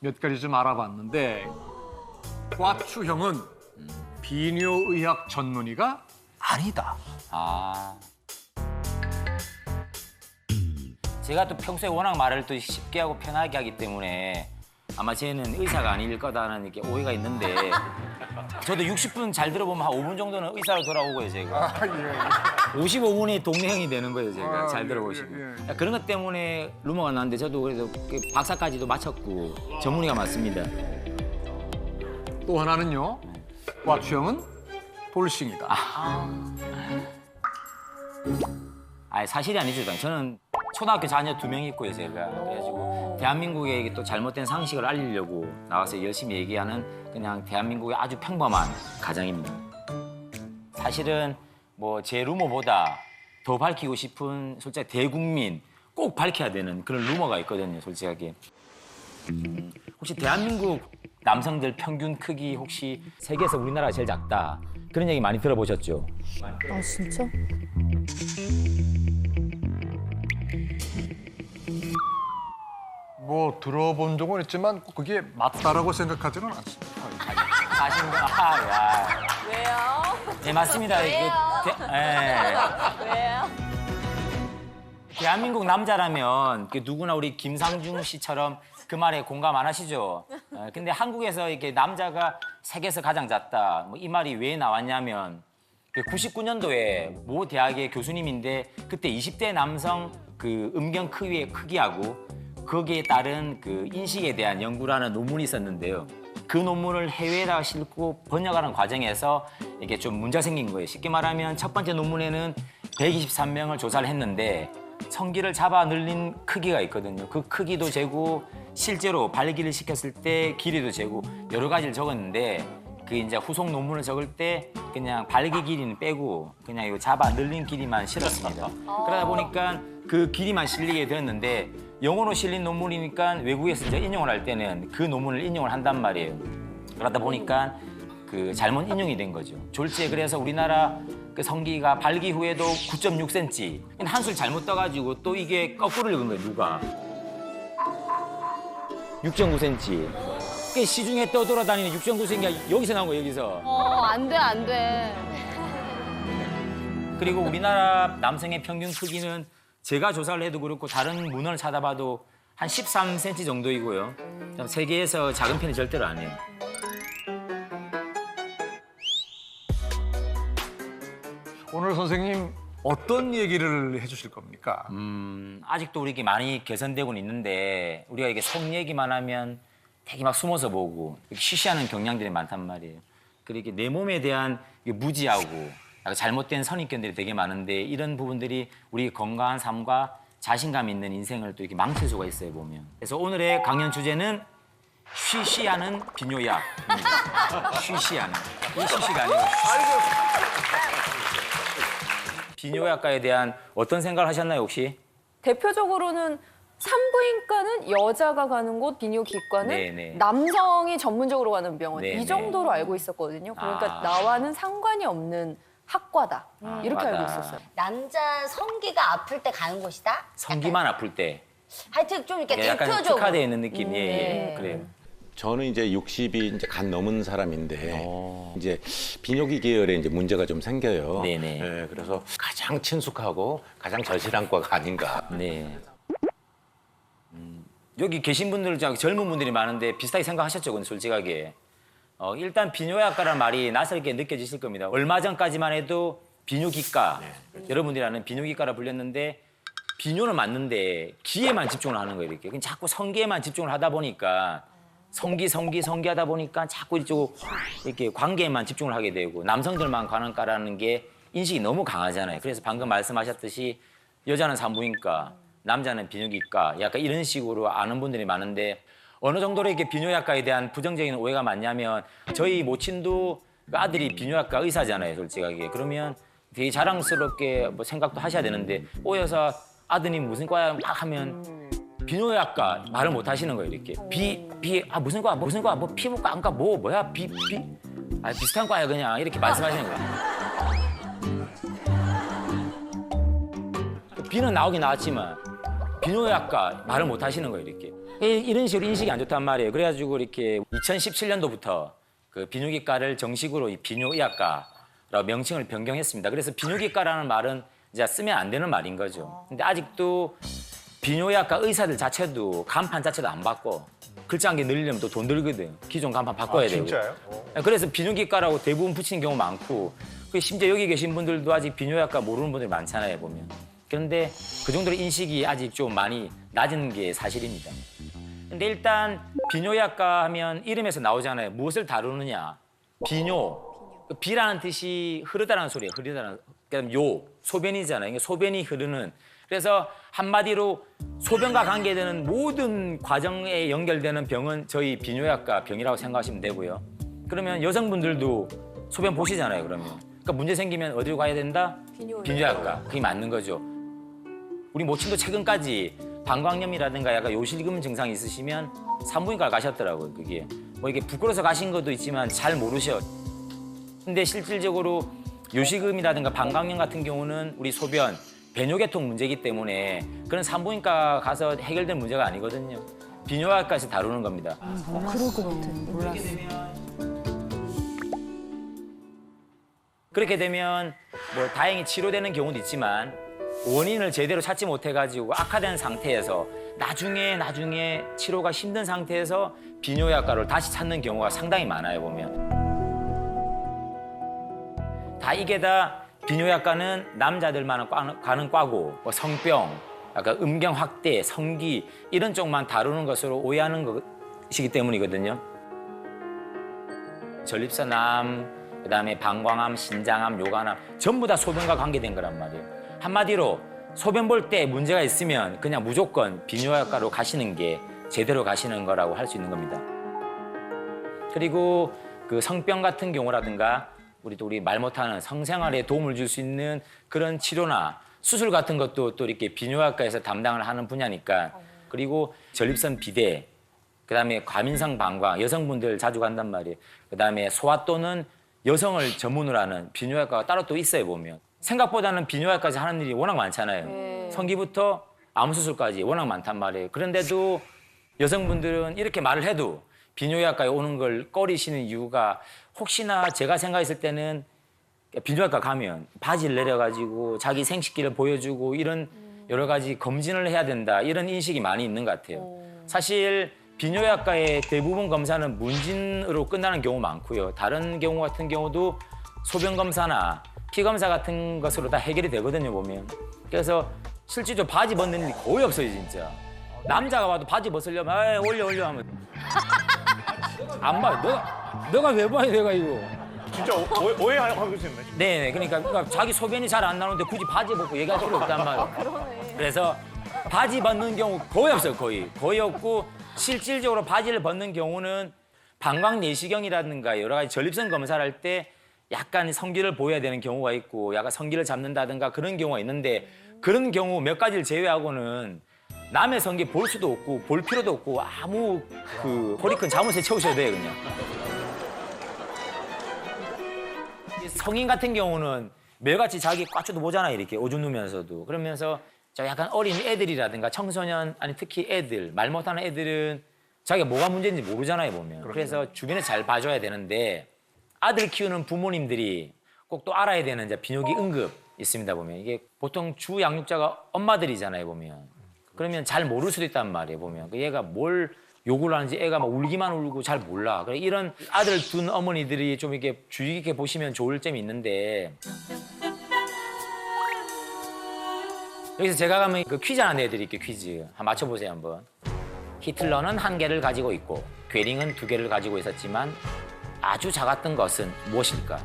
몇 가지 좀 알아봤는데 과추형은 비뇨의학 전문의가 아니다. 아. 제가 또 평소에 워낙 말을 또 쉽게 하고 편하게 하기 때문에 아마 쟤는 의사가 아닐 거다라는 이렇게 오해가 있는데 저도 60분 잘 들어보면 한 5분 정도는 의사로 돌아오고요, 제가. 55분이 동명이 되는 거예요, 제가. 잘 들어보시면. 그런 것 때문에 루머가 나는데 저도 그래서 박사까지도 마쳤고 전문의가 맞습니다. 또 하나는요. 과추형은 돌싱이다. 사실이 아니죠. 저는 초등학교 자녀 2명 있고요, 제가. 그래가지고 대한민국에 이게 또 잘못된 상식을 알리려고 나와서 열심히 얘기하는 그냥 대한민국의 아주 평범한 가정입니다. 사실은 뭐 제 루머보다 더 밝히고 싶은 솔직히 대국민 꼭 밝혀야 되는 그런 루머가 있거든요, 솔직하게. 혹시 대한민국 남성들 평균 크기 혹시 세계에서 우리나라가 제일 작다 그런 얘기 많이 들어보셨죠? 아 진짜? 뭐 들어본 적은 있지만 꼭 그게 맞다라고 생각하지는 않습니다. 사실인가? 야. 왜요? 네, 맞습니다. 왜요? 왜요? 대한민국 남자라면 누구나 우리 김상중 씨처럼 그 말에 공감 안 하시죠? 근데 한국에서 이렇게 남자가 세계에서 가장 작다. 뭐 이 말이 왜 나왔냐면 99년도에 모 대학의 교수님인데 그때 20대 남성 그 음경 크기하고 거기에 따른 그 인식에 대한 연구라는 논문이 있었는데요. 그 논문을 해외에다 싣고 번역하는 과정에서 이게 좀 문제가 생긴 거예요. 쉽게 말하면 첫 번째 논문에는 123명을 조사를 했는데 성기를 잡아 늘린 크기가 있거든요. 그 크기도 재고 실제로 발기를 시켰을 때 길이도 재고 여러 가지를 적었는데 그 이제 후속 논문을 적을 때 그냥 발기 길이는 빼고 그냥 이거 잡아 늘린 길이만 실었습니다. 그러다 보니까 그 길이만 실리게 되었는데 영어로 실린 논문이니까 외국에서 이제 인용을 할 때는 그 논문을 인용을 한단 말이에요. 그러다 보니까 그 잘못 인용이 된 거죠. 졸지에 그래서 우리나라 그 성기가 발기 후에도 9.6cm. 한술 잘못 떠가지고 또 이게 거꾸로 읽은 거예요, 누가. 6.9cm. 그 시중에 떠돌아다니는 6.9cm가 여기서 나온 거예요, 여기서. 안 돼, 안 돼. 그리고 우리나라 남성의 평균 크기는 제가 조사를 해도 그렇고 다른 문헌을 찾아봐도 한 13cm 정도이고요. 세계에서 작은 편이 절대로 아니에요. 오늘 선생님 어떤 얘기를 해주실 겁니까? 아직도 우리 이게 많이 개선되고는 있는데 우리가 이게 속 얘기만 하면 되게 막 숨어서 보고 쉬쉬하는 경향들이 많단 말이에요. 그리고 내 몸에 대한 무지하고 잘못된 선입견들이 되게 많은데 이런 부분들이 우리 건강한 삶과 자신감 있는 인생을 또 이렇게 망칠 수가 있어요, 보면. 그래서 오늘의 강연 주제는 쉬쉬하는 비뇨약. 쉬쉬하는. 이 쉬쉬가 아니고 비뇨약과에 대한 어떤 생각을 하셨나요, 혹시? 대표적으로는 산부인과는 여자가 가는 곳, 비뇨기과는 네네. 남성이 전문적으로 가는 병원. 네네. 이 정도로 알고 있었거든요. 그러니까 아. 나와는 상관이 없는 학과다. 이렇게 학과다. 알고 있었어요. 남자 성기가 아플 때 가는 곳이다? 성기만 아플 때 하여튼 좀 이렇게 약간 대표적으로. 특화되어 있는 느낌. 예, 예. 네. 그래요. 저는 이제 60이 이제 간 넘은 사람인데 이제 비뇨기 계열에 이제 문제가 좀 생겨요. 네네. 예, 그래서 가장 친숙하고 가장 절실한 과가 아닌가. 네. 여기 계신 분들, 젊은 분들이 많은데 비슷하게 생각하셨죠, 근데 솔직하게. 일단 비뇨약과라는 말이 낯설게 느껴지실 겁니다. 얼마 전까지만 해도 비뇨기과, 여러분들이 아는 비뇨기과라 불렸는데 비뇨는 맞는데 기에만 집중을 하는 거예요, 이렇게. 그냥 자꾸 성기에만 집중을 하다 보니까 성기 하다 보니까 자꾸 이쪽 이렇게 관계에만 집중을 하게 되고 남성들만 가는 과라는 게 인식이 너무 강하잖아요. 그래서 방금 말씀하셨듯이 여자는 산부인과, 남자는 비뇨기과 약간 이런 식으로 아는 분들이 많은데 어느 정도로 이렇게 비뇨약과에 대한 부정적인 오해가 많냐면 저희 모친도 그 아들이 비뇨약과 의사잖아요, 솔직하게. 그러면 되게 자랑스럽게 뭐 생각도 하셔야 되는데 여사 아드님 무슨 과야 막 하면 비뇨약과 말을 못 하시는 거예요, 이렇게. 무슨 과, 뭐 피부과, 안과, 뭐야, 비슷한 과야, 그냥. 이렇게 말씀하시는 거예요. 비는 나오긴 나왔지만, 비뇨약과 말을 못 하시는 거예요, 이렇게. 이런 식으로 인식이 안 좋단 말이에요. 그래가지고 이렇게 2017년도부터 그 비뇨기과를 정식으로 이 비뇨의학과라고 명칭을 변경했습니다. 그래서 비뇨기과라는 말은 이제 쓰면 안 되는 말인 거죠. 근데 아직도 비뇨의학과 의사들 자체도 간판 자체도 안 바꿔. 글자 한 개 늘리려면 또 돈 들거든. 기존 간판 바꿔야 되고. 진짜요? 그래서 비뇨기과라고 대부분 붙이는 경우 많고, 심지어 여기 계신 분들도 아직 비뇨의학과 모르는 분들이 많잖아요, 보면. 그런데 그 정도로 인식이 아직 좀 많이 낮은 게 사실입니다. 근데 일단 비뇨의학과 하면 이름에서 나오잖아요. 무엇을 다루느냐. 비뇨. 비라는 뜻이 흐르다라는 소리예요. 흐르다라는. 그다음 요. 소변이잖아요. 소변이 흐르는. 그래서 한마디로 소변과 관계되는 모든 과정에 연결되는 병은 저희 비뇨의학과 병이라고 생각하시면 되고요. 그러면 여성분들도 소변 보시잖아요, 그러면. 그러니까 문제 생기면 어디로 가야 된다? 비뇨의학과. 그게 맞는 거죠. 우리 모친도 최근까지 방광염이라든가 약간 요실금 증상이 있으시면 산부인과를 가셨더라고요, 그게. 뭐 이게 부끄러워서 가신 것도 있지만 잘 모르셔. 근데 실질적으로 요실금이라든가 방광염 같은 경우는 우리 소변, 배뇨계통 문제이기 때문에 그런 산부인과 가서 해결될 문제가 아니거든요. 비뇨의학과에서 다루는 겁니다. 그럴 것 같아. 몰랐어. 그렇게 되면 뭐 다행히 치료되는 경우도 있지만 원인을 제대로 찾지 못해가지고 악화된 상태에서 나중에 치료가 힘든 상태에서 비뇨의학과를 다시 찾는 경우가 상당히 많아요, 보면. 이게 다 비뇨의학과는 남자들만 가는 과고 뭐 성병, 약간 음경 확대, 성기 이런 쪽만 다루는 것으로 오해하는 것이기 때문이거든요. 전립선암, 그다음에 방광암, 신장암, 요관암 전부 다 소변과 관계된 거란 말이에요. 한마디로 소변 볼 때 문제가 있으면 그냥 무조건 비뇨의학과로 가시는 게 제대로 가시는 거라고 할 수 있는 겁니다. 그리고 그 성병 같은 경우라든가 우리 말 못하는 성생활에 도움을 줄 수 있는 그런 치료나 수술 같은 것도 또 이렇게 비뇨의학과에서 담당을 하는 분야니까. 그리고 전립선 비대, 그다음에 과민성 방광, 여성분들 자주 간단 말이에요. 그다음에 소아 또는 여성을 전문으로 하는 비뇨의학과가 따로 또 있어요, 보면. 생각보다는 비뇨의학까지 하는 일이 워낙 많잖아요. 성기부터 암 수술까지 워낙 많단 말이에요. 그런데도 여성분들은 이렇게 말을 해도 비뇨의학과에 오는 걸 꺼리시는 이유가 혹시나 제가 생각했을 때는 비뇨의과 가면 바지를 내려가지고 자기 생식기를 보여주고 이런 여러 가지 검진을 해야 된다 이런 인식이 많이 있는 것 같아요. 사실 비뇨의학과의 대부분 검사는 문진으로 끝나는 경우 많고요. 다른 경우 같은 경우도 소변 검사나 피 검사 같은 것으로 다 해결이 되거든요, 보면. 그래서 실질적으로 바지 벗는 일이 거의 없어요, 진짜. 남자가 와도 바지 벗으려면 올려 하면 안 봐. 너가 왜 봐, 내가 이거. 진짜 오해하고 있네. 네, 그러니까 자기 소변이 잘 안 나오는데 굳이 바지 벗고 얘기할 필요 없단 말이에요. 그래서 바지 벗는 경우 거의 없어요, 거의 없고 실질적으로 바지를 벗는 경우는 방광 내시경이라든가 여러 가지 전립선 검사를 할 때 약간 성기를 보여야 되는 경우가 있고 약간 성기를 잡는다든가 그런 경우가 있는데 그런 경우 몇 가지를 제외하고는 남의 성기 볼 수도 없고 볼 필요도 없고 아무 허리 큰 잠옷에 채우셔도 돼요, 그냥. 성인 같은 경우는 매일같이 자기 꽈추도 보잖아요, 이렇게 오줌 누면서도. 그러면서 저 약간 어린 애들이라든가 청소년, 아니 특히 애들, 말 못하는 애들은 자기가 뭐가 문제인지 모르잖아요, 보면. 그래서 주변에 잘 봐줘야 되는데 아들 키우는 부모님들이 꼭 또 알아야 되는 이제 비뇨기 응급 있습니다, 보면. 이게 보통 주 양육자가 엄마들이잖아요, 보면. 그러면 잘 모를 수도 있단 말이에요, 보면. 얘가 뭘 요구를 하는지 애가 막 울기만 울고 잘 몰라. 그래 이런 아들 둔 어머니들이 좀 이렇게 주의 깊게 보시면 좋을 점이 있는데 여기서 제가 가면 그 퀴즈 하나 내드릴게요, 퀴즈. 한번 맞춰보세요, 한번. 히틀러는 한 개를 가지고 있고 괴링은 두 개를 가지고 있었지만 아주 작았던 것은 무엇일까?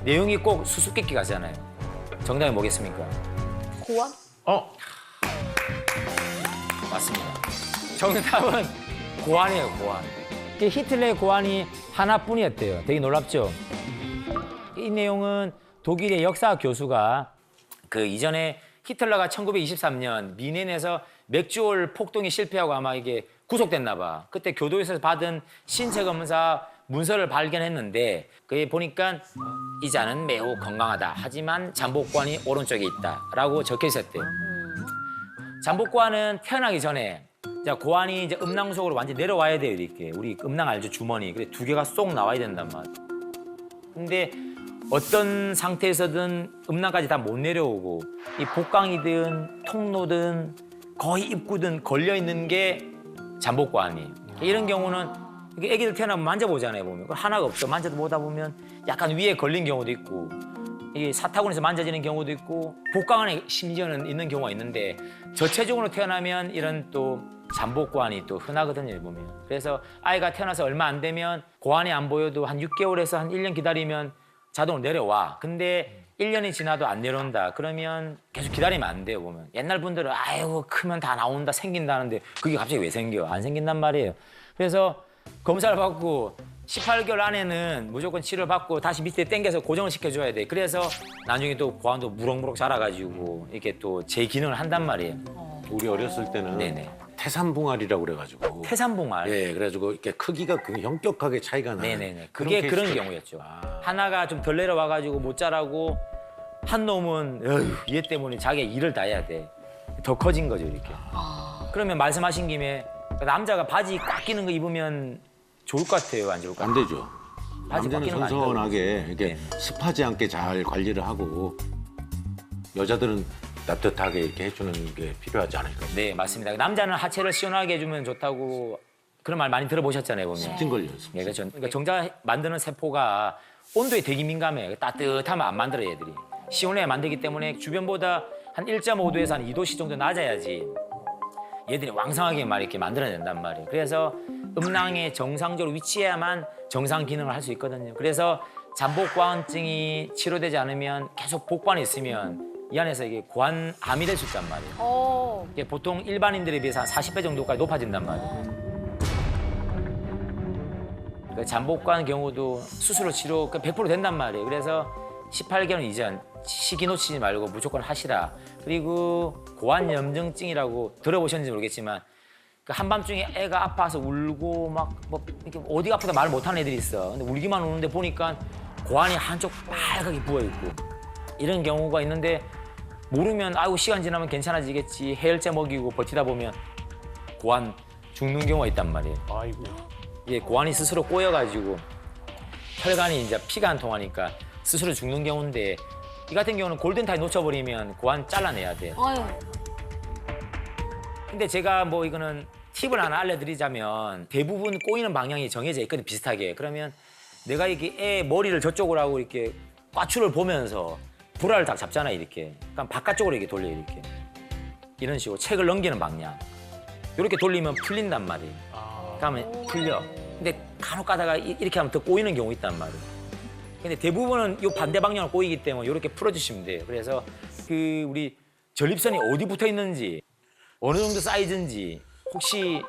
내용이 꼭 수수께끼 같잖아요. 정답이 뭐겠습니까? 고아? 맞습니다. 정답은 고환이에요, 고환. 히틀러의 고환이 하나뿐이었대요. 되게 놀랍죠? 이 내용은 독일의 역사 교수가 그 이전에 히틀러가 1923년 미넨에서 맥주올 폭동이 실패하고 아마 이게 구속됐나 봐. 그때 교도소에서 받은 신체 검사 문서를 발견했는데 그게 보니까 이자는 매우 건강하다. 하지만 잠복관이 오른쪽에 있다라고 적혀 있었대요. 잠복관은 태어나기 전에 자, 고환이 이제 음낭 속으로 완전 내려와야 돼요, 이렇게. 우리 음낭 알죠, 주머니. 그래 두 개가 쏙 나와야 된단 말이야. 근데 어떤 상태에서든 음낭까지 다 못 내려오고 이 복강이든 통로든 거의 입구든 걸려 있는 게 잠복관이에요. 이런 경우는 이게 애기들 태어나면 만져보잖아요, 보면. 하나가 없어. 만져도 보다 보면 약간 위에 걸린 경우도 있고 이게 사타구니에서 만져지는 경우도 있고 복강 안에 심지어는 있는 경우가 있는데 저체중으로 태어나면 이런 또 잠복관이 또 흔하거든요, 보면. 그래서 아이가 태어나서 얼마 안 되면 고환이 안 보여도 한 6개월에서 한 1년 기다리면 자동으로 내려와. 근데 1년이 지나도 안 내려온다. 그러면 계속 기다리면 안 돼요, 보면. 옛날 분들은 아이고 크면 다 나온다, 생긴다는데 그게 갑자기 왜 생겨? 안 생긴단 말이에요. 그래서 검사를 받고 18개월 안에는 무조건 치료를 받고 다시 밑에 당겨서 고정을 시켜줘야 돼. 그래서 나중에 또 고환도 무럭무럭 자라가지고 이렇게 또 재기능을 한단 말이에요. 우리 어렸을 때는 네네. 태산봉알이라고 그래가지고. 태산봉알. 예, 그래가지고 이렇게 크기가 굉장히 형격하게 차이가 나는. 네네네. 그게 그런 케이스가- 경우였죠. 하나가 좀 덜 내려와가지고 못 자라고 한 놈은 어휴, 얘 때문에 자기가 일을 다 해야 돼. 더 커진 거죠, 이렇게. 그러면 말씀하신 김에 남자가 바지 꽉 끼는 거 입으면 좋을 것 같아요, 안 좋을 것 안 같아요? 되죠. 바지 남자는 벗기는 거 아닌가요? 선선하게 이렇게 네. 습하지 않게 잘 관리를 하고 여자들은 따뜻하게 이렇게 해주는 게 필요하지 않을까 싶어요. 네, 맞습니다. 남자는 하체를 시원하게 해주면 좋다고 그런 말 많이 들어보셨잖아요, 보면. 습진 걸려요. 네, 그렇죠. 그러니까 정자 만드는 세포가 온도에 되게 민감해요. 따뜻하면 안 만들어요, 얘들이. 시원해야 만들기 때문에 주변보다 한 1.5도에서 한 2도씨 정도 낮아야지 얘들이 왕성하게 막 이렇게 만들어낸단 말이에요. 그래서 음낭에 정상적으로 위치해야만 정상 기능을 할 수 있거든요. 그래서 잠복관증이 치료되지 않으면 계속 복관이 있으면 이 안에서 이게 고환암이 될 수 있단 말이에요. 이게 보통 일반인들에 비해서 한 40배 정도까지 높아진단 말이에요. 그 잠복관 경우도 수술로 치료 100% 된단 말이에요. 그래서 18개월 이전 시기 놓치지 말고 무조건 하시라. 그리고 고환염증증이라고 들어보셨는지 모르겠지만 그 한밤중에 애가 아파서 울고 막 뭐 이렇게 어디가 아프다 말 못하는 애들이 있어. 근데 울기만 우는데 보니까 고환이 한쪽 빨갛게 부어 있고 이런 경우가 있는데 모르면 아이고 시간 지나면 괜찮아지겠지 해열제 먹이고 버티다 보면 고환 죽는 경우가 있단 말이에요. 아이고. 예, 고환이 스스로 꼬여가지고 혈관이 이제 피가 안 통하니까 스스로 죽는 경우인데 이 같은 경우는 골든타임 놓쳐버리면 고환 잘라내야 돼. 아유. 근데 제가 뭐 이거는 팁을 하나 알려드리자면 대부분 꼬이는 방향이 정해져 있거든 비슷하게. 그러면 내가 이게 애 머리를 저쪽으로 하고 이렇게 꽈추를 보면서 불알을 딱 잡잖아 이렇게. 그럼 바깥쪽으로 이렇게 돌려 이렇게. 이런 식으로 책을 넘기는 방향. 이렇게 돌리면 풀린단 말이에요. 그러면 풀려. 근데 간혹 가다가 이렇게 하면 더 꼬이는 경우 있단 말이에요. 근데 대부분은 이 반대 방향으로 꼬이기 때문에 이렇게 풀어주시면 돼요. 그래서 그 우리 전립선이 어디 붙어 있는지 어느 정도 사이즈인지 혹시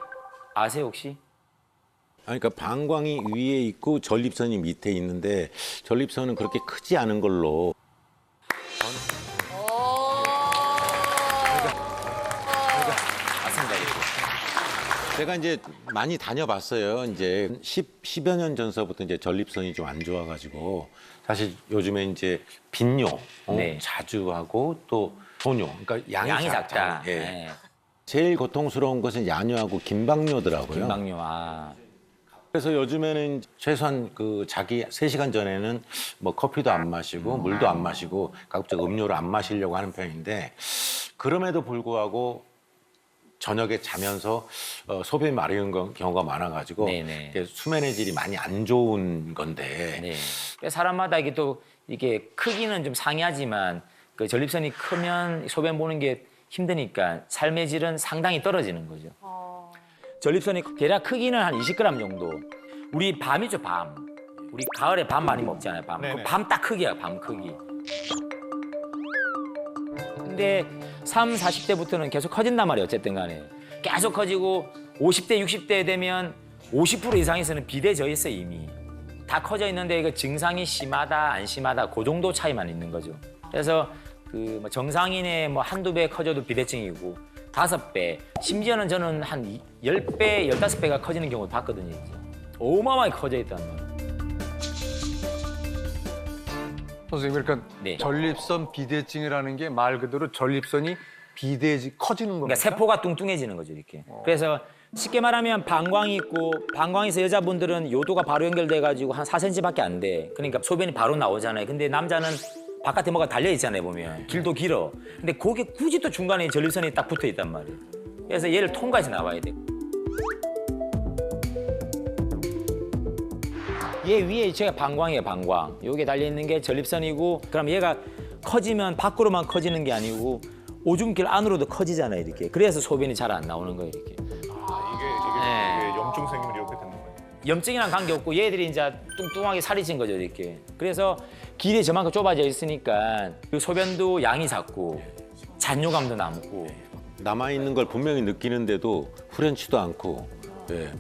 아세요 혹시? 그러니까 방광이 위에 있고 전립선이 밑에 있는데 전립선은 그렇게 크지 않은 걸로 맞습니다. 이렇게. 제가 이제 많이 다녀봤어요. 이제 10여 년 전서부터 이제 전립선이 좀 안 좋아가지고 사실 요즘에 이제 빈뇨 네. 자주 하고 또 소뇨, 그러니까 양이 작다. 예. 네. 제일 고통스러운 것은 야뇨하고 김박뇨더라고요. 김박뇨. 아. 그래서 요즘에는 최소한 그 자기 3시간 전에는 뭐 커피도 안 마시고 물도 안 마시고 가급적 음료를 안 마시려고 하는 편인데 그럼에도 불구하고 저녁에 자면서 소변이 마르는 경우가 많아가지고 네네. 이게 수면의 질이 많이 안 좋은 건데 네. 그래서 사람마다 이게 또 이게 크기는 좀 상이하지만 그 전립선이 크면 소변 보는 게 힘드니까 삶의 질은 상당히 떨어지는 거죠. 전립선이 대략 크기는 한 20g 정도. 우리 밤이죠, 밤. 우리 가을에 밤 많이 먹잖아요, 밤. 네네. 밤 딱 크기야, 밤 크기. 근데 30, 40대부터는 계속 커진단 말이에요, 어쨌든 간에. 계속 커지고 50대, 60대 되면 50% 이상에서는 비대져 있어요, 이미. 다 커져 있는데 그 증상이 심하다, 안 심하다, 그 정도 차이만 있는 거죠. 그래서 그 뭐 정상인의 뭐 한두 배 커져도 비대증이고 5배, 심지어는 저는 한 10배, 15배가 커지는 경우를 봤거든요. 이제. 어마어마하게 커져 있단 말이에요. 선생님, 그러니까 네. 전립선 비대증이라는 게 말 그대로 전립선이 커지는 겁니까? 그러니까 세포가 뚱뚱해지는 거죠, 이렇게. 그래서 쉽게 말하면 방광이 있고 방광에서 여자분들은 요도가 바로 연결돼 가지고 한 4cm밖에 안 돼. 그러니까 소변이 바로 나오잖아요. 근데 남자는 바깥에 뭐가 달려 있잖아요, 보면. 길도 길어. 근데 거기 굳이 또 중간에 전립선이 딱 붙어 있단 말이에요. 그래서 얘를 통과해서 나와야 돼. 얘 위에 제가 방광이에요, 방광. 여기에 달려 있는 게 전립선이고, 그럼 얘가 커지면 밖으로만 커지는 게 아니고 오줌길 안으로도 커지잖아요, 이렇게. 그래서 소변이 잘 안 나오는 거예요, 이렇게. 이게 염증 생기면 이렇게 되는 거예요. 염증이랑 관계없고 얘들이 이제 뚱뚱하게 살이 찐 거죠, 이렇게. 그래서 길이 저만큼 좁아져 있으니까 그 소변도 양이 작고 잔뇨감도 남고. 남아 있는 걸 분명히 느끼는데도 후련치도 않고 예,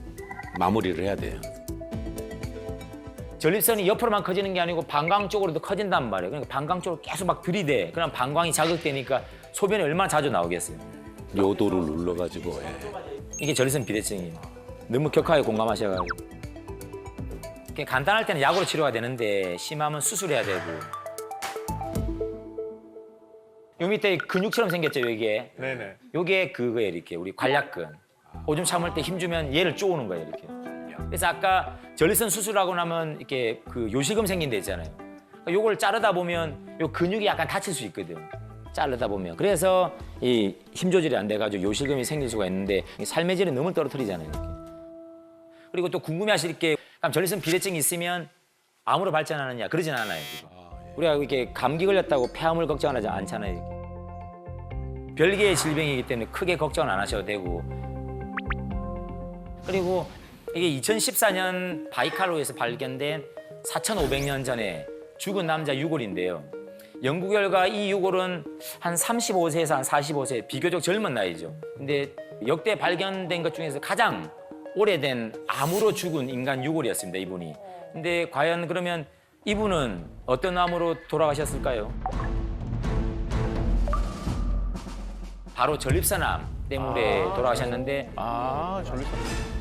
마무리를 해야 돼요. 전립선이 옆으로만 커지는 게 아니고 방광 쪽으로도 커진단 말이에요. 그러니까 방광 쪽으로 계속 막 들이대. 그럼 방광이 자극되니까 소변이 얼마나 자주 나오겠어요. 요도를 눌러가지고 예. 이게 전립선 비대증이에요. 너무 격하게 공감하셔가지고. 그냥 간단할 때는 약으로 치료가 되는데 심하면 수술해야 되고. 요 밑에 근육처럼 생겼죠, 이게. 네네. 요게 그거예요, 이렇게. 우리 관략근. 오줌 참을 때 힘주면 얘를 쪼우는 거예요, 이렇게. 그래서 아까 전립선 수술하고 나면 이렇게 그 요실금 생긴 데 있잖아요. 그러니까 요걸 자르다 보면 요 근육이 약간 다칠 수 있거든. 자르다 보면. 그래서 이 힘 조절이 안 돼가지고 요실금이 생길 수가 있는데 삶의 질을 너무 떨어뜨리잖아요, 이렇게. 그리고 또 궁금해하실 게 그럼 전립선 비대증이 있으면 암으로 발전하느냐? 그러진 않아요. 우리가 이렇게 감기 걸렸다고 폐암을 걱정하지 않잖아요. 이렇게. 별개의 질병이기 때문에 크게 걱정은 안 하셔도 되고. 그리고 이게 2014년 바이칼로에서 발견된 4,500년 전에 죽은 남자 유골인데요. 연구 결과 이 유골은 한 35세에서 한 45세, 비교적 젊은 나이죠. 근데 역대 발견된 것 중에서 가장 오래된 암으로 죽은 인간 유골이었습니다, 이분이. 근데 과연 그러면 이분은 어떤 암으로 돌아가셨을까요? 바로 전립선암 때문에 돌아가셨는데 전립선.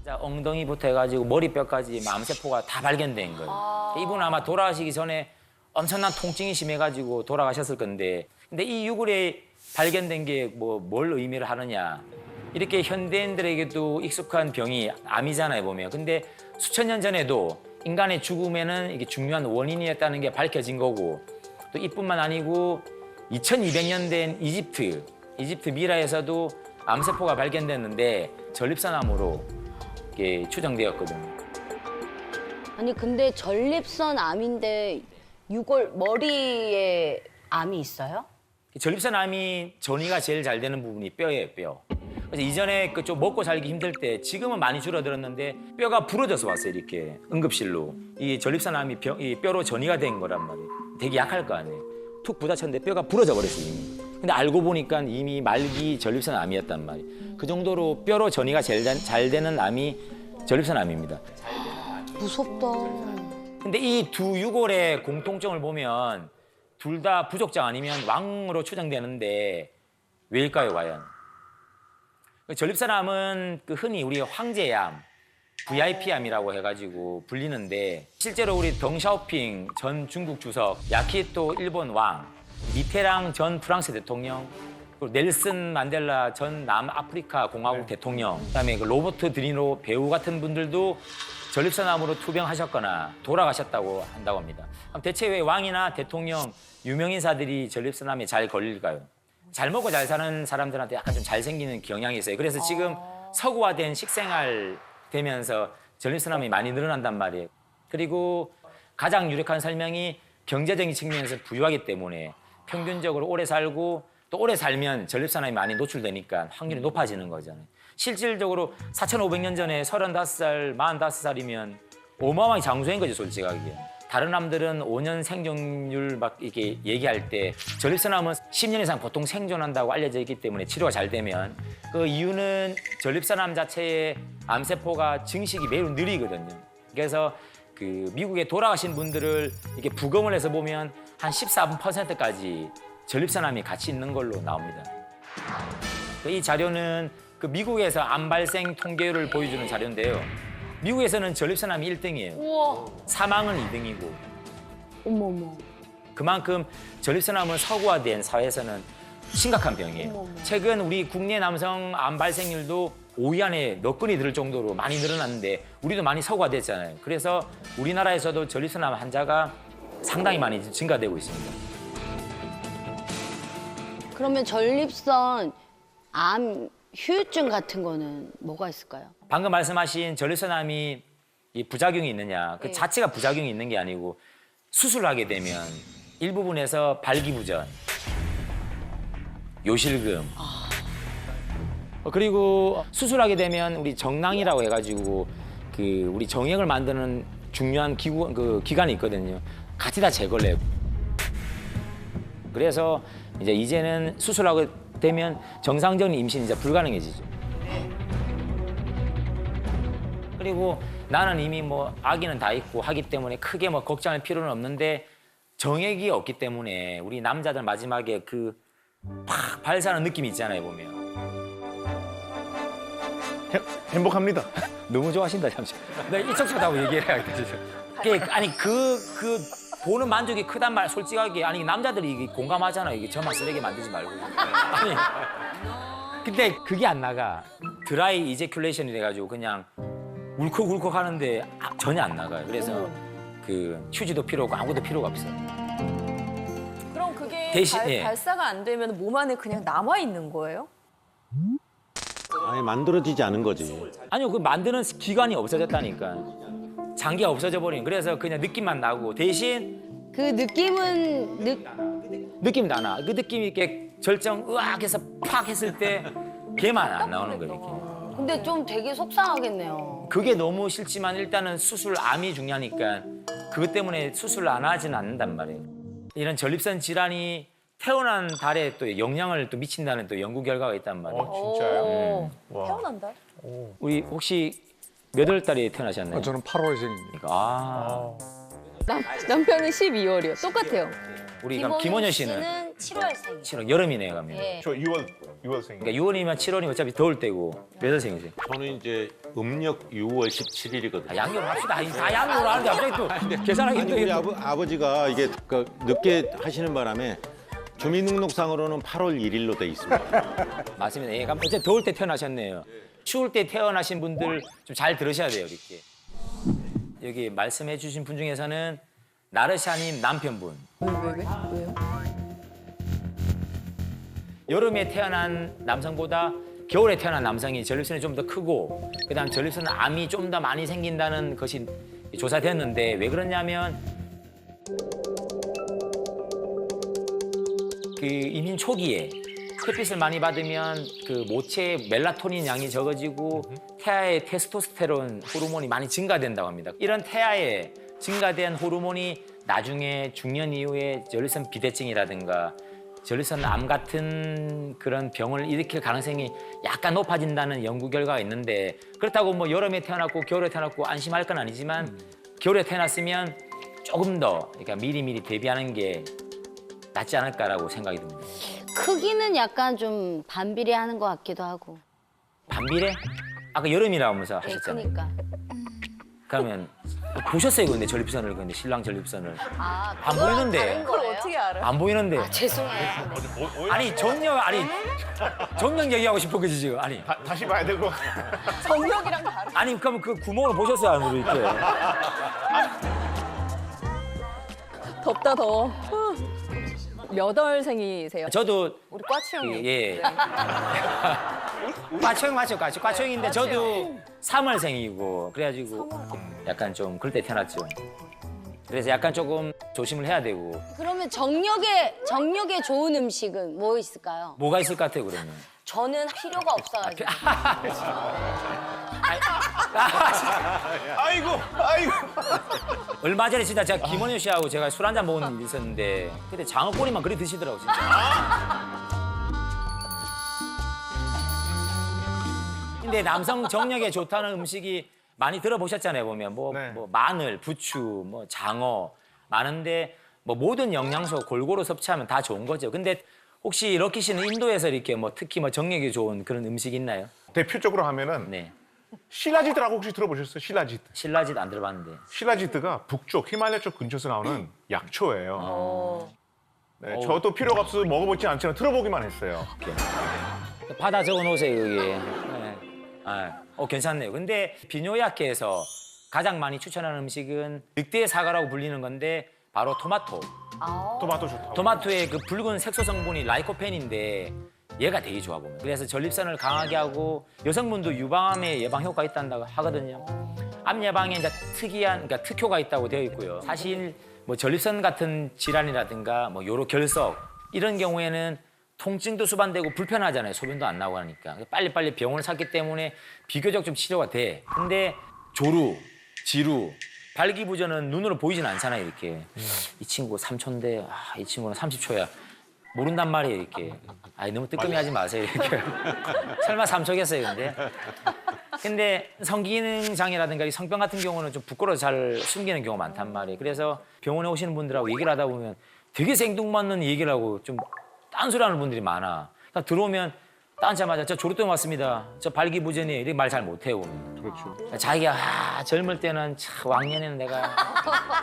자, 엉덩이부터 해가지고 머리뼈까지 암세포가 다 발견된 거예요. 이분은 아마 돌아가시기 전에 엄청난 통증이 심해가지고 돌아가셨을 건데, 근데 이 유골에 발견된 게 뭘 의미를 하느냐? 이렇게 현대인들에게도 익숙한 병이 암이잖아요, 보면. 근데 수천 년 전에도 인간의 죽음에는 이게 중요한 원인이었다는 게 밝혀진 거고, 또 이뿐만 아니고 2200년 된 이집트 미라에서도 암세포가 발견됐는데 전립선암으로 이게 추정되었거든요. 아니 근데 전립선 암인데 유골 머리에 암이 있어요? 전립선암이 전이가 제일 잘 되는 부분이 뼈예요, 뼈. 그래서 이전에 그 좀 먹고 살기 힘들 때 지금은 많이 줄어들었는데 뼈가 부러져서 왔어요, 이렇게 응급실로. 이 전립선암이 이 뼈로 전이가 된 거란 말이에요. 되게 약할 거 아니에요. 툭 부딪혔는데 뼈가 부러져 버렸어요, 이미. 근데 알고 보니까 이미 말기 전립선암이었단 말이에요. 그 정도로 뼈로 전이가 잘 되는 암이 전립선암입니다. 무섭다. 근데 이 두 유골의 공통점을 보면 둘 다 부족장 아니면 왕으로 추정되는데 왜일까요, 과연? 전립선암은 그 흔히 우리 황제암, VIP암이라고 해가지고 불리는데 실제로 우리 덩샤오핑 전 중국 주석, 야키히토 일본 왕, 미테랑 전 프랑스 대통령, 그리고 넬슨 만델라 전 남아프리카 공화국 대통령, 그다음에 그 로버트 드니로 배우 같은 분들도 전립선암으로 투병하셨거나 돌아가셨다고 한다고 합니다. 그럼 대체 왜 왕이나 대통령, 유명인사들이 전립선암에 잘 걸릴까요? 잘 먹고 잘 사는 사람들한테 약간 좀 잘생기는 경향이 있어요. 그래서 지금 서구화된 식생활 되면서 전립선암이 많이 늘어난단 말이에요. 그리고 가장 유력한 설명이 경제적인 측면에서 부유하기 때문에 평균적으로 오래 살고 또 오래 살면 전립선암이 많이 노출되니까 확률이 높아지는 거잖아요. 실질적으로 4,500년 전에 35살, 45살이면 어마어마하게 장수인 거죠, 솔직하게. 다른 남들은 5년 생존율 막 이렇게 얘기할 때 전립선암은 10년 이상 보통 생존한다고 알려져 있기 때문에 치료가 잘 되면 그 이유는 전립선암 자체의 암세포가 증식이 매우 느리거든요. 그래서 그 미국에 돌아가신 분들을 이렇게 부검을 해서 보면 한 14%까지 전립선암이 같이 있는 걸로 나옵니다. 이 자료는 그 미국에서 암 발생 통계율을 보여주는 자료인데요. 미국에서는 전립선암이 1등이에요. 우와. 사망은 2등이고. 어머머. 그만큼 전립선암은 서구화된 사회에서는 심각한 병이에요. 최근 우리 국내 남성 암 발생률도 5위 안에 몇 건이 들 정도로 많이 늘어났는데 우리도 많이 서구화됐잖아요. 그래서 우리나라에서도 전립선암 환자가 상당히 많이 증가되고 있습니다. 그러면 전립선 암 후유증 같은 거는 뭐가 있을까요? 방금 말씀하신 전립선암이 이 부작용이 있느냐, 그 네. 자체가 부작용이 있는 게 아니고 수술을 하게 되면 일부분에서 발기부전, 요실금, 그리고 수술하게 되면 우리 정낭이라고 해가지고 그 우리 정액을 만드는 중요한 기관이 있거든요. 같이 다 제거를 해요. 그래서 이제는 수술하게 되면 정상적인 임신이 이제 불가능해지죠. 그리고 나는 이미 뭐 아기는 다 있고 하기 때문에 크게 뭐 걱정할 필요는 없는데 정액이 없기 때문에 우리 남자들 마지막에 그 팍 발사하는 느낌이 있잖아요, 보면. 행복합니다. 너무 좋아하신다, 잠시. 나 이쪽하다고 얘기해야겠다, 진짜. 아니, 그 보는 만족이 크단 말, 솔직하게. 아니, 남자들이 이게 공감하잖아요. 이게 저만 쓰레기 만들지 말고. 아니, 근데 그게 안 나가. 드라이 이제큘레이션이 돼가지고 그냥 울컥울컥 하는데 전혀 안 나가요. 그래서 그 휴지도 필요 없고 아무것도 필요가 없어요. 그럼 그게 대신, 예. 발사가 안 되면 몸 안에 그냥 남아 있는 거예요? 아니 만들어지지 않은 거지. 아니요, 그 만드는 기관이 없어졌다니까. 장기가 없어져 버린. 그래서 그냥 느낌만 나고 대신 그 느낌은 느낌 나나. 그 느낌이 이렇게 절정 으악해서 팍 했을 때 걔만 안 나오는 거예요. 이렇게. 근데 좀 되게 속상하겠네요. 그게 너무 싫지만 일단은 수술 암이 중요하니까 그것 때문에 수술을 안 하지는 않는단 말이에요. 이런 전립선 질환이 태어난 달에 또 영향을 또 미친다는 또 연구 결과가 있단 말이에요. 진짜요? 오, 와. 태어난다? 우리 혹시 몇 월 달에 태어나셨나요? 저는 8월생입니다. 아, 남편은 12월이요. 똑같아요. 우리 그럼 김원효 씨는 7월생. 7월 여름이네요, 그러면. 예. 저 6월생. 그러니까 6월이면 7월이면 어차피 더울 때고 몇 월생이세요? 저는 이제 음력 6월 17일이거든요. 아, 양력을 합시다. 다 양력으로 하는데 갑자기 또 계산하기 아니 우리 힘들게. 아버지가 이게 그 늦게 하시는 바람에 주민등록상으로는 8월 1일로 돼 있습니다. 맞습니다. 예, 그럼 어째 더울 때 태어나셨네요. 추울 때 태어나신 분들 좀 잘 들으셔야 돼요, 이렇게. 여기 말씀해 주신 분 중에서는 나르샤님 남편분. 왜요? 여름에 태어난 남성보다 겨울에 태어난 남성이 전립선이 좀 더 크고 그다음 전립선 암이 좀 더 많이 생긴다는 것이 조사됐는데 왜 그러냐면 그 임신 초기에 햇빛을 많이 받으면 그 모체의 멜라토닌 양이 적어지고 태아의 테스토스테론 호르몬이 많이 증가된다고 합니다. 이런 태아에 증가된 호르몬이 나중에 중년 이후에 전립선 비대증이라든가 전립선 암 같은 그런 병을 일으킬 가능성이 약간 높아진다는 연구 결과가 있는데 그렇다고 뭐 여름에 태어났고 겨울에 태어났고 안심할 건 아니지만 겨울에 태어났으면 조금 더 그러니까 미리미리 대비하는 게 낫지 않을까라고 생각이 듭니다. 크기는 약간 좀 반비례하는 것 같기도 하고. 반비례? 아까 여름이라고 하면서 네, 하셨잖아요. 그러니까. 그러면 보셨어요, 근데 전립선을 근데 신랑 전립선을 아, 안 그거랑 보이는데. 다른 그걸 거예요? 어떻게 알아요? 안 보이는데. 아, 죄송해요. 아니 정녕 얘기하고 싶은 거지 지금. 아니 다시 봐야 되고. 정력이랑 다른. 아니 그럼 그 구멍을 보셨어요, 안 이렇게? 덥다 더워. 몇 월생이세요? 저도 우리 꽈추형님. 예. 과초형 맞죠, 과초형인데 저도 3월생이고 그래가지고 약간 좀 그럴 때 태어났죠. 그래서 약간 조금 조심을 해야 되고 그러면 정력에 좋은 음식은 뭐 있을까요? 뭐가 있을 것 같아요, 그러면? 저는 필요가 없어가지고. 아이고. 얼마 전에 진짜 제가 김원효 씨하고 제가 술 한잔 먹은 일이 있었는데 그때 장어꼬리만 그리 드시더라고 진짜. 근데 남성 정력에 좋다는 음식이 많이 들어보셨잖아요, 보면 네. 뭐 마늘, 부추, 뭐 장어 많은데 뭐 모든 영양소 골고루 섭취하면 다 좋은 거죠. 근데 혹시 럭키 씨는 인도에서 이렇게 뭐 특히 뭐 정력에 좋은 그런 음식 있나요? 대표적으로 하면은 네. 실라지드라고 혹시 들어보셨어요? 실라지드. 신라지도 안 들어봤는데. 실라지드가 북쪽 히말라야 쪽 근처에서 나오는 약초예요. 네, 저도 필요가 없어서 먹어보지 않지만 들어보기만 했어요. 받아 적어 놓으세요, 여기. 네. 괜찮네요. 근데 비뇨약계에서 가장 많이 추천하는 음식은 늑대의 사과라고 불리는 건데 바로 토마토. 토마토 좋다고. 토마토의 그 붉은 색소 성분이 라이코펜인데 얘가 되게 좋아 보면. 그래서 전립선을 강하게 하고 여성분도 유방암에 예방 효과가 있다고 하거든요. 암 예방에 이제 특이한 그러니까 특효가 있다고 되어 있고요. 사실 뭐 전립선 같은 질환이라든가 뭐 요로 결석 이런 경우에는 통증도 수반되고 불편하잖아요. 소변도 안 나오고 하니까. 빨리빨리 병원을 찾기 때문에 비교적 좀 치료가 돼. 근데 조루, 지루, 발기부전은 눈으로 보이진 않잖아요, 이렇게. 이 친구 3초인데, 이 친구는 30초야. 모른단 말이에요, 이렇게. 너무 뜨끔해 하지 마세요, 이렇게. 설마 3초겠어요, 근데 성기능 장애라든가 이 성병 같은 경우는 좀 부끄러워서 잘 숨기는 경우가 많단 말이에요. 그래서 병원에 오시는 분들하고 얘기를 하다 보면 되게 생뚱맞는 얘기를 하고 좀 딴소리 하는 분들이 많아. 그러니까 들어오면 딴자마자 저 조루병 왔습니다. 저 발기부전이에요. 이렇게 말 잘 못해요. 그렇죠. 자기가 젊을 때는 참 왕년에는 내가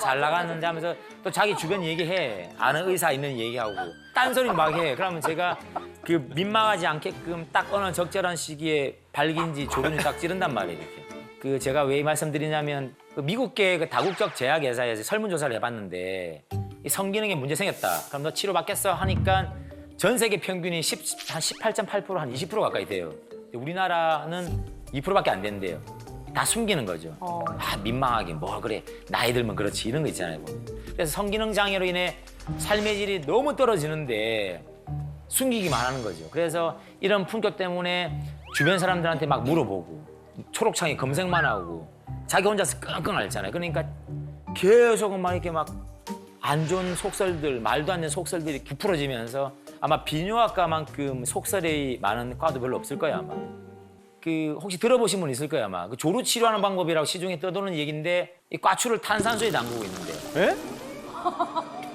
잘 나갔는데 하면서 또 자기 주변 얘기해. 아는 의사 있는 얘기하고 딴소리 막 해. 그러면 제가 그 민망하지 않게끔 딱 어느 적절한 시기에 발기인지 조른지 딱 찌른단 말이에요. 이렇게. 그 제가 왜 이 말씀드리냐면 그 미국계 그 다국적 제약회사에서 설문조사를 해봤는데 이 성기능에 문제 생겼다. 그럼 너 치료받겠어? 하니까 전 세계 평균이 한 18.8% 한 20% 가까이 돼요. 우리나라는 2%밖에 안 된대요. 다 숨기는 거죠. 민망하게 뭘 그래 나이 들면 그렇지 이런 거 있잖아요. 보면. 그래서 성기능 장애로 인해 삶의 질이 너무 떨어지는데 숨기기만 하는 거죠. 그래서 이런 품격 때문에 주변 사람들한테 막 물어보고 초록창에 검색만 하고 자기 혼자서 끙끙 앓잖아요. 그러니까 계속 막 이렇게 막 안 좋은 속설들, 말도 안 되는 속설들이 부풀어지면서 아마 비뇨학과만큼 속설이 많은 과도 별로 없을 거예요, 아마. 그 혹시 들어보신 분 있을 거예요, 아마. 그 조루 치료하는 방법이라고 시중에 떠도는 얘기인데 이 과추를 탄산수에 담그고 있는데.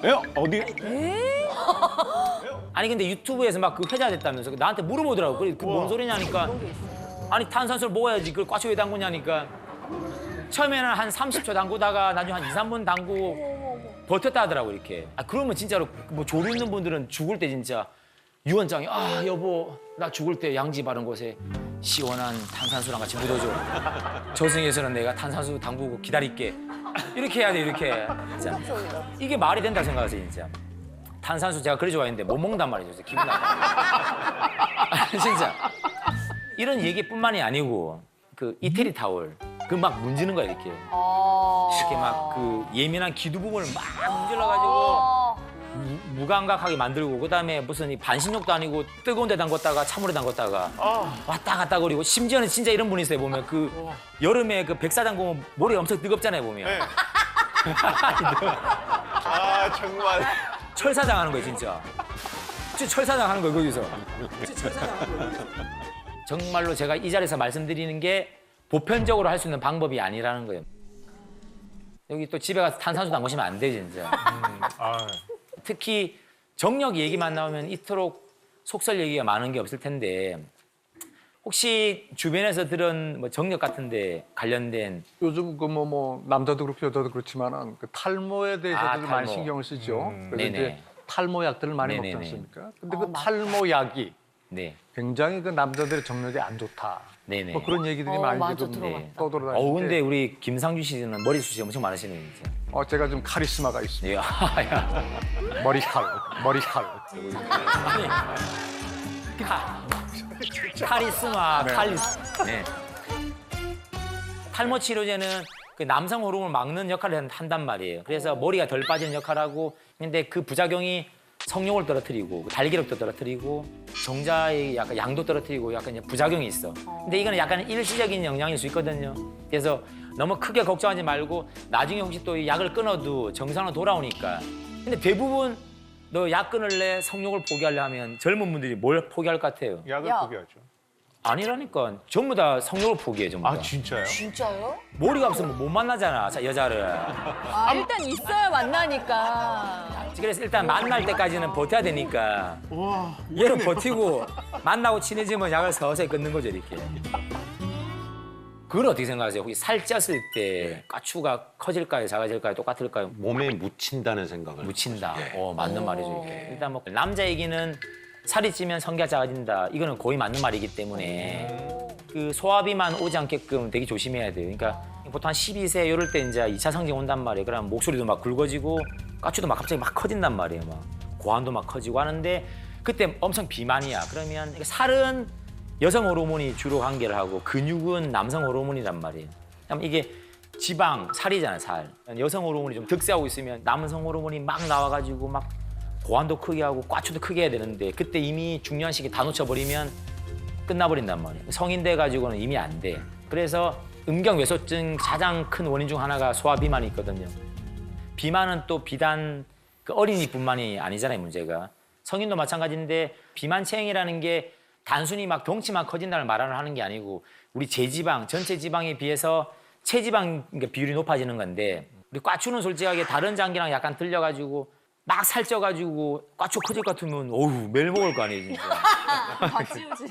에? 어디? 아니 근데 유튜브에서 막 그 회자됐다면서 나한테 물어보더라고. 그래 그뭔 소리냐니까. 아니 탄산수를 먹어야지 그걸 과추에 담그냐니까. 처음에는 한 30초 담그다가 나중에 한 2, 3분 담그고 버텼다 하더라고 이렇게. 그러면 진짜로 뭐 조루 있는 분들은 죽을 때 진짜 유언장에 여보 나 죽을 때 양지 바른 곳에 시원한 탄산수랑 같이 묻어줘. 저승에서는 내가 탄산수 담그고 기다릴게. 이렇게 해야 돼 이렇게. 진짜. 이게 말이 된다 생각하세요 진짜. 탄산수 제가 그리 좋아했는데 못 먹는단 말이죠. 기분 나빠. 진짜. 이런 얘기뿐만이 아니고 그 이태리 타월 그 막 문지는 거야 이렇게. 이렇게 막 그 예민한 기두 부분을 막 문질러가지고 무감각하게 만들고 그다음에 무슨 이 반신욕도 아니고 뜨거운 데 담궜다가 찬물에 담궜다가 왔다 갔다 거리고 심지어는 진짜 이런 분이 있어요 보면 그 여름에 그 백사장 보면 머리가 엄청 뜨겁잖아요 보면. 네. 정말. 철사장 하는 거예요 진짜. 진짜 철사장 하는 거예요 거기서. 정말로 제가 이 자리에서 말씀드리는 게 보편적으로 할 수 있는 방법이 아니라는 거예요. 여기 또 집에 가서 탄산수 담그시면 안 돼 진짜. 특히 정력 얘기만 나오면 이토록 속설 얘기가 많은 게 없을 텐데 혹시 주변에서 들은 뭐 정력 같은데 관련된 요즘 그 뭐 남자도 그렇고 여자도 그렇지만은 그 탈모에 대해서도 탈모. 많이 신경을 쓰죠. 그래서 네네. 이제 탈모 약들을 많이 먹지 네네네. 않습니까? 근데 그 탈모 약이 네. 굉장히 그 남자들의 정력에 안 좋다. 네네. 뭐 그런 얘기들이 많이 맞아, 좀 네. 떠돌아다니는데 근데 우리 김상주 씨는 머리숱이 엄청 많으시네요 진짜. 제가 좀 카리스마가 있습니다. 네. 야. 머리칼. 카리스마, 네. 탈모 치료제는 그 남성 호르몬을 막는 역할을 한단 말이에요. 그래서 머리가 덜 빠지는 역할을 하고 근데 그 부작용이 성욕을 떨어뜨리고 달기력도 떨어뜨리고 정자의 약간 양도 떨어뜨리고 약간 이제 부작용이 있어. 근데 이거는 약간 일시적인 영향일 수 있거든요. 그래서 너무 크게 걱정하지 말고 나중에 혹시 또 이 약을 끊어도 정상으로 돌아오니까. 근데 대부분 너 약 끊을래 성욕을 포기하려 하면 젊은 분들이 뭘 포기할 것 같아요? 약을 야. 포기하죠. 아니라니까 전부 다 성욕을 포기해 전부 다. 진짜요? 진짜요? 머리가 없으면 못 만나잖아 여자를. 일단 있어야 만나니까. 그래서 일단 만날 때까지는 버텨야 되니까 얘를 버티고 만나고 친해지면 약을 서서히 끊는 거죠 이렇게. 그걸 어떻게 생각하세요? 혹시 살쪘을 때 까추가 커질까요, 작아질까요, 똑같을까요? 몸에 묻힌다는 생각을 묻힌다. 예. 맞는 말이죠. 이게. 일단 뭐 남자 얘기는 살이 찌면 성기가 작아진다. 이거는 거의 맞는 말이기 때문에 그 소화비만 오지 않게끔 되게 조심해야 돼요. 그러니까 보통 한 12세 이럴 때 이제 2차 성징 온단 말이에요. 그럼 목소리도 막 굵어지고 까추도 막 갑자기 막 커진단 말이에요. 막 고환도 막 커지고 하는데 그때 엄청 비만이야. 그러면 살은 여성 호르몬이 주로 관계를 하고 근육은 남성 호르몬이란 말이에요. 그럼 이게 지방, 살이잖아요, 살. 여성 호르몬이 좀 득세하고 있으면 남성 호르몬이 막 나와가지고 막 고환도 크게 하고 과추도 크게 해야 되는데 그때 이미 중요한 시기 다 놓쳐버리면 끝나버린단 말이에요. 성인 돼가지고는 이미 안 돼. 그래서 음경외소증 가장 큰 원인 중 하나가 소화비만이 있거든요. 비만은 또 비단 그 어린이뿐만이 아니잖아요, 문제가. 성인도 마찬가지인데 비만 체형이라는 게 단순히 막 덩치만 커진다는 말을 하는 게 아니고 우리 제지방, 전체 지방에 비해서 체지방 비율이 높아지는 건데 우리 과추는 솔직하게 다른 장기랑 약간 틀려가지고 막 살쪄가지고 과추 커질 것 같으면 어우 매일 먹을 거 아니에요, 진짜. 박지우지.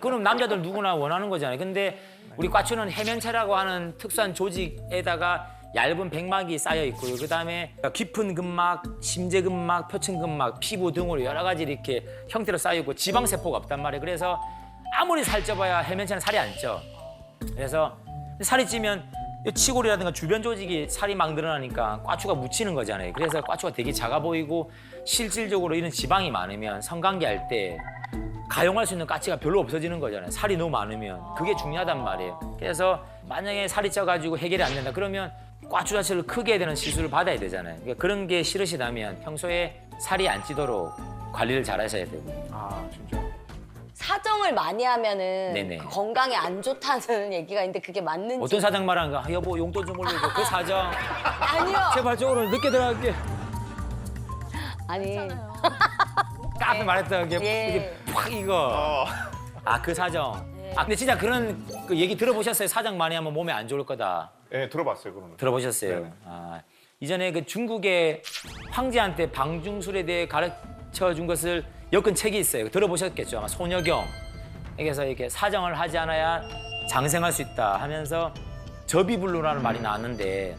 그럼 남자들 누구나 원하는 거잖아요. 근데 우리 과추는 해면체라고 하는 특수한 조직에다가 얇은 백막이 쌓여 있고요. 그다음에 깊은 근막, 심재근막, 표층근막, 피부 등으로 여러 가지 이렇게 형태로 쌓여 있고 지방 세포가 없단 말이에요. 그래서 아무리 살쪄봐야 해면체는 살이 안 쪄. 그래서 살이 찌면 치골이라든가 주변 조직이 살이 막 늘어나니까 과추가 묻히는 거잖아요. 그래서 과추가 되게 작아 보이고 실질적으로 이런 지방이 많으면 성관계할 때 가용할 수 있는 가치가 별로 없어지는 거잖아요. 살이 너무 많으면. 그게 중요하단 말이에요. 그래서 만약에 살이 쪄가지고 해결이 안 된다 그러면 과추 자체를 크게 해야 되는 시술을 받아야 되잖아요. 그러니까 그런 게 싫으시다면 평소에 살이 안 찌도록 관리를 잘 하셔야 되고. 아 진짜. 사정을 많이 하면은 네네. 그 건강에 안 좋다는 얘기가 있는데 그게 맞는지. 어떤 사정 말하는가? 여보 용돈 좀 올려줘. 그 사정. 아니요. 제발 쪽으로 늦게 들어갈게. 아니. 까맣게 말했던 게 예. 이게 팍 이거. 아 그 사정. 아 근데 진짜 그런 그 얘기 들어보셨어요? 사정 많이 하면 몸에 안 좋을 거다. 네 들어봤어요 그거는. 들어보셨어요? 네. 아, 이전에 그 중국의 황제한테 방중술에 대해 가르쳐 준 것을 엮은 책이 있어요. 들어보셨겠죠? 아마 소녀경. 그래서 이렇게 사정을 하지 않아야 장생할 수 있다 하면서 저비불로라는 말이 나왔는데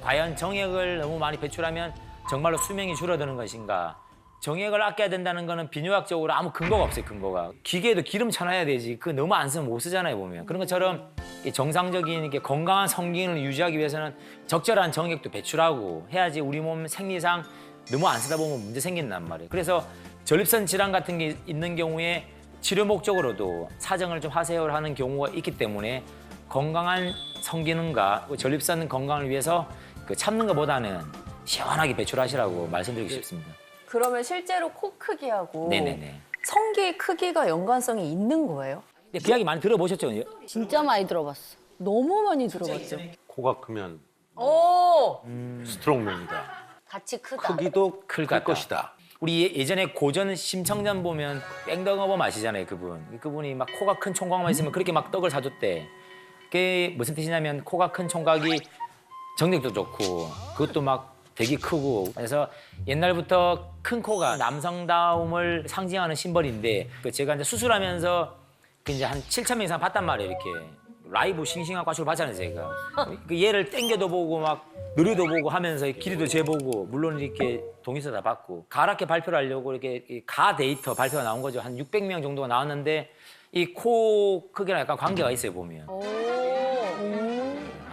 과연 정액을 너무 많이 배출하면 정말로 수명이 줄어드는 것인가? 정액을 아껴야 된다는 거는 비뇨학적으로 아무 근거가 없어요, 근거가. 기계에도 기름 쳐놔야 되지. 그거 너무 안 쓰면 못 쓰잖아요, 보면. 그런 것처럼 정상적인 이렇게 건강한 성기능을 유지하기 위해서는 적절한 정액도 배출하고 해야지 우리 몸 생리상 너무 안 쓰다 보면 문제 생긴단 말이에요. 그래서 전립선 질환 같은 게 있는 경우에 치료 목적으로도 사정을 좀 하세요 하는 경우가 있기 때문에 건강한 성기능과 전립선 건강을 위해서 그 참는 것보다는 시원하게 배출하시라고 말씀드리고 싶습니다. 그러면 실제로 코 크기하고 네네네. 성기 크기가 연관성이 있는 거예요? 근데 그 이야기 많이 들어보셨죠? 진짜 많이 들어봤어. 너무 많이 들어봤죠. 코가 크면 오! 스트롱맨이다. 같이 크다. 크기도 클 클 같다. 것이다. 우리 예전에 고전 심청전 보면 뺑덕어범 아시잖아요, 그분. 그분이 막 코가 큰 총각만 있으면 그렇게 막 떡을 사줬대. 그게 무슨 뜻이냐면 코가 큰 총각이 정력도 좋고 그것도 막 되게 크고 그래서 옛날부터 큰 코가 남성다움을 상징하는 심벌인데 그 제가 이제 수술하면서 그 이제 한 7,000명 이상 봤단 말이에요, 이렇게. 라이브 싱싱한 과추를 봤잖아요, 제가. 그 얘를 땡겨도 보고 막 느려도 보고 하면서 길이도 재보고 물론 이렇게 동의서 다 받고 가랗게 발표를 하려고 이렇게 이 가 데이터 발표가 나온 거죠. 한 600명 정도가 나왔는데 이 코 크기랑 약간 관계가 있어요, 보면.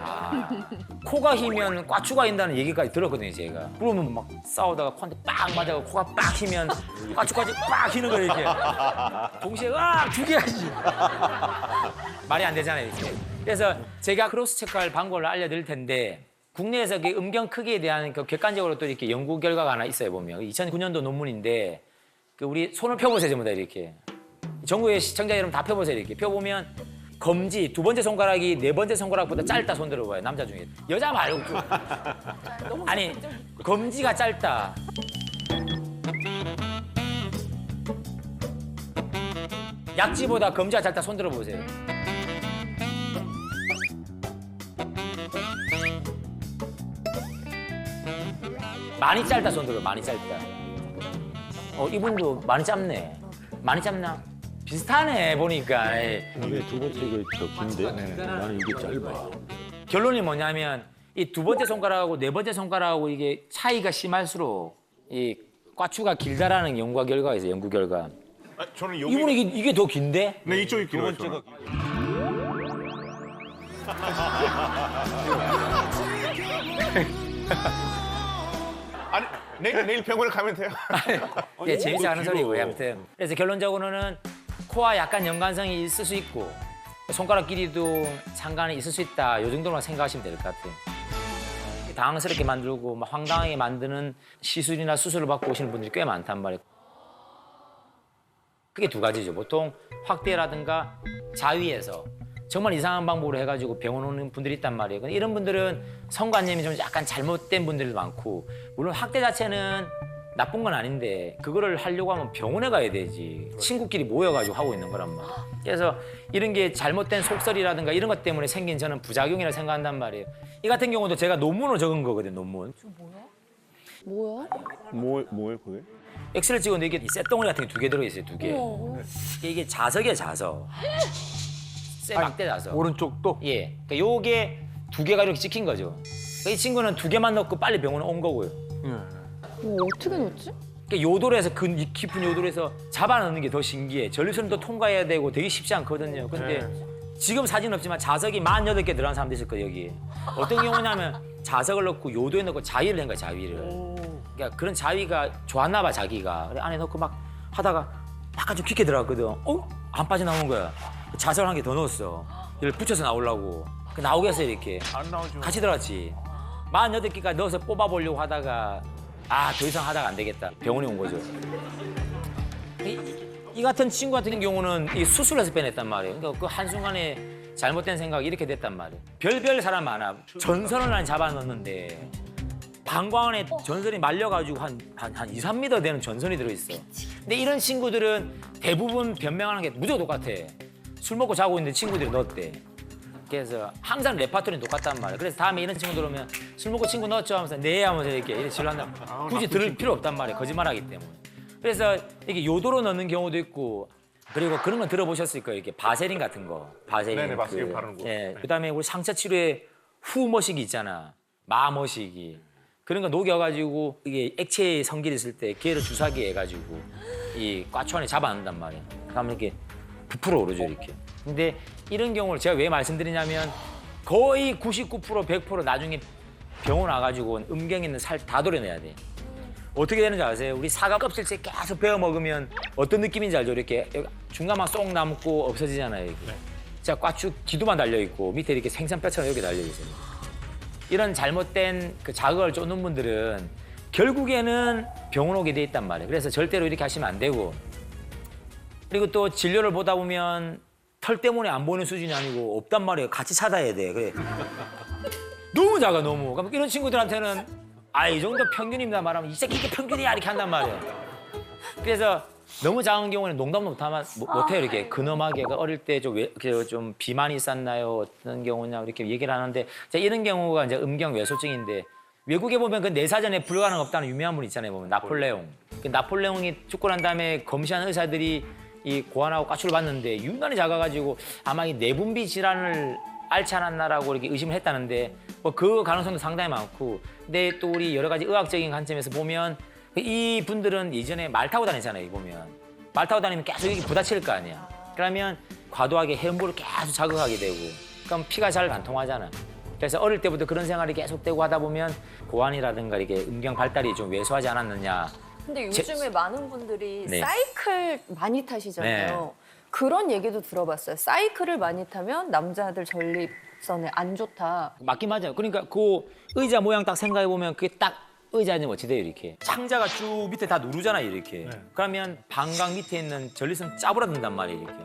아, 코가 휘면 과추가 인다는 얘기까지 들었거든요, 제가. 그러면 막 싸우다가 코한테 빡 맞아서 코가 빡 휘면 과추까지 빡 휘는 거예요, 이렇게. 동시에 으악 죽여야지. 말이 안 되잖아요, 이렇게. 그래서 제가 크로스 체크할 방법을 알려드릴 텐데 국내에서 그 음경 크기에 대한 그 객관적으로 또 이렇게 연구 결과가 하나 있어요, 보면. 2009년도 논문인데 그 우리 손을 펴보세요, 전부 다 이렇게. 전국의 시청자 여러분 다 펴보세요, 이렇게. 펴보면 검지 두 번째 손가락이 네 번째 손가락보다 짧다 손 들어봐요, 남자 중에. 여자 말고 좀. 아니 검지가 짧다. 약지보다 검지가 짧다 손 들어보세요. 많이 짧다 손 들어, 많이 짧다. 이분도 많이 짧네. 많이 짧나? 비슷하네 보니까. 근데 두 번째가 더 긴데 나는 이게 짧아. 결론이 뭐냐면 이 두 번째 손가락하고 네 번째 손가락하고 이게 차이가 심할수록 이 꽈추가 길다라는 연구 결과가 있어요. 연구 결과. 아, 저는 여기 이분이 이게 더 긴데? 네, 이쪽이 두 길어요. 번째가 아니, 내일 병원에 가면 돼요. 예, 재밌어 하는 길어. 소리고요. 아무튼 그래서 결론적으로는 코와 약간 연관성이 있을 수 있고 손가락 길이도 상관이 있을 수 있다. 요 정도만 생각하시면 될 것 같아요. 당황스럽게 만들고 막 황당하게 만드는 시술이나 수술을 받고 오시는 분들이 꽤 많단 말이에요. 그게 두 가지죠. 보통 확대라든가 자위에서 정말 이상한 방법으로 해가지고 병원 오는 분들이 있단 말이에요. 근데 이런 분들은 성관념이 좀 약간 잘못된 분들도 많고 물론 확대 자체는 나쁜 건 아닌데 그거를 하려고 하면 병원에 가야 되지. 친구끼리 모여가지고 하고 있는 거란 말이에요. 그래서 이런 게 잘못된 속설이라든가 이런 것 때문에 생긴 저는 부작용이라고 생각한단 말이에요. 이 같은 경우도 제가 논문을 적은 거거든요. 논문. 뭐야? 뭐예요, 그게? 엑스를 찍었는데 이게 쇳덩어리 같은 게 두 개 들어있어요. 두 개. 이게 자석이에요. 자석. 쇠 막대 자석. 오른쪽도 예. 그러니까 요게 두 개가 이렇게 찍힌 거죠. 그러니까 이 친구는 두 개만 넣고 빨리 병원에 온 거고요. 어떻게 넣었지? 그러니까 요도로에서 이 깊은 요도로에서 잡아 넣는 게 더 신기해. 전립선도 통과해야 되고 되게 쉽지 않거든요. 근데 지금 사진 없지만 자석이 48개 들어간 사람도 있을 거예요, 여기에. 어떤 경우냐면 자석을 넣고 요도에 넣고 자위를 한 거야, 자위를. 그러니까 그런 자위가 좋았나 봐, 자기가. 그래 안에 넣고 막 하다가 약간 좀 깊게 들어갔거든. 안 빠져나오는 거야. 자석을 한 개 더 넣었어. 이걸 붙여서 나오려고. 나오겠어, 이렇게. 안 나오죠. 같이 들어갔지. 48개까지 넣어서 뽑아보려고 하다가 더 이상 하다가 안 되겠다. 병원에 온 거죠. 이 같은 친구 같은 경우는 이 수술해서 빼냈단 말이에요. 그러니까 그 한순간에 잘못된 생각이 이렇게 됐단 말이에요. 별별 사람 많아. 전선을 안 잡아넣는데 방광 안에 전선이 말려가지고 한 2, 3m 되는 전선이 들어있어. 근데 이런 친구들은 대부분 변명하는 게 무조건 똑같아. 술 먹고 자고 있는데 친구들이 넣었대. 그래서 항상 레파토리는 똑같단 말이야. 그래서 다음에 이런 친구들 오면 술 먹고 친구 넣었죠 하면서 네 하면서 이렇게 질문한단 말이야. 굳이 들을 필요 없단 말이야. 거짓말하기 때문에. 그래서 이게 요도로 넣는 경우도 있고 그리고 그런 건 들어보셨을 거예요. 이렇게 바세린 같은 거. 바세린. 네네, 바세린 바르는 거. 예. 그다음에 우리 상처 치료에 후머시기 있잖아. 마머시기. 그런 거 녹여가지고 이게 액체 성질 있을 때 걔를 주사기 해가지고 이 꽈추 안에 잡아넣는단 말이야. 그러면 이렇게 부풀어 오르죠 이렇게. 근데 이런 경우를 제가 왜 말씀드리냐면 거의 99% 100% 나중에 병원 와가지고 음경 있는 살 다 도려내야 돼. 어떻게 되는지 아세요? 우리 사과 껍질째 계속 베어 먹으면 어떤 느낌인지 알죠? 이렇게 중간만 쏙 남고 없어지잖아요. 이게. 자, 꽈추 기두만 달려 있고 밑에 이렇게 생선뼈처럼 이렇게 달려 있어요. 이런 잘못된 그 자극을 쫓는 분들은 결국에는 병원 오게 돼 있단 말이에요. 그래서 절대로 이렇게 하시면 안 되고. 그리고 또 진료를 보다 보면 털 때문에 안 보이는 수준이 아니고 없단 말이에요. 같이 찾아야 돼. 그래. 너무 작아, 너무. 그럼 이런 친구들한테는 이 정도 평균입니다 말하면 이 새끼 이게 평균이야 이렇게 한단 말이에요. 그래서 너무 작은 경우는 농담도 못해요. 이렇게 근엄하게 어릴 때 좀 비만이 있었나요? 어떤 경우냐 이렇게 얘기를 하는데 이런 경우가 이제 음경 외소증인데 외국에 보면 그 내사전에 불가능 없다는 유명한 분 있잖아요. 보면 나폴레옹. 그 나폴레옹이 죽고 난 다음에 검시한 의사들이 이 고환하고 꽈추를 봤는데 유난히 작아가지고 아마 이 내분비 질환을 앓지 않았나라고 이렇게 의심을 했다는데 그 가능성도 상당히 많고 근데 또 우리 여러 가지 의학적인 관점에서 보면 이 분들은 예전에 말 타고 다니잖아요. 보면 말 타고 다니면 계속 이게 부딪힐 거 아니야. 그러면 과도하게 해음부를 계속 자극하게 되고 그럼 피가 잘 안 통하잖아. 그래서 어릴 때부터 그런 생활이 계속되고 하다 보면 고환이라든가 이렇게 음경 발달이 좀 왜소하지 않았느냐. 근데 요즘에 많은 분들이 네. 사이클 많이 타시잖아요. 네. 그런 얘기도 들어봤어요. 사이클을 많이 타면 남자들 전립선에 안 좋다. 맞긴 맞아요. 그러니까 그 의자 모양 딱 생각해 보면 그게 딱 의자는 어찌 돼요 이렇게. 창자가 쭉 밑에 다 누르잖아요 이렇게. 그러면 방광 밑에 있는 전립선 짜부러든단 말이에요 이렇게.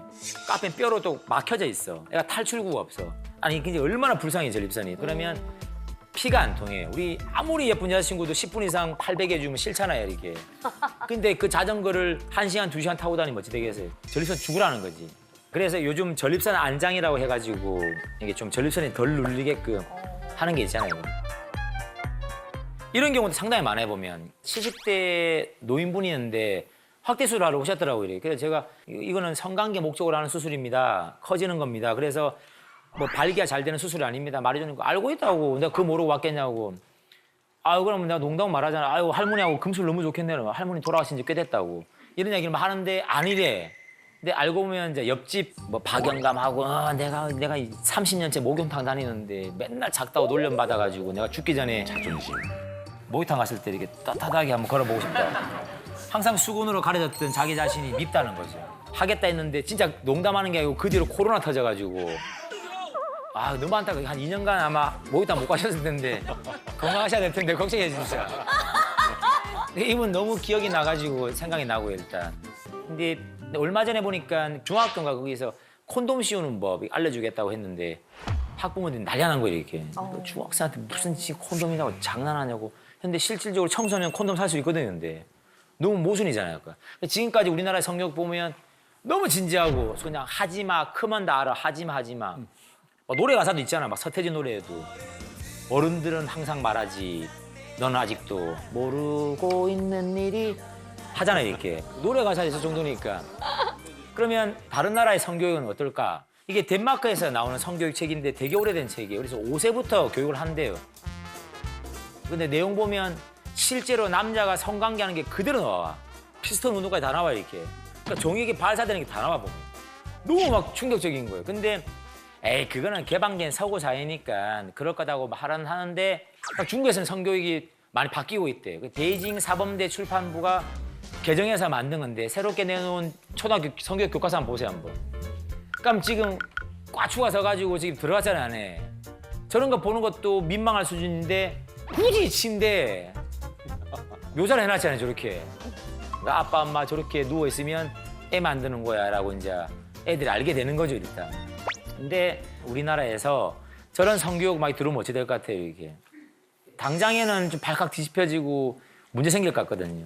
까펜 뼈로 또 막혀져 있어. 애가 탈출구가 없어. 아니 이게 얼마나 불쌍해 전립선이. 그러면 피가 안 통해요. 우리 아무리 예쁜 여자친구도 10분 이상 800에 주면 싫잖아요 이렇게. 근데 그 자전거를 1시간, 2시간 타고 다니면 어찌 되겠어요? 전립선 죽으라는 거지. 그래서 요즘 전립선 안장이라고 해가지고 이게 좀 전립선이 덜 눌리게끔 하는 게 있잖아요. 이런 경우도 상당히 많아요 보면. 70대 노인분이 있는데 확대 수술을 하러 오셨더라고요. 이렇게. 그래서 제가 이거는 성관계 목적으로 하는 수술입니다. 커지는 겁니다. 그래서 뭐 발기가 잘 되는 수술이 아닙니다. 말해주는 거 알고 있다고. 내가 그거 모르고 왔겠냐고. 아유 그러면 내가 농담 말하잖아. 아유 할머니하고 금술 너무 좋겠네요. 할머니 돌아가신 지 꽤 됐다고. 이런 얘기를 하는데 아니래. 근데 알고 보면 이제 옆집 뭐 박영감하고 내가 30년째 목욕탕 다니는데 맨날 작다고 놀림 받아가지고 내가 죽기 전에 자존심. 목욕탕 갔을 때 이렇게 따뜻하게 한번 걸어보고 싶다. 항상 수건으로 가려졌던 자기 자신이 밉다는 거죠. 하겠다 했는데 진짜 농담하는 게 아니고 그 뒤로 코로나 터져가지고 아 너무 안타까워. 한 2년간 아마 목욕탕 못 가셨을 텐데 건강하셔야 될 텐데 걱정해 진짜. 이분 너무 기억이 나가지고 생각이 나고요 일단. 근데 얼마 전에 보니까 중학교인가 거기서 콘돔 씌우는 법 알려주겠다고 했는데 학부모들이 난리 난 거예요 이렇게. 중학생한테 무슨 콘돔이라고 장난하냐고. 근데 실질적으로 청소년 콘돔 살 수 있거든요. 근데 너무 모순이잖아요. 지금까지 우리나라의 성격 보면 너무 진지하고 그냥 하지마 크면 다 알아 하지마. 노래 가사도 있잖아. 막 서태지 노래에도 어른들은 항상 말하지 넌 아직도 모르고 있는 일이 하잖아요 이렇게. 노래 가사에 있을 정도니까. 그러면 다른 나라의 성교육은 어떨까? 이게 덴마크에서 나오는 성교육 책인데 되게 오래된 책이에요. 그래서 5세부터 교육을 한대요. 근데 내용 보면 실제로 남자가 성관계하는 게 그대로 나와. 피스톤 운동까지 다 나와 이렇게. 그러니까 종이에 발사되는 게 다 나와 보면. 너무 막 충격적인 거예요. 근데 에이 그거는 개방된 서구 사회니까 그럴 거다고 말은 하는데 중국에서는 성교육이 많이 바뀌고 있대. 베이징 사범대 출판부가 개정해서 만든 건데 새롭게 내놓은 초등학교 성교육 교과서 한번 보세요 한번. 그럼 지금 꽈추가 서가지고 지금 들어갔잖아요 안에. 저런 거 보는 것도 민망할 수준인데 굳이 친대 묘사를 해놨잖아요 저렇게. 그러니까 아빠 엄마 저렇게 누워있으면 애 만드는 거야 라고 이제 애들이 알게 되는 거죠 일단. 근데 우리나라에서 저런 성교육 많이 들으면 어찌 될 것 같아요 이게. 당장에는 좀 발칵 뒤집혀지고 문제 생길 것 같거든요.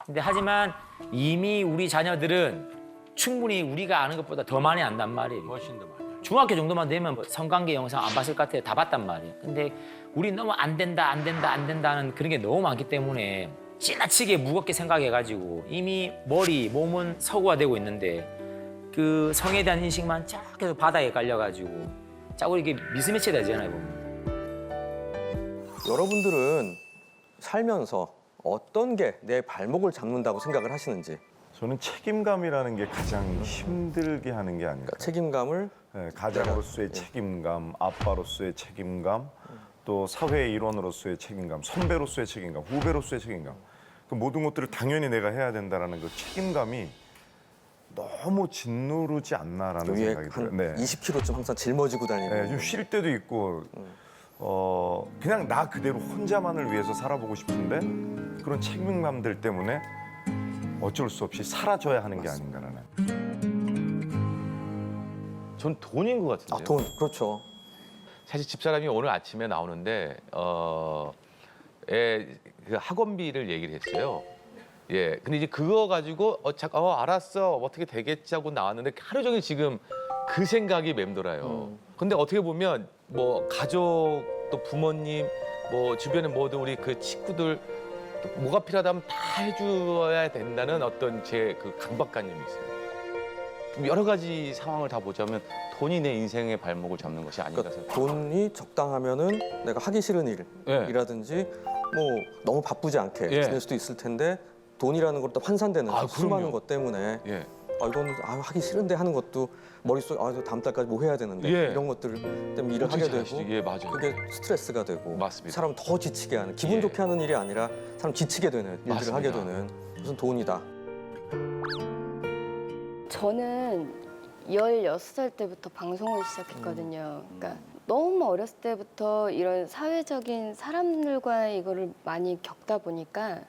근데 하지만 이미 우리 자녀들은 충분히 우리가 아는 것보다 더 많이 안단 말이에요. 훨씬 더 많이. 중학교 정도만 되면 성관계 영상 안 봤을 것 같아요. 다 봤단 말이에요. 근데 우리 너무 안 된다 하는 그런 게 너무 많기 때문에 지나치게 무겁게 생각해가지고 이미 머리, 몸은 서구화되고 있는데 그 성에 대한 인식만 쫙 계속 바닥에 깔려가지고 자꾸 이게 미스매치 되잖아요. 보면. 여러분들은 살면서 어떤 게 내 발목을 잡는다고 생각을 하시는지. 저는 책임감이라는 게 가장 힘들게 하는 게 아닐까. 그러니까 책임감을 네, 가장으로서의 책임감, 아빠로서의 책임감, 또 사회의 일원으로서의 책임감, 선배로서의 책임감, 후배로서의 책임감. 그 모든 것들을 당연히 내가 해야 된다는 그 책임감이 너무 짓누르지 않나라는 위에 생각이 한 들어요. 네. 20kg 좀 항상 짊어지고 다니는. 네, 좀 쉴 때도 있고 그냥 나 그대로 혼자만을 위해서 살아보고 싶은데 그런 책임감들 때문에 어쩔 수 없이 사라져야 하는 게 아닌가라는. 전 돈인 것 같은데요. 아, 돈. 그렇죠. 사실 집사람이 오늘 아침에 나오는데 그 학원비를 얘기를 했어요. 예, 근데 이제 그거 가지고 알았어 어떻게 되겠지 하고 나왔는데 하루 종일 지금 그 생각이 맴돌아요. 근데 어떻게 보면 뭐 가족 또 부모님 뭐 주변에 모든 우리 그 친구들 또 뭐가 필요하다면 다 해줘야 된다는 어떤 제 그 강박관념이 있어요. 좀 여러 가지 상황을 다 보자면 돈이 내 인생의 발목을 잡는 것이 아닌가 그러니까 생각해요. 돈이 적당하면은 내가 하기 싫은 일이라든지 뭐 너무 바쁘지 않게 예. 지낼 수도 있을 텐데 돈이라는 걸 또 환산되는 아, 수많은 그럼요. 것 때문에 예. 이거는 하기 싫은데 하는 것도 머릿속에 다음 달까지 뭐 해야 되는데 예. 이런 것들 때문에 일을 하게 되고 예, 맞아요. 그게 스트레스가 되고 맞습니다. 사람 더 지치게 하는 기분 예. 좋게 하는 일이 아니라 사람 지치게 되는 일들을 맞습니다. 하게 되는 무슨 돈이다. 저는 16살 때부터 방송을 시작했거든요. 그러니까 너무 어렸을 때부터 이런 사회적인 사람들과의 이거를 많이 겪다 보니까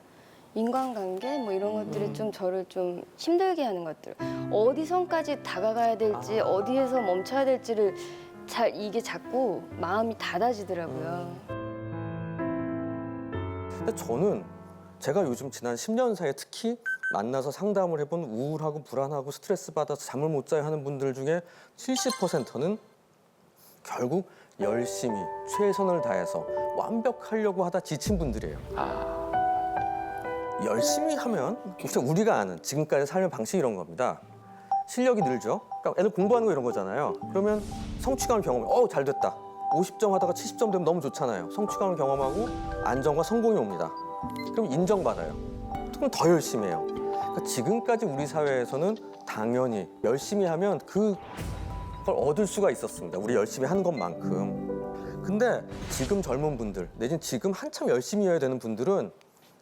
인간관계 뭐 이런 것들이 좀 저를 좀 힘들게 하는 것들. 어디선까지 다가가야 될지 어디에서 멈춰야 될지를 이게 자꾸 마음이 닫아지더라고요. 근데 저는 제가 요즘 지난 10년 사이에 특히 만나서 상담을 해본 우울하고 불안하고 스트레스 받아서 잠을 못 자요 하는 분들 중에 70%는 결국 열심히 최선을 다해서 완벽하려고 하다 지친 분들이에요. 열심히 하면 진짜 우리가 아는 지금까지 삶의 방식이 이런 겁니다. 실력이 늘죠. 그러니까 애들 공부하는 거 이런 거잖아요. 그러면 성취감을 경험해. 잘 됐다. 50점 하다가 70점 되면 너무 좋잖아요. 성취감을 경험하고 안정과 성공이 옵니다. 그럼 인정받아요. 그럼 더 열심히 해요. 그러니까 지금까지 우리 사회에서는 당연히 열심히 하면 그걸 얻을 수가 있었습니다. 우리 열심히 한 것만큼. 근데 지금 젊은 분들, 내지는 지금 한참 열심히 해야 되는 분들은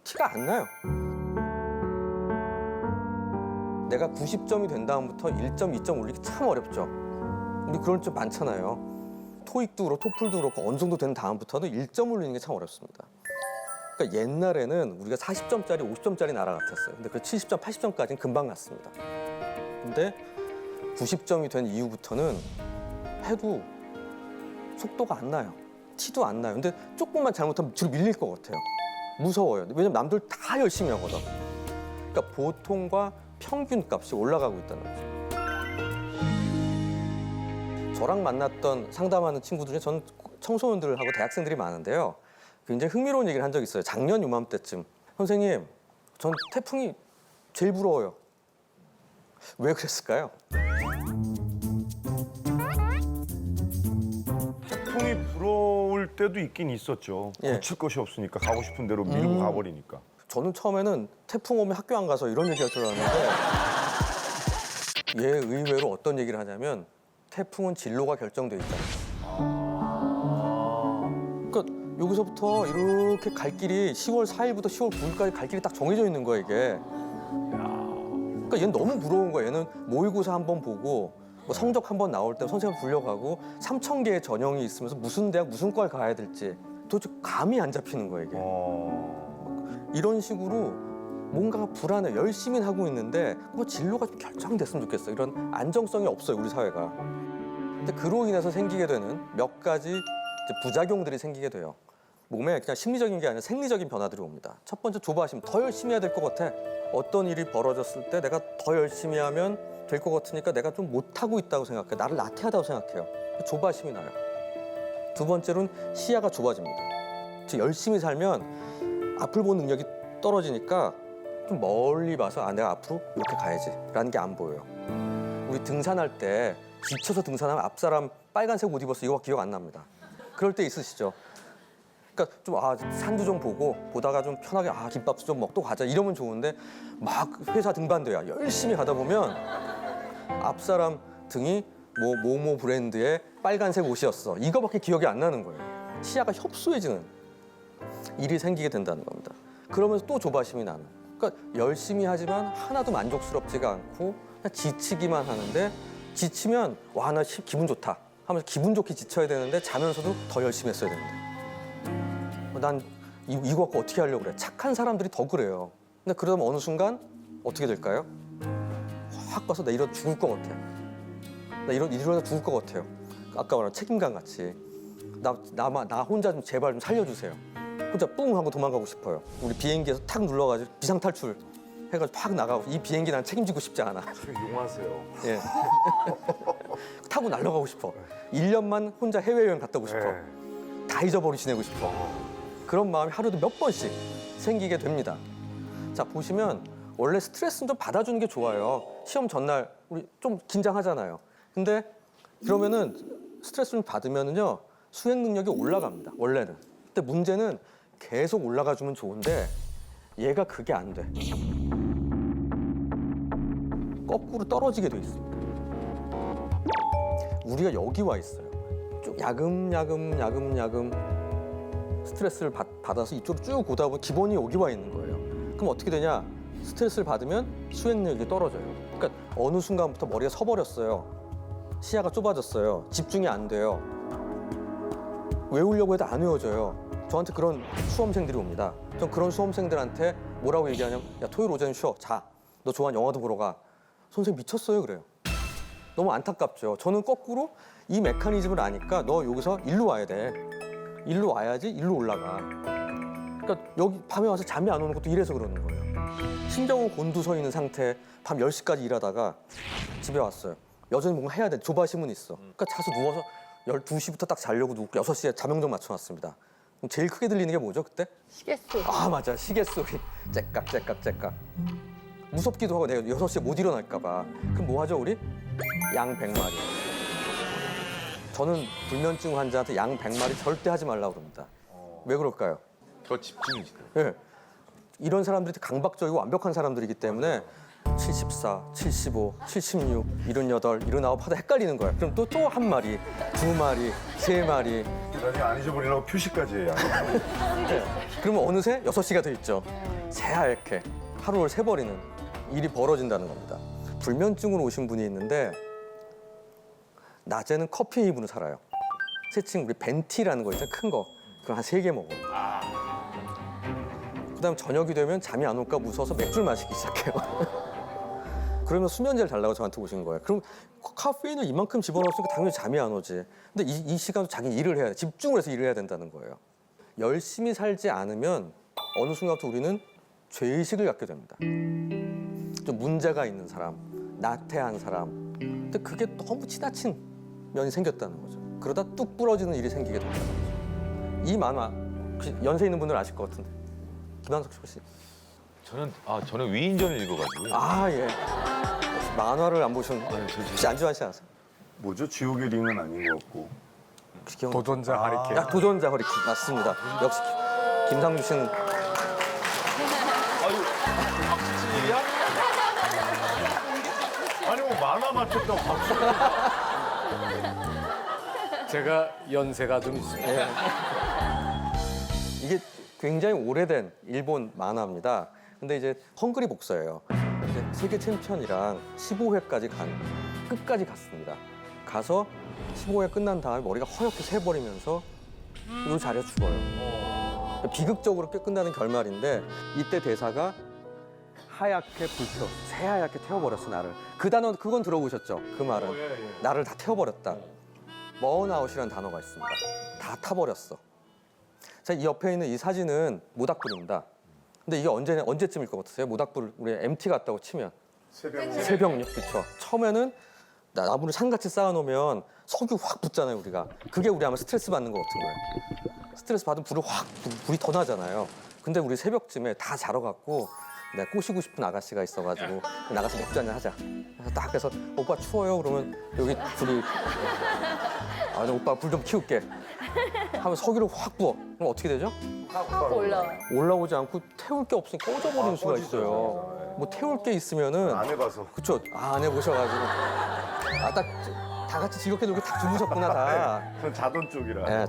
티가 안 나요. 내가 90점이 된 다음부터 1점, 2점 올리기 참 어렵죠. 우리 그런 쪽 많잖아요. 토익도 그렇고 토플도 그렇고 어느 정도 된 다음부터는 1점 올리는 게 참 어렵습니다. 그러니까 옛날에는 우리가 40점짜리, 50점짜리 나라 같았어요. 근데 그 70점, 80점까지는 금방 갔습니다. 근데 90점이 된 이후부터는 해도 속도가 안 나요. 티도 안 나요. 근데 조금만 잘못하면 뒤로 밀릴 것 같아요. 무서워요. 왜냐면 남들 다 열심히 하거든. 그러니까 보통과 평균 값이 올라가고 있다는 거죠. 저랑 만났던 상담하는 친구들 중에 전 청소년들하고 대학생들이 많은데요. 굉장히 흥미로운 얘기를 한 적이 있어요. 작년 요맘때쯤. 선생님, 전 태풍이 제일 부러워요. 왜 그랬을까요? 태풍이 불어올 때도 있긴 있었죠. 예. 고칠 것이 없으니까 가고 싶은 대로 밀고 가버리니까. 저는 처음에는 태풍 오면 학교 안 가서 이런 얘기할 줄 알았는데 얘 의외로 어떤 얘기를 하냐면 태풍은 진로가 결정돼 있잖아요. 그러니까 여기서부터 이렇게 갈 길이 10월 4일부터 10월 9일까지 갈 길이 딱 정해져 있는 거야 이게. 그러니까 얘는 너무 부러운 거야. 얘는 모의고사 한번 보고 뭐 성적 한번 나올 때 선생님 불려가고 3,000개의 전형이 있으면서 무슨 대학 무슨 과를 가야 될지 도대체 감이 안 잡히는 거야 이게. 이런 식으로 뭔가 불안해. 열심히 하고 있는데 뭔가 진로가 좀 결정됐으면 좋겠어. 이런 안정성이 없어요 우리 사회가. 근데 그로 인해서 생기게 되는 몇 가지 이제 부작용들이 생기게 돼요. 몸에 그냥 심리적인 게 아니라 생리적인 변화들이 옵니다. 첫 번째, 조바심. 더 열심히 해야 될 것 같아. 어떤 일이 벌어졌을 때 내가 더 열심히 하면 될 것 같으니까 내가 좀 못하고 있다고 생각해. 나를 나태하다고 생각해요. 조바심이 나요. 두 번째로는 시야가 좁아집니다. 즉 열심히 살면 앞을 본 능력이 떨어지니까 좀 멀리 봐서 내가 앞으로 이렇게 가야지 라는 게 안 보여요. 우리 등산할 때 지쳐서 등산하면 앞사람 빨간색 옷 입어서 이거 기억 안 납니다. 그럴 때 있으시죠? 그러니까 좀 산도 좀 보다가 좀 편하게 김밥도 좀 먹고 가자 이러면 좋은데 막 회사 등반대야 열심히 가다 보면 앞사람 등이 뭐 브랜드의 빨간색 옷이었어. 이거밖에 기억이 안 나는 거예요. 시야가 협소해지는 일이 생기게 된다는 겁니다. 그러면서 또 조바심이 나는. 그러니까 열심히 하지만 하나도 만족스럽지가 않고 그냥 지치기만 하는데 지치면 나 기분 좋다 하면서 기분 좋게 지쳐야 되는데 자면서도 더 열심히 했어야 되는데 난 이거 갖고 어떻게 하려고 그래. 착한 사람들이 더 그래요. 근데 그러면 어느 순간 어떻게 될까요? 확 가서 나 이러다 죽을 것 같아. 나 이러다 죽을 것 같아요. 아까 말한 책임감 같이 나 혼자 좀 제발 좀 살려주세요. 혼자 뿡 하고 도망가고 싶어요. 우리 비행기에서 탁 눌러가지고 비상탈출 해가지고 팍 나가고 이 비행기 난 책임지고 싶지 않아. 용하세요. 예. 타고 날아가고 싶어. 1년만 혼자 해외여행 갔다 오고 싶어. 다 잊어버리고 지내고 싶어. 그런 마음이 하루도 몇 번씩 생기게 됩니다. 자, 보시면 원래 스트레스는 좀 받아주는 게 좋아요. 시험 전날 우리 좀 긴장하잖아요. 근데 그러면은 스트레스 좀 받으면은요 수행 능력이 올라갑니다. 원래는. 근데 문제는 계속 올라가 주면 좋은데 얘가 그게 안 돼. 거꾸로 떨어지게 돼 있습니다. 우리가 여기 와 있어요. 쭉 야금야금 스트레스를 받아서 이쪽으로 쭉 오다 보면 기본이 여기 와 있는 거예요. 그럼 어떻게 되냐? 스트레스를 받으면 수행력이 떨어져요. 그러니까 어느 순간부터 머리가 서버렸어요. 시야가 좁아졌어요. 집중이 안 돼요. 외우려고 해도 안 외워져요. 저한테 그런 수험생들이 옵니다. 전 그런 수험생들한테 뭐라고 얘기하냐면 야, 토요일 오전 쉬어. 자. 너 좋아하는 영화도 보러 가. 선생님 미쳤어요 그래요. 너무 안타깝죠. 저는 거꾸로 이 메커니즘을 아니까 너 여기서 일로 와야 돼. 일로 와야지 일로 올라가. 그러니까 여기 밤에 와서 잠이 안 오는 것도 이래서 그러는 거예요. 심정은 곤두서 있는 상태 밤 10시까지 일하다가 집에 왔어요. 여전히 뭔가 해야 돼. 조바심은 있어. 그러니까 자서 누워서 12시부터 딱 자려고 누웠고 6시에 자명정 맞춰놨습니다. 그럼 제일 크게 들리는 게 뭐죠 그때? 시계소. 아 맞아 시계 소리 째깍 째깍 째깍 무섭기도 하고 내가 6시에 못 일어날까 봐 그럼 뭐 하죠 우리? 양 100마리 저는 불면증 환자한테 양 100마리 절대 하지 말라고 그럽니다 왜 그럴까요? 더 집중이지. 예. 이런 사람들이 강박적이고 완벽한 사람들이기 때문에 74, 75, 76, 78, 79 하다 헷갈리는 거야 그럼 또 한 마리, 두 마리, 세 마리 나중에 안 잊어버리려고 표시까지 해요. 그러면 어느새 6시가 돼 있죠. 새하얗게 하루를 새버리는 일이 벌어진다는 겁니다. 불면증으로 오신 분이 있는데 낮에는 커피 2분을 살아요. 새칭 우리 벤티라는 거 있잖아요. 큰 거. 그걸 한 3개 먹어요. 그다음 저녁이 되면 잠이 안 올까 무서워서 맥주를 마시기 시작해요. 그러면 수면제를 달라고 저한테 오신 거예요. 그럼 카페인을 이만큼 집어넣었으니까 당연히 잠이 안 오지. 근데 이 시간도 자기 일을 해야 돼. 집중을 해서 일을 해야 된다는 거예요. 열심히 살지 않으면 어느 순간부터 우리는 죄의식을 갖게 됩니다. 좀 문제가 있는 사람, 나태한 사람. 근데 그게 너무 지나친 면이 생겼다는 거죠. 그러다 뚝 부러지는 일이 생기게 된다는 거죠. 이 만화, 혹시 연세 있는 분들 아실 것 같은데. 김한석 씨. 저는 위인전을 읽어가지고요. 아, 예. 만화를 안 보셨는데. 혹시 안주환 씨 아세요? 뭐죠? 지옥의 링은 아닌 것 같고. 혹시 기억 도전자 하리케인. 야, 도전자 허리케인. 맞습니다. 역시 김상주 씨는 아니 뭐 만화 맞췄다고 박수. 제가 연세가 좀 있습니다. 예. 이게 굉장히 오래된 일본 만화입니다. 근데 이제 헝그리 복서예요. 이제 세계 챔피언이랑 15회까지 끝까지 갔습니다. 가서 15회 끝난 다음에 머리가 허옇게 새버리면서 이 자리에 죽어요. 비극적으로 끝나는 결말인데 이때 대사가 하얗게 불태워, 새하얗게 태워버렸어 나를. 그 단어 그건 들어보셨죠? 그 말은 나를 다 태워버렸다. 번아웃이라는 단어가 있습니다. 다 타버렸어. 자, 이 옆에 있는 이 사진은 모닥불입니다. 근데 이게 언제쯤일 것 같으세요? 모닥불 우리 MT 갔다고 치면 새벽녘 그렇죠. 처음에는 나무를 산같이 쌓아놓으면 석유 확 붙잖아요 우리가. 그게 우리 아마 스트레스 받는 것 같은 거예요. 스트레스 받으면 불이 더 나잖아요. 근데 우리 새벽쯤에 다 자러 갔고 내가 꼬시고 싶은 아가씨가 있어가지고 나가서 맥주 한잔 하자. 그래서 딱 해서 오빠 추워요 그러면 여기 불이 아, 오빠 불 좀 키울게. 하면 석유를 확 부어. 그럼 어떻게 되죠? 확 올라와. 올라오지 않고 태울 게 없으니 꺼져버리는 수가 있어요. 뭐 태울 게 있으면은 안 해봐서. 그쵸? 안 해보셔가지고 딱 다 같이 즐겁게 놀고 다 주무셨구나 다. 전 자던 쪽이라. 예,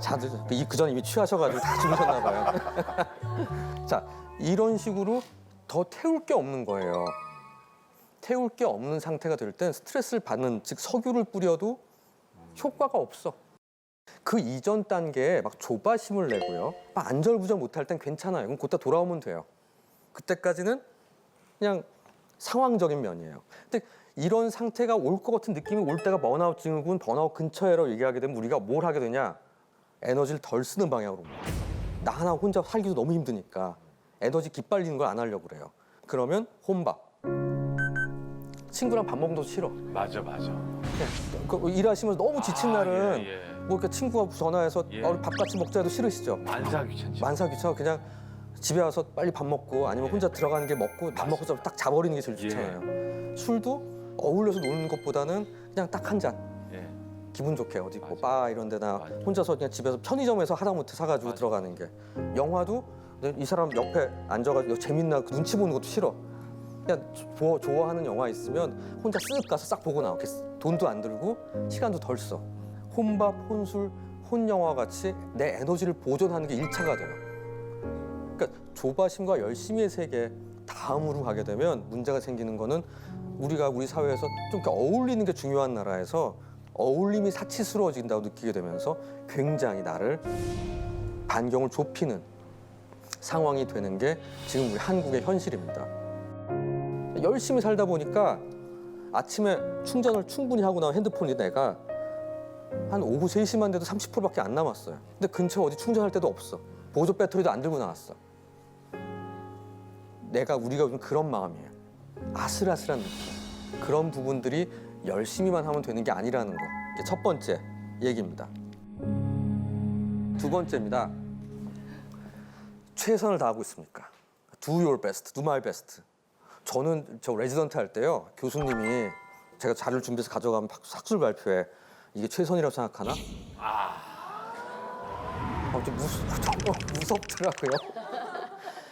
그 전에 이미 취하셔가지고 다 주무셨나 봐요. 자, 이런 식으로 더 태울 게 없는 거예요. 태울 게 없는 상태가 될 땐 스트레스를 받는, 즉 석유를 뿌려도 효과가 없어. 그 이전 단계에 막 조바심을 내고요. 막 안절부절 못할 땐 괜찮아요. 그럼 그때 돌아오면 돼요. 그때까지는 그냥 상황적인 면이에요. 근데 이런 상태가 올 것 같은 느낌이 올 때가 번아웃 증후군, 번아웃 근처에라고 얘기하게 되면 우리가 뭘 하게 되냐? 에너지를 덜 쓰는 방향으로 옵니다. 나 하나 혼자 살기도 너무 힘드니까 에너지 기빨리는 걸 안 하려고 그래요. 그러면 혼밥. 친구랑 밥 먹는 것도 싫어. 맞아. 일하시면서 너무 지친 날은 예. 뭐 이렇게 친구가 전화해서 예. 밥 같이 먹자 해도 싫으시죠? 만사 귀찮지. 만사 귀찮아. 그냥 집에 와서 빨리 밥 먹고 아니면 혼자 들어가는 게 먹고 밥 먹고 딱 자버리는 게 제일 좋잖아요. 술도 어울려서 노는 것보다는 그냥 딱 한 잔. 예. 기분 좋게 어디 뭐 맞아. 바 이런 데나 맞아. 혼자서 그냥 집에서 편의점에서 하다못해 사가지고 맞아. 들어가는 게. 영화도 이 사람 옆에 앉아가지고 재밌나 눈치 보는 것도 싫어. 그냥 좋아하는 영화 있으면 혼자 쓱 가서 싹 보고 나오겠어. 돈도 안 들고 시간도 덜 써. 혼밥, 혼술, 혼영화 같이 내 에너지를 보존하는 게 1차가 돼요. 그러니까 조바심과 열심히의 세계 다음으로 가게 되면 문제가 생기는 거는 우리가 우리 사회에서 좀 이렇게 어울리는 게 중요한 나라에서 어울림이 사치스러워진다고 느끼게 되면서 굉장히 나를 반경을 좁히는 상황이 되는 게 지금 우리 한국의 현실입니다. 열심히 살다 보니까 아침에 충전을 충분히 하고 나온 핸드폰이 내가 한 오후 3시만 돼도 30%밖에 안 남았어요. 근데 근처에 어디 충전할 데도 없어. 보조 배터리도 안 들고 나왔어. 우리가 요즘 그런 마음이에요. 아슬아슬한 느낌. 그런 부분들이 열심히만 하면 되는 게 아니라는 거. 이게 첫 번째 얘기입니다. 두 번째입니다. 최선을 다하고 있습니까? Do your best, do my best. 저는 저 레지던트 할 때요. 교수님이 제가 자료를 준비해서 가져가면 학술 발표에 이게 최선이라고 생각하나? 좀 무섭더라고요.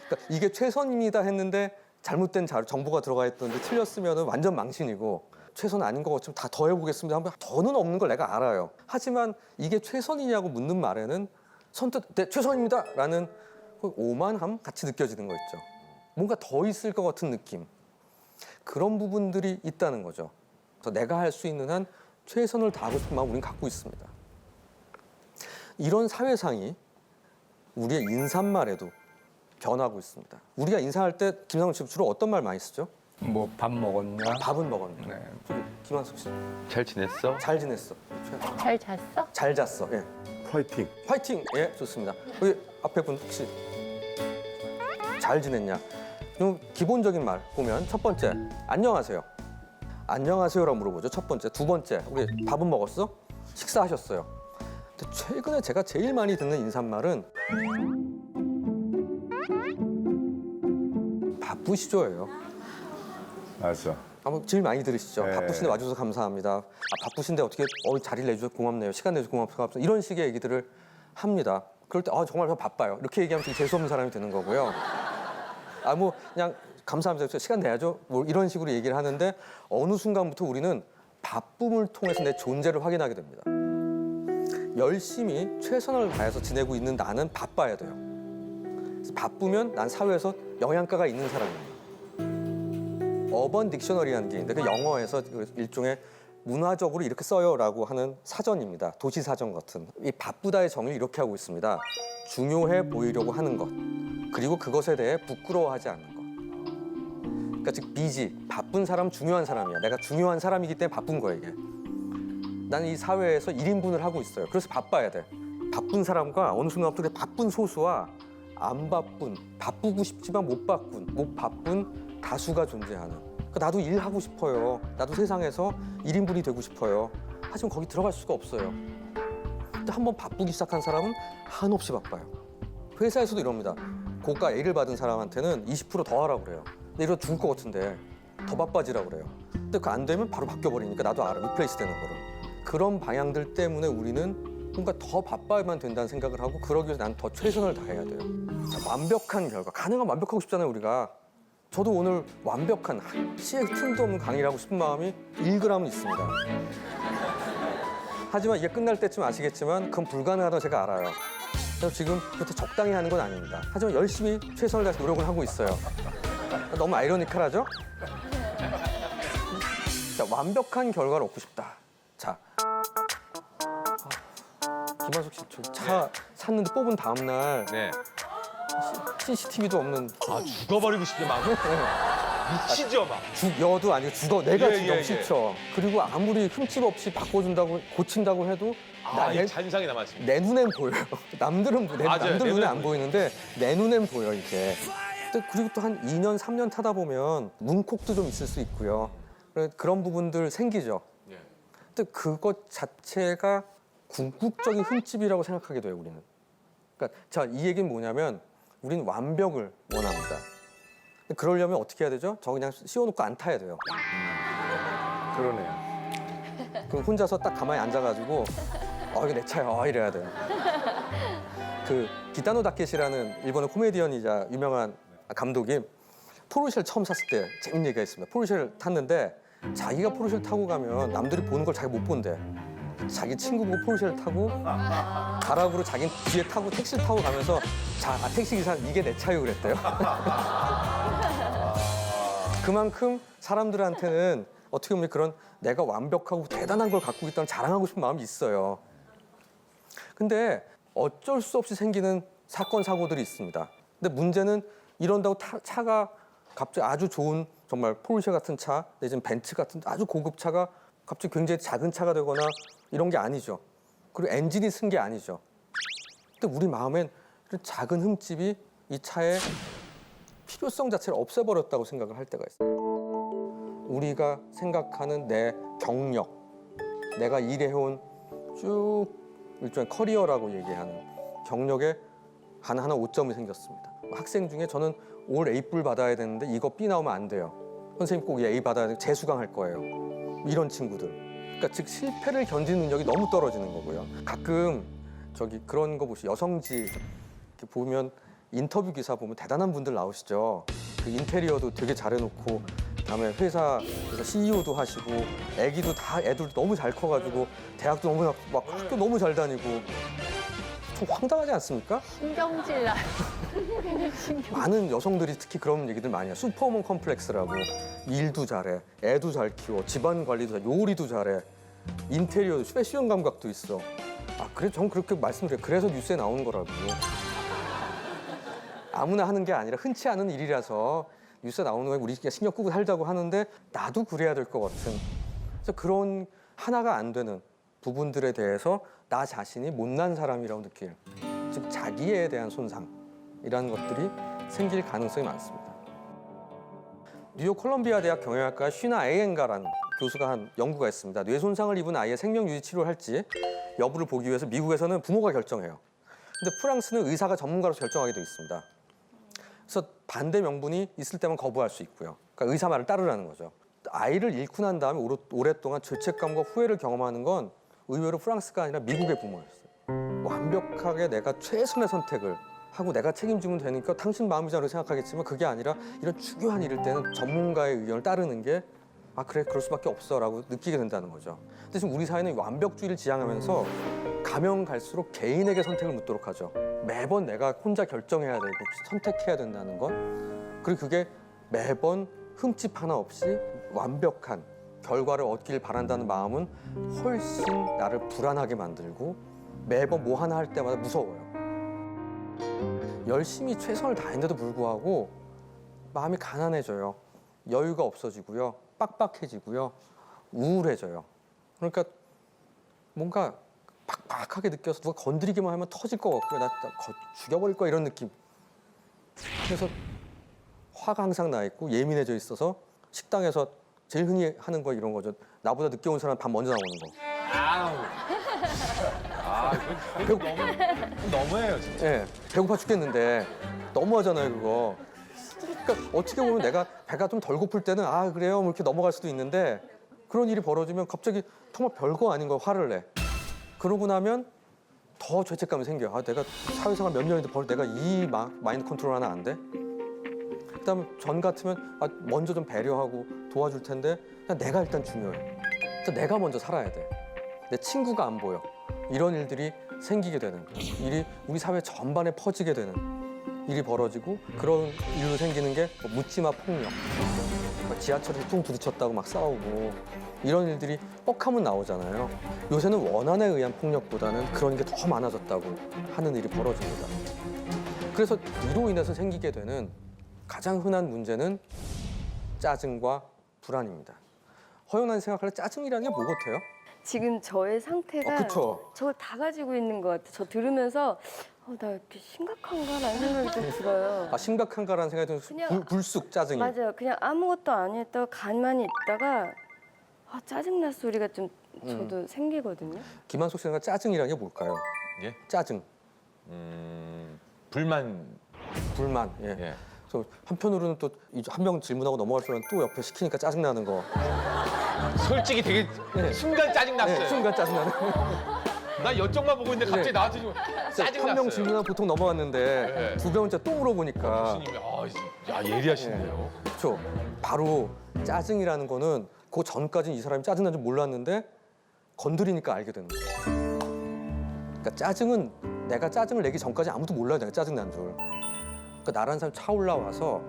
그러니까 이게 최선입니다 했는데 잘못된 자료 정보가 들어가 있던데 틀렸으면 완전 망신이고 최선 아닌 것 같으면 다 더 해보겠습니다. 한번 더는 없는 걸 내가 알아요. 하지만 이게 최선이냐고 묻는 말에는 선뜻 네, 최선입니다라는 오만함 같이 느껴지는 거 있죠. 뭔가 더 있을 것 같은 느낌. 그런 부분들이 있다는 거죠. 그래서 내가 할 수 있는 한 최선을 다하고 싶은 마음 우리는 갖고 있습니다. 이런 사회상이 우리의 인사말에도 변하고 있습니다. 우리가 인사할 때 김상훈 씨 주로 어떤 말 많이 쓰죠? 뭐 밥 먹었냐? 밥은 먹었네. 네. 김한석 씨, 잘 지냈어? 잘 지냈어. 잘 잤어? 잘 잤어. 예. 화이팅. 화이팅. 예, 좋습니다. 우리 앞에 분 혹시 잘 지냈냐? 좀 기본적인 말 보면 첫 번째 안녕하세요. 안녕하세요라고 물어보죠. 첫 번째, 두 번째 우리 밥은 먹었어? 식사하셨어요? 근데 최근에 제가 제일 많이 듣는 인사말은 바쁘시죠예요. 맞아. 아마 제일 많이 들으시죠. 네. 바쁘신데 와주셔서 감사합니다. 바쁘신데 어떻게 자리를 내주셔서 고맙네요. 시간 내줘서 고맙습니다. 이런 식의 얘기들을 합니다. 그럴 때 정말 저 바빠요. 이렇게 얘기하면 되게 재수 없는 사람이 되는 거고요. 뭐 그냥 감사합니다. 시간 내야죠. 뭐 이런 식으로 얘기를 하는데 어느 순간부터 우리는 바쁨을 통해서 내 존재를 확인하게 됩니다. 열심히 최선을 다해서 지내고 있는 나는 바빠야 돼요. 그래서 바쁘면 난 사회에서 영양가가 있는 사람입니다. 어번 딕셔너리라는 게 있는데 그 영어에서 일종의 문화적으로 이렇게 써요라고 하는 사전입니다. 도시 사전 같은. 이 바쁘다의 정의를 이렇게 하고 있습니다. 중요해 보이려고 하는 것, 그리고 그것에 대해 부끄러워하지 않는 것. 그러니까 즉 비지, 바쁜 사람 중요한 사람이야. 내가 중요한 사람이기 때문에 바쁜 거야 이게. 나는 이 사회에서 1인분을 하고 있어요. 그래서 바빠야 돼. 바쁜 사람과 어느 순간부터 바쁜 소수와 안 바쁜, 바쁘고 싶지만 못 바쁜 다수가 존재하는. 그러니까 나도 일하고 싶어요. 나도 세상에서 1인분이 되고 싶어요. 하지만 거기 들어갈 수가 없어요. 근데 한번 바쁘기 시작한 사람은 한없이 바빠요. 회사에서도 이럽니다. 고가 A를 받은 사람한테는 20% 더 하라고 그래요. 근데 이러다 죽을 것 같은데 더 바빠지라고 그래요. 근데 그 안 되면 바로 바뀌어버리니까 나도 알아. 리플레이스 되는 거를. 그런 방향들 때문에 우리는 뭔가 더 바빠야만 된다는 생각을 하고 그러기 위해서 난 더 최선을 다해야 돼요. 자, 완벽한 결과. 가능한 완벽하고 싶잖아요, 우리가. 저도 오늘 완벽한 한치의 틈도 없는 강의를 하고 싶은 마음이 1g은 있습니다. 하지만 이게 끝날 때쯤 아시겠지만 그건 불가능하다고 제가 알아요. 그래서 지금 그렇게 적당히 하는 건 아닙니다. 하지만 열심히 최선을 다해서 노력을 하고 있어요. 너무 아이러니컬하죠? 자, 완벽한 결과를 얻고 싶다. 자, 김한석 씨, 저 차 샀는데 뽑은 다음 날 네. CCTV도 없는 죽어버리고 싶게 막 미치죠 막. 죽여도 아니고 죽어 내가 예, 죽여 예, 예. 싫죠. 그리고 아무리 흠집 없이 바꿔준다고 고친다고 해도 이 잔상이 남았습니다. 내 눈엔 보여요. 남들은 맞아요. 남들 내 눈에 눈엔 안 보이는데 내 눈엔 보여 이게. 근데 그리고 또 한 2년 3년 타다 보면 문콕도 좀 있을 수 있고요. 그런 부분들 생기죠. 예. 근데 그것 자체가 궁극적인 흠집이라고 생각하게 돼요 우리는. 그러니까 자, 이 얘기는 뭐냐면 우리는 완벽을 원합니다. 근데 그러려면 어떻게 해야 되죠? 저 그냥 씌워놓고 안 타야 돼요. 그러네요. 그럼 혼자서 딱 가만히 앉아가지고 이거 내 차야 이래야 돼요. 그 기타노 다케시라는 일본의 코미디언이자 유명한 감독이 포르쉐를 처음 샀을 때 재밌는 얘기가 있습니다. 포르쉐를 탔는데 자기가 포르쉐를 타고 가면 남들이 보는 걸 자기 못 본대. 자기 친구 보고 포르쉐를 타고 가락으로 자기 뒤에 타고 택시를 타고 가면서 택시 기사 이게 내 차요 그랬대요. 그만큼 사람들한테는 어떻게 보면 그런 내가 완벽하고 대단한 걸 갖고 있다는 자랑하고 싶은 마음이 있어요. 근데 어쩔 수 없이 생기는 사건 사고들이 있습니다. 근데 문제는 이런다고 차가 갑자기 아주 좋은 정말 포르쉐 같은 차 내지는 벤츠 같은 아주 고급 차가 갑자기 굉장히 작은 차가 되거나 이런 게 아니죠. 그리고 엔진이 쓴 게 아니죠. 근데 우리 마음엔 이런 작은 흠집이 이 차의 필요성 자체를 없애버렸다고 생각을 할 때가 있어요. 우리가 생각하는 내 경력, 내가 일해온 쭉 일종의 커리어라고 얘기하는 경력의 하나하나 오점이 생겼습니다. 학생 중에 저는 올 A뿔 받아야 되는데 이거 B 나오면 안 돼요. 선생님 꼭 A 받아야 돼. 재수강할 거예요. 이런 친구들. 그러니까 즉 실패를 견디는 능력이 너무 떨어지는 거고요. 가끔 저기 그런 거 보시죠. 여성지 이렇게 보면 인터뷰 기사 보면 대단한 분들 나오시죠. 그 인테리어도 되게 잘해놓고 그다음에 회사에서 CEO도 하시고 애기도 다 애들 너무 잘 커가지고 대학도 너무 막 학교 너무 잘 다니고 좀 황당하지 않습니까? 신경질 나. 많은 여성들이 특히 그런 얘기들 많이 해요. 슈퍼우먼 컴플렉스라고. 일도 잘해, 애도 잘 키워, 집안 관리도 잘해, 요리도 잘해, 인테리어도 패션 감각도 있어. 아 그래? 전 그렇게 말씀드려요. 그래서 뉴스에 나오는 거라고. 아무나 하는 게 아니라 흔치 않은 일이라서 뉴스에 나오는 거에 우리 신경 끄고 살자고 하는데 나도 그래야 될 것 같은. 그래서 그런 하나가 안 되는 부분들에 대해서 나 자신이 못난 사람이라고 느낄, 즉 자기에 대한 손상이라는 것들이 생길 가능성이 많습니다. 뉴욕 콜럼비아 대학 경영학과 쉬나 아이엔가라는 교수가 한 연구가 있습니다. 뇌 손상을 입은 아이의 생명 유지 치료를 할지 여부를 보기 위해서 미국에서는 부모가 결정해요. 근데 프랑스는 의사가 전문가로 결정하게 돼 있습니다. 그래서 반대 명분이 있을 때만 거부할 수 있고요. 그러니까 의사 말을 따르라는 거죠. 아이를 잃고 난 다음에 오랫동안 죄책감과 후회를 경험하는 건 의외로 프랑스가 아니라 미국의 부모였어요. 완벽하게 내가 최선의 선택을 하고 내가 책임지면 되니까 당신 마음이잖아요 생각하겠지만 그게 아니라 이런 중요한 일일 때는 전문가의 의견을 따르는 게 아 그래 그럴 수밖에 없어라고 느끼게 된다는 거죠. 근데 지금 우리 사회는 완벽주의를 지향하면서 가면 갈수록 개인에게 선택을 묻도록 하죠. 매번 내가 혼자 결정해야 되고 선택해야 된다는 것. 그리고 그게 매번 흠집 하나 없이 완벽한 결과를 얻길 바란다는 마음은 훨씬 나를 불안하게 만들고 매번 뭐 하나 할 때마다 무서워요. 열심히 최선을 다했는데도 불구하고 마음이 가난해져요. 여유가 없어지고요. 빡빡해지고요. 우울해져요. 그러니까 뭔가 빡빡하게 느껴서 누가 건드리기만 하면 터질 것 같고요. 나 죽여버릴 거야 이런 느낌. 그래서 화가 항상 나 있고 예민해져 있어서 식당에서 제일 흔히 하는 거 이런 거죠. 나보다 늦게 온 사람 밥 먼저 나오는 거. 너무해요 진짜. 예, 배고파 죽겠는데 너무하잖아요 그거. 그러니까 어떻게 보면 내가 배가 좀 덜 고플 때는 아 그래요 뭐 이렇게 넘어갈 수도 있는데 그런 일이 벌어지면 갑자기 정말 별거 아닌 거 화를 내. 그러고 나면 더 죄책감이 생겨. 아 내가 사회생활 몇 년인데 벌써 내가 이 마인드 컨트롤 하나 안 돼? 그다음에 전 같으면 아, 먼저 좀 배려하고 도와줄 텐데 그냥 내가 일단 중요해. 그래서 내가 먼저 살아야 돼. 내 친구가 안 보여. 이런 일들이 생기게 되는 일이 우리 사회 전반에 퍼지게 되는 일이 벌어지고 그런 일로 생기는 게 묻지마 폭력. 지하철에서 퉁 부딪혔다고 막 싸우고 이런 일들이 뻑하면 나오잖아요. 요새는 원한에 의한 폭력보다는 그런 게 더 많아졌다고 하는 일이 벌어집니다. 그래서 이로 인해서 생기게 되는 가장 흔한 문제는 짜증과 불안입니다. 허연한 생각할 때 짜증이라는 게 뭐 같아요? 지금 저의 상태가 그쵸. 저걸 다 가지고 있는 것 같아요. 저 들으면서 나 이렇게 심각한가라는 생각이 좀 들어요. 아 심각한가라는 생각이 그냥- 좀 불쑥 짜증이. 맞아요. 그냥 아무것도 안 했다가 가만히 있다가 짜증날 소리가 좀 저도 생기거든요. 김한석 씨가 짜증이라는 게 뭘까요? 예? 짜증, 불만. 불만. 예. 예. 그래서 한편으로는 또 한 명 질문하고 넘어갈 수는 또 옆에 시키니까 짜증 나는 거. 솔직히 되게 네. 순간 짜증 났어요. 네, 순간 짜증 나는. 나 이쪽만 보고 있는데 갑자기 네. 나한테 좀 짜증 한 났어요. 명 질문하고 보통 넘어갔는데 네. 두 번째 또 물어보니까. 교수님이 야 예리하신데요. 그렇죠. 바로 짜증이라는 거는 그 전까지는 이 사람이 짜증난 줄 몰랐는데 건드리니까 알게 되는 거예요. 그러니까 짜증은 내가 짜증을 내기 전까지 아무도 몰라요. 내가 짜증난 줄. 그러니까 나라는 사람 차 올라와서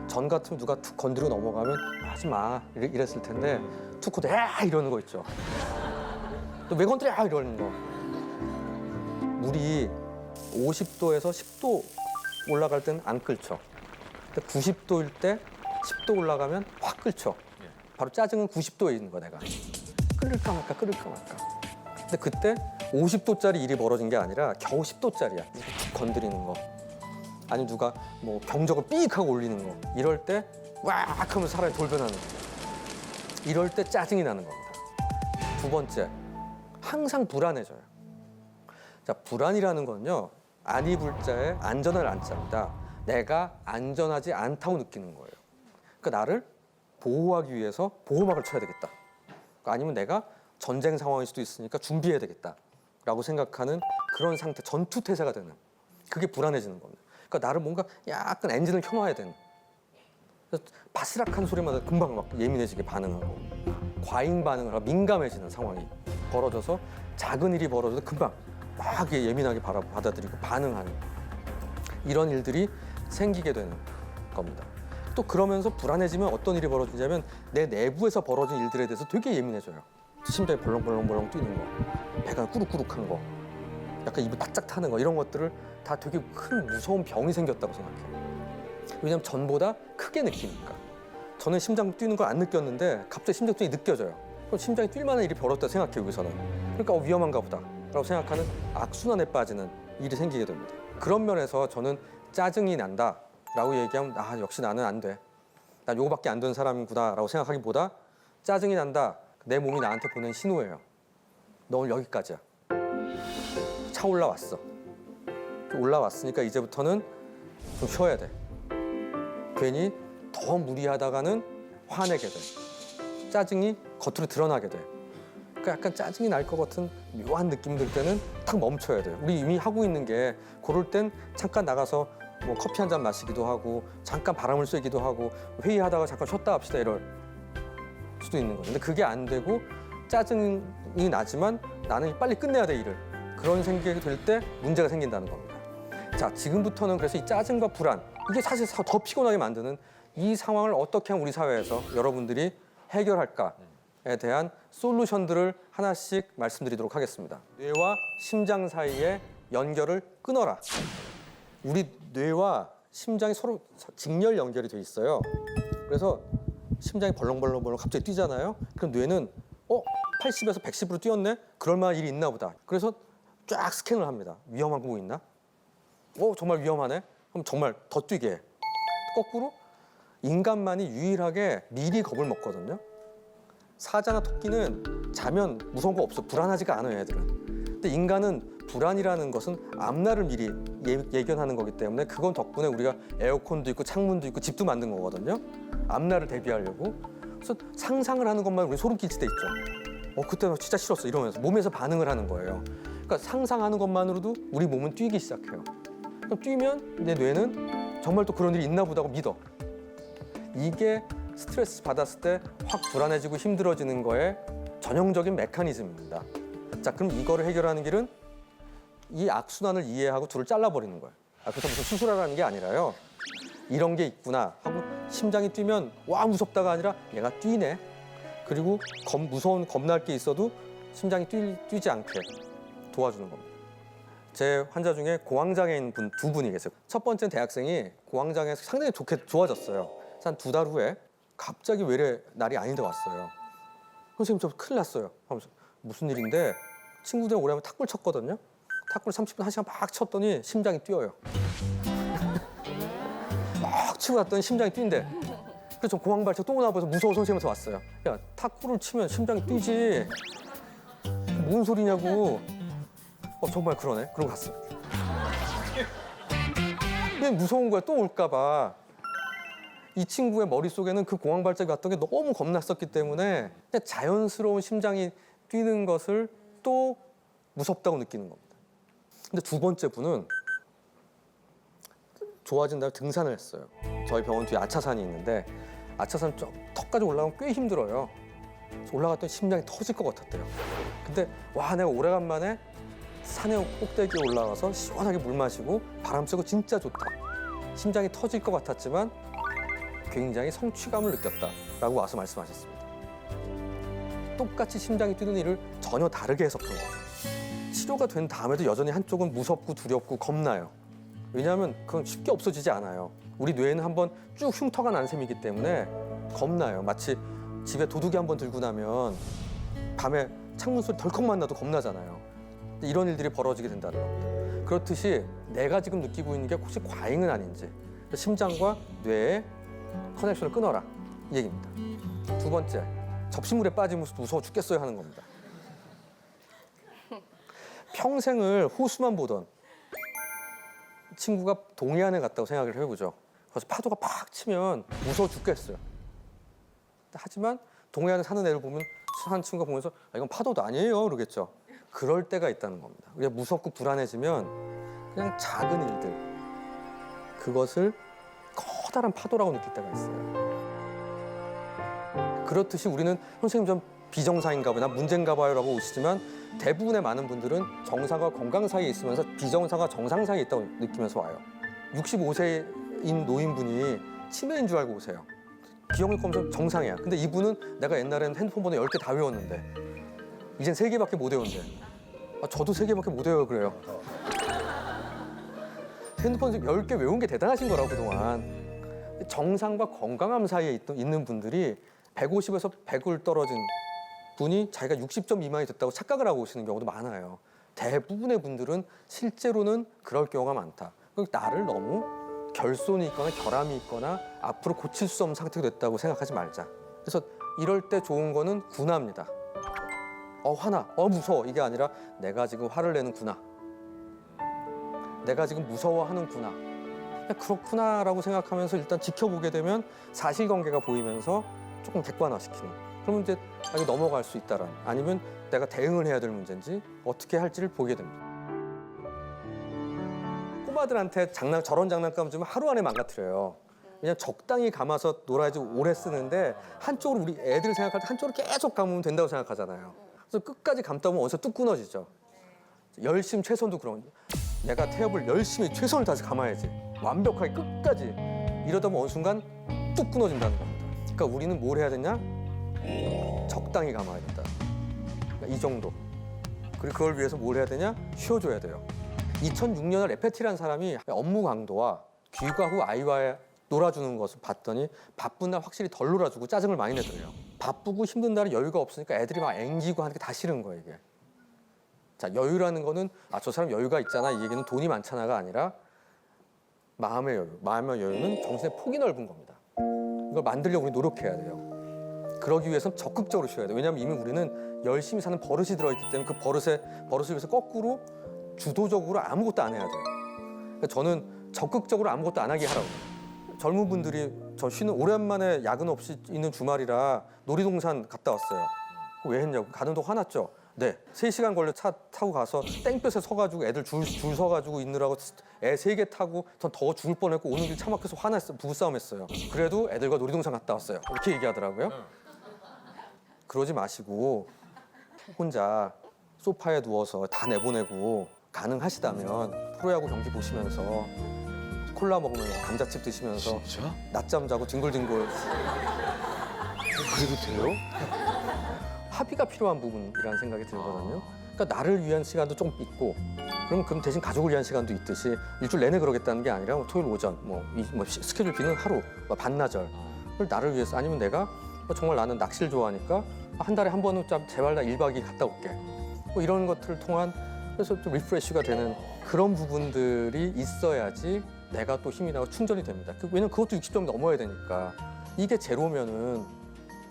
전 같으면 누가 툭 건드리고 넘어가면 하지 마 이랬을 텐데 툭 건드 이러는 거 있죠. 너 왜 건드려 이러는 거. 물이 50도에서 10도 올라갈 때는 안 끓죠. 근데 90도일 때 10도 올라가면 확 끓죠. 바로 짜증은 90도에 있는 거야 내가. 끓을까 말까 끓을까 말까. 근데 그때 50도짜리 일이 벌어진 게 아니라 겨우 10도짜리야. 툭 건드리는 거. 아니면 누가 뭐 경적을 삑 하고 올리는 거. 이럴 때 왁 하면 사람이 돌변하는 거. 이럴 때 짜증이 나는 겁니다. 두 번째, 항상 불안해져요. 자, 불안이라는 건요. 안 입을 자에 안전할 안자입니다. 내가 안전하지 않다고 느끼는 거예요. 그러니까 나를 보호하기 위해서 보호막을 쳐야 되겠다. 아니면 내가 전쟁 상황일 수도 있으니까 준비해야 되겠다라고 생각하는 그런 상태, 전투 태세가 되는, 그게 불안해지는 겁니다. 그러니까 나를 뭔가 약간 엔진을 켜놔야 되는, 그래서 바스락한 소리마다 금방 막 예민해지게 반응하고 과잉 반응을 하고 민감해지는 상황이 벌어져서 작은 일이 벌어져도 금방 막 예민하게 받아들이고 반응하는 이런 일들이 생기게 되는 겁니다. 또 그러면서 불안해지면 어떤 일이 벌어지냐면 내 내부에서 벌어진 일들에 대해서 되게 예민해져요. 심장이 벌렁벌렁벌렁 뛰는 거, 배가 꾸룩꾸룩한 거, 약간 입이 바짝 타는 거, 이런 것들을 다 되게 큰 무서운 병이 생겼다고 생각해요. 왜냐하면 전보다 크게 느끼니까. 저는 심장 뛰는 걸 안 느꼈는데 갑자기 심장 뛰기 느껴져요. 그럼 심장이 뛸 만한 일이 벌어졌다 생각해요, 여기서는. 그러니까 위험한가 보다 라고 생각하는 악순환에 빠지는 일이 생기게 됩니다. 그런 면에서 저는 짜증이 난다 라고 얘기하면 역시 나는 안 돼. 나 요거밖에 안 되는 사람이구나 라고 생각하기보다 짜증이 난다. 내 몸이 나한테 보낸 신호예요. 너 오늘 여기까지야. 차 올라왔어. 올라왔으니까 이제부터는 좀 쉬어야 돼. 괜히 더 무리하다가는 화내게 돼. 짜증이 겉으로 드러나게 돼. 그러니까 약간 짜증이 날 것 같은 묘한 느낌 들 때는 탁 멈춰야 돼요. 우리 이미 하고 있는 게 그럴 땐 잠깐 나가서 뭐 커피 한 잔 마시기도 하고 잠깐 바람을 쐬기도 하고 회의하다가 잠깐 쉬었다 합시다 이럴 수도 있는 거죠. 근데 그게 안 되고 짜증이 나지만 나는 빨리 끝내야 돼 일을. 그런 생각이 될 때 문제가 생긴다는 겁니다. 자, 지금부터는 그래서 이 짜증과 불안, 이게 사실 더 피곤하게 만드는 이 상황을 어떻게 하면 우리 사회에서 여러분들이 해결할까에 대한 솔루션들을 하나씩 말씀드리도록 하겠습니다. 뇌와 심장 사이의 연결을 끊어라. 우리 뇌와 심장이 서로 직렬 연결이 돼 있어요. 그래서 심장이 벌렁벌렁벌렁 갑자기 뛰잖아요. 그럼 뇌는 80에서 110으로 뛰었네? 그럴 만한 일이 있나 보다. 그래서 쫙 스캔을 합니다. 위험한 거 있나? 정말 위험하네? 그럼 정말 더 뛰게 해. 거꾸로 인간만이 유일하게 미리 겁을 먹거든요. 사자나 토끼는 자면 무서운 거 없어. 불안하지가 않아요, 애들은. 근데 인간은 불안이라는 것은 앞날을 미리 예견하는 거기 때문에 그건 덕분에 우리가 에어컨도 있고 창문도 있고 집도 만든 거거든요. 앞날을 대비하려고. 그래서 상상을 하는 것만 우리 소름 끼칠 때 있죠. 그때 나 진짜 싫었어 이러면서 몸에서 반응을 하는 거예요. 그러니까 상상하는 것만으로도 우리 몸은 뛰기 시작해요. 그럼 뛰면 내 뇌는 정말 또 그런 일이 있나 보다고 믿어. 이게 스트레스 받았을 때 확 불안해지고 힘들어지는 거에 전형적인 메커니즘입니다. 자, 그럼 이거를 해결하는 길은 이 악순환을 이해하고 둘을 잘라버리는 거예요. 그래서 무슨 수술하라는 게 아니라요. 이런 게 있구나 하고 심장이 뛰면 와 무섭다가 아니라 얘가 뛰네. 그리고 무서운 겁날 게 있어도 심장이 뛰지 않게 도와주는 겁니다. 제 환자 중에 고황장애인 두 분이 계세요. 첫 번째는 대학생이 고황장애에서 상당히 좋아졌어요. 한 2달 후에 갑자기 외래 날이 아닌데 왔어요. 선생님 저 큰일 났어요. 하면서 무슨 일인데 친구들이랑 오래하면 탁구를 쳤거든요. 탁구를 30분, 1시간 막 쳤더니 심장이 뛰어요. 막 치고 났더니 심장이 뛴대. 그래서 공황발작 또 오나 봐서 무서워 선생님한테 왔어요. 야, 탁구를 치면 심장이 뛰지. 뭔 소리냐고. 정말 그러네. 그러고 갔어요. 근데 무서운 거야. 또 올까 봐. 이 친구의 머릿속에는 그 공황발작이 왔던 게 너무 겁났었기 때문에 그냥 자연스러운 심장이 뛰는 것을 또 무섭다고 느끼는 겁니다. 근데 두 번째 분은 좋아진다고 등산을 했어요. 저희 병원 뒤에 아차산이 있는데 아차산 턱까지 올라가면 꽤 힘들어요. 올라갔더니 심장이 터질 것 같았대요. 근데 와 내가 오래간만에 산에 꼭대기에 올라가서 시원하게 물 마시고 바람 쐬고 진짜 좋다. 심장이 터질 것 같았지만 굉장히 성취감을 느꼈다라고 와서 말씀하셨습니다. 똑같이 심장이 뛰는 일을 전혀 다르게 해석한 거죠. 치료가 된 다음에도 여전히 한쪽은 무섭고 두렵고 겁나요. 왜냐하면 그건 쉽게 없어지지 않아요. 우리 뇌는 한번 쭉 흉터가 난 셈이기 때문에 겁나요. 마치 집에 도둑이 한번 들고 나면 밤에 창문 소리 덜컥만 나도 겁나잖아요. 이런 일들이 벌어지게 된다는 겁니다. 그렇듯이 내가 지금 느끼고 있는 게 혹시 과잉은 아닌지 심장과 뇌의 커넥션을 끊어라 이 얘기입니다. 두 번째, 접시물에 빠지면 무서워 죽겠어요 하는 겁니다. 평생을 호수만 보던 친구가 동해안에 갔다고 생각을 해보죠. 그래서 파도가 팍 치면 무서워 죽겠어요. 하지만 동해안에 사는 애를 보면 한 친구가 보면서 이건 파도도 아니에요 그러겠죠. 그럴 때가 있다는 겁니다. 그냥 무섭고 불안해지면 그냥 작은 일들 그것을 커다란 파도라고 느낄 때가 있어요. 그렇듯이 우리는 선생님 좀 비정상인가 봐요, 나 문제인가 봐요 라고 오시지만 대부분의 많은 분들은 정상과 건강 사이에 있으면서 비정상과 정상 사이에 있다고 느끼면서 와요. 65세인 노인분이 치매인 줄 알고 오세요. 기억력 검사 정상이야. 근데 이분은 내가 옛날에는 핸드폰 번호 10개 다 외웠는데 이젠 3개밖에 못 외운대. 저도 3개밖에 못 외워요 그래요. 핸드폰 10개 외운 게 대단하신 거라고 그동안. 정상과 건강함 사이에 있는 분들이 150에서 100을 떨어진 분이 자기가 60점 미만이 됐다고 착각을 하고 오시는 경우도 많아요. 대부분의 분들은 실제로는 그럴 경우가 많다. 나를 너무 결손이 있거나 결함이 있거나 앞으로 고칠 수 없는 상태가 됐다고 생각하지 말자. 그래서 이럴 때 좋은 거는 군화입니다. 화나, 무서워 이게 아니라 내가 지금 화를 내는구나. 내가 지금 무서워하는구나. 그냥 그렇구나라고 생각하면서 일단 지켜보게 되면 사실관계가 보이면서 조금 객관화시키는. 그러면 이제 이거 넘어갈 수 있다란. 아니면 내가 대응을 해야 될 문제인지 어떻게 할지를 보게 됩니다. 꼬마들한테 저런 장난감 주면 하루 안에 망가뜨려요. 그냥 적당히 감아서 놀아야지 오래 쓰는데 한쪽으로 우리 애들 생각할 때 한쪽으로 계속 감으면 된다고 생각하잖아요. 그래서 끝까지 감다 보면 어디서 뚝 끊어지죠. 열심 최선도 그런. 내가 태엽을 열심히 최선을 다해서 감아야지. 완벽하게 끝까지. 이러다 보면 어느 순간 뚝 끊어진다는 겁니다. 그러니까 우리는 뭘 해야 되냐? 적당히 감아야 된다. 그러니까 이 정도. 그리고 그걸 위해서 뭘 해야 되냐? 쉬어줘야 돼요. 2006년에 레페티라는 사람이 업무 강도와 귀가 후 아이와 놀아주는 것을 봤더니 바쁜 날 확실히 덜 놀아주고 짜증을 많이 내더래요. 바쁘고 힘든 날은 여유가 없으니까 애들이 막 앵기고 하는 게 다 싫은 거예요, 이게. 자, 여유라는 거는 저 사람 여유가 있잖아 이 얘기는 돈이 많잖아가 아니라 마음의 여유. 마음의 여유는 정신의 폭이 넓은 겁니다. 이걸 만들려고 우리 노력해야 돼요. 그러기 위해서는 적극적으로 쉬어야 돼요. 왜냐하면 이미 우리는 열심히 사는 버릇이 들어있기 때문에 그 버릇을 위해서 거꾸로 주도적으로 아무것도 안 해야 돼요. 그러니까 저는 적극적으로 아무것도 안 하게 하라고. 젊은 분들이 저 쉬는 오랜만에 야근 없이 있는 주말이라 놀이동산 갔다 왔어요. 왜 했냐고. 가는 동안 화났죠. 네, 3시간 걸려 차 타고 가서 땡볕에 서가지고 애들 줄 서가지고 있느라고 애 3개 타고 전 더 죽을 뻔했고 오는 길 차 막혀서 화났어요. 부부싸움했어요. 그래도 애들과 놀이동산 갔다 왔어요. 이렇게 얘기하더라고요. 그러지 마시고 혼자 소파에 누워서 다 내보내고 가능하시다면 프로야구 경기 보시면서 콜라 먹으면서 감자칩 드시면서 진짜? 낮잠 자고 뒹굴뒹굴. 그래도 돼요? 합의가 필요한 부분이라는 생각이 들거든요. 그러니까 나를 위한 시간도 좀 있고, 그럼 대신 가족을 위한 시간도 있듯이 일주일 내내 그러겠다는 게 아니라 토요일 오전, 스케줄 비는 하루, 반나절, 그걸 나를 위해서. 아니면 내가 정말 나는 낚시를 좋아하니까 한 달에 한 번은 제발 나 1박 2일 갔다 올게. 이런 것들을 통한 그래서 좀 리프레시가 되는 그런 부분들이 있어야지 내가 또 힘이 나고 충전이 됩니다. 왜냐면 그것도 60점 넘어야 되니까. 이게 제로면은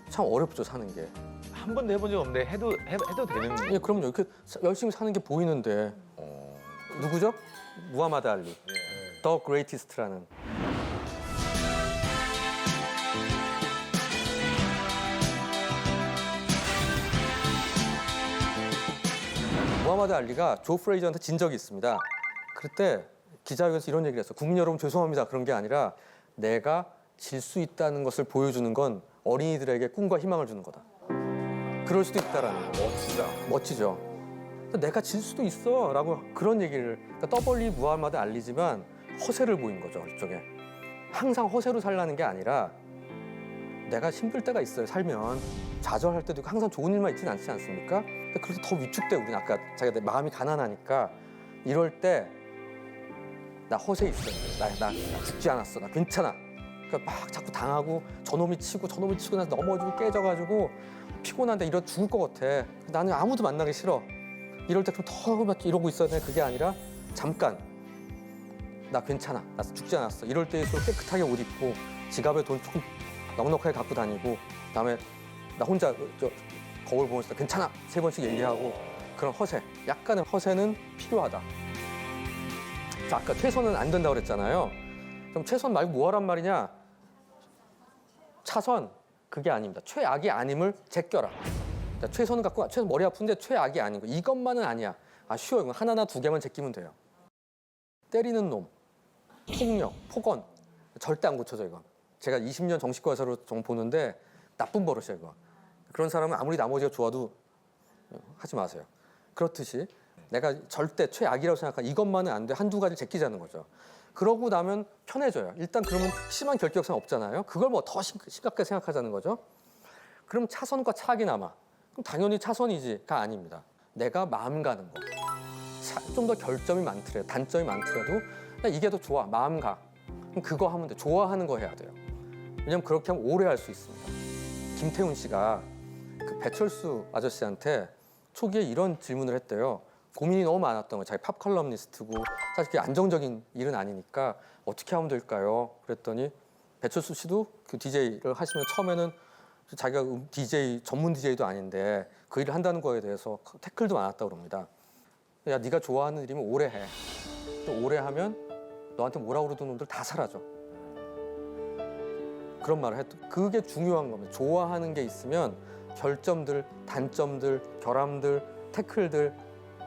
참 어렵죠, 사는 게. 한 번도 해본 적 없는데 해도 되는 예, 그럼요. 이렇게 열심히 사는 게 보이는데. 누구죠? 무하마드 알리. 더 그레이티스트라는. 무하마드 알리가 조 프레이저한테 진 적이 있습니다. 그때 기자회견에서 이런 얘기를 했어요. 국민 여러분 죄송합니다. 그런 게 아니라 내가 질 수 있다는 것을 보여주는 건 어린이들에게 꿈과 희망을 주는 거다. 그럴 수도 있다라는 거. 멋지죠. 내가 질 수도 있어라고 그런 얘기를. 그러니까 떠벌리 무하마드 알리지만 허세를 보인 거죠, 일종의. 항상 허세로 살라는 게 아니라 내가 힘들 때가 있어요, 살면. 좌절할 때도 있고 항상 좋은 일만 있지는 않지 않습니까? 그래서 더 위축돼, 우리는. 아까 자기가 내 마음이 가난하니까 이럴 때 나 허세 있어요. 나 죽지 않았어. 나 괜찮아. 그러니까 막 자꾸 당하고 저놈이 치고 나서 넘어지고 깨져가지고 피곤한데 죽을 것 같아. 나는 아무도 만나기 싫어. 이럴 때 좀 더 이러고 있어야 돼. 그게 아니라 잠깐 나 괜찮아. 나 죽지 않았어. 이럴 때일수록 깨끗하게 옷 입고 지갑에 돈 조금 넉넉하게 갖고 다니고 그다음에 나 혼자 거울 보면서 괜찮아 3번씩 얘기하고 그런 허세. 약간의 허세는 필요하다. 자, 아까 최선은 안 된다고 그랬잖아요. 그럼 최선 말고 뭐 하란 말이냐? 차선, 그게 아닙니다. 최악이 아님을 제껴라. 자, 최선은 갖고 최선 머리 아픈데 최악이 아닌 거. 이것만은 아니야. 아, 쉬워요. 이건 하나나 두 개만 제끼면 돼요. 때리는 놈, 폭력, 폭언. 절대 안 고쳐져, 이건. 제가 20년 정신과 의사로 보는데 나쁜 버릇이에요, 이거. 그런 사람은 아무리 나머지가 좋아도 하지 마세요. 그렇듯이 내가 절대 최악이라고 생각한 이것만은 안 돼. 한두 가지 제끼자는 거죠. 그러고 나면 편해져요. 일단 그러면 심한 결격상 없잖아요. 그걸 뭐 더 심각하게 생각하자는 거죠. 그럼 차선과 차악이 남아. 그럼 당연히 차선이지가 아닙니다. 내가 마음 가는 거. 좀 더 결점이 많더라도, 단점이 많더라도 나 이게 더 좋아. 마음 가. 그럼 그거 하면 돼. 좋아하는 거 해야 돼요. 왜냐면 그렇게 하면 오래 할 수 있습니다. 김태훈 씨가 그 배철수 아저씨한테 초기에 이런 질문을 했대요. 고민이 너무 많았던 거예요. 자기 팝 컬럼니스트고 사실 그게 안정적인 일은 아니니까 어떻게 하면 될까요? 그랬더니 배철수 씨도 그 DJ를 하시면 처음에는 자기가 DJ 전문 DJ도 아닌데 그 일을 한다는 거에 대해서 태클도 많았다고 그럽니다. 야, 네가 좋아하는 일이면 오래 해. 또 오래 하면 너한테 뭐라고 그러던 놈들 다 사라져. 그런 말을 했던. 그게 중요한 겁니다. 좋아하는 게 있으면 결점들, 단점들, 결함들, 태클들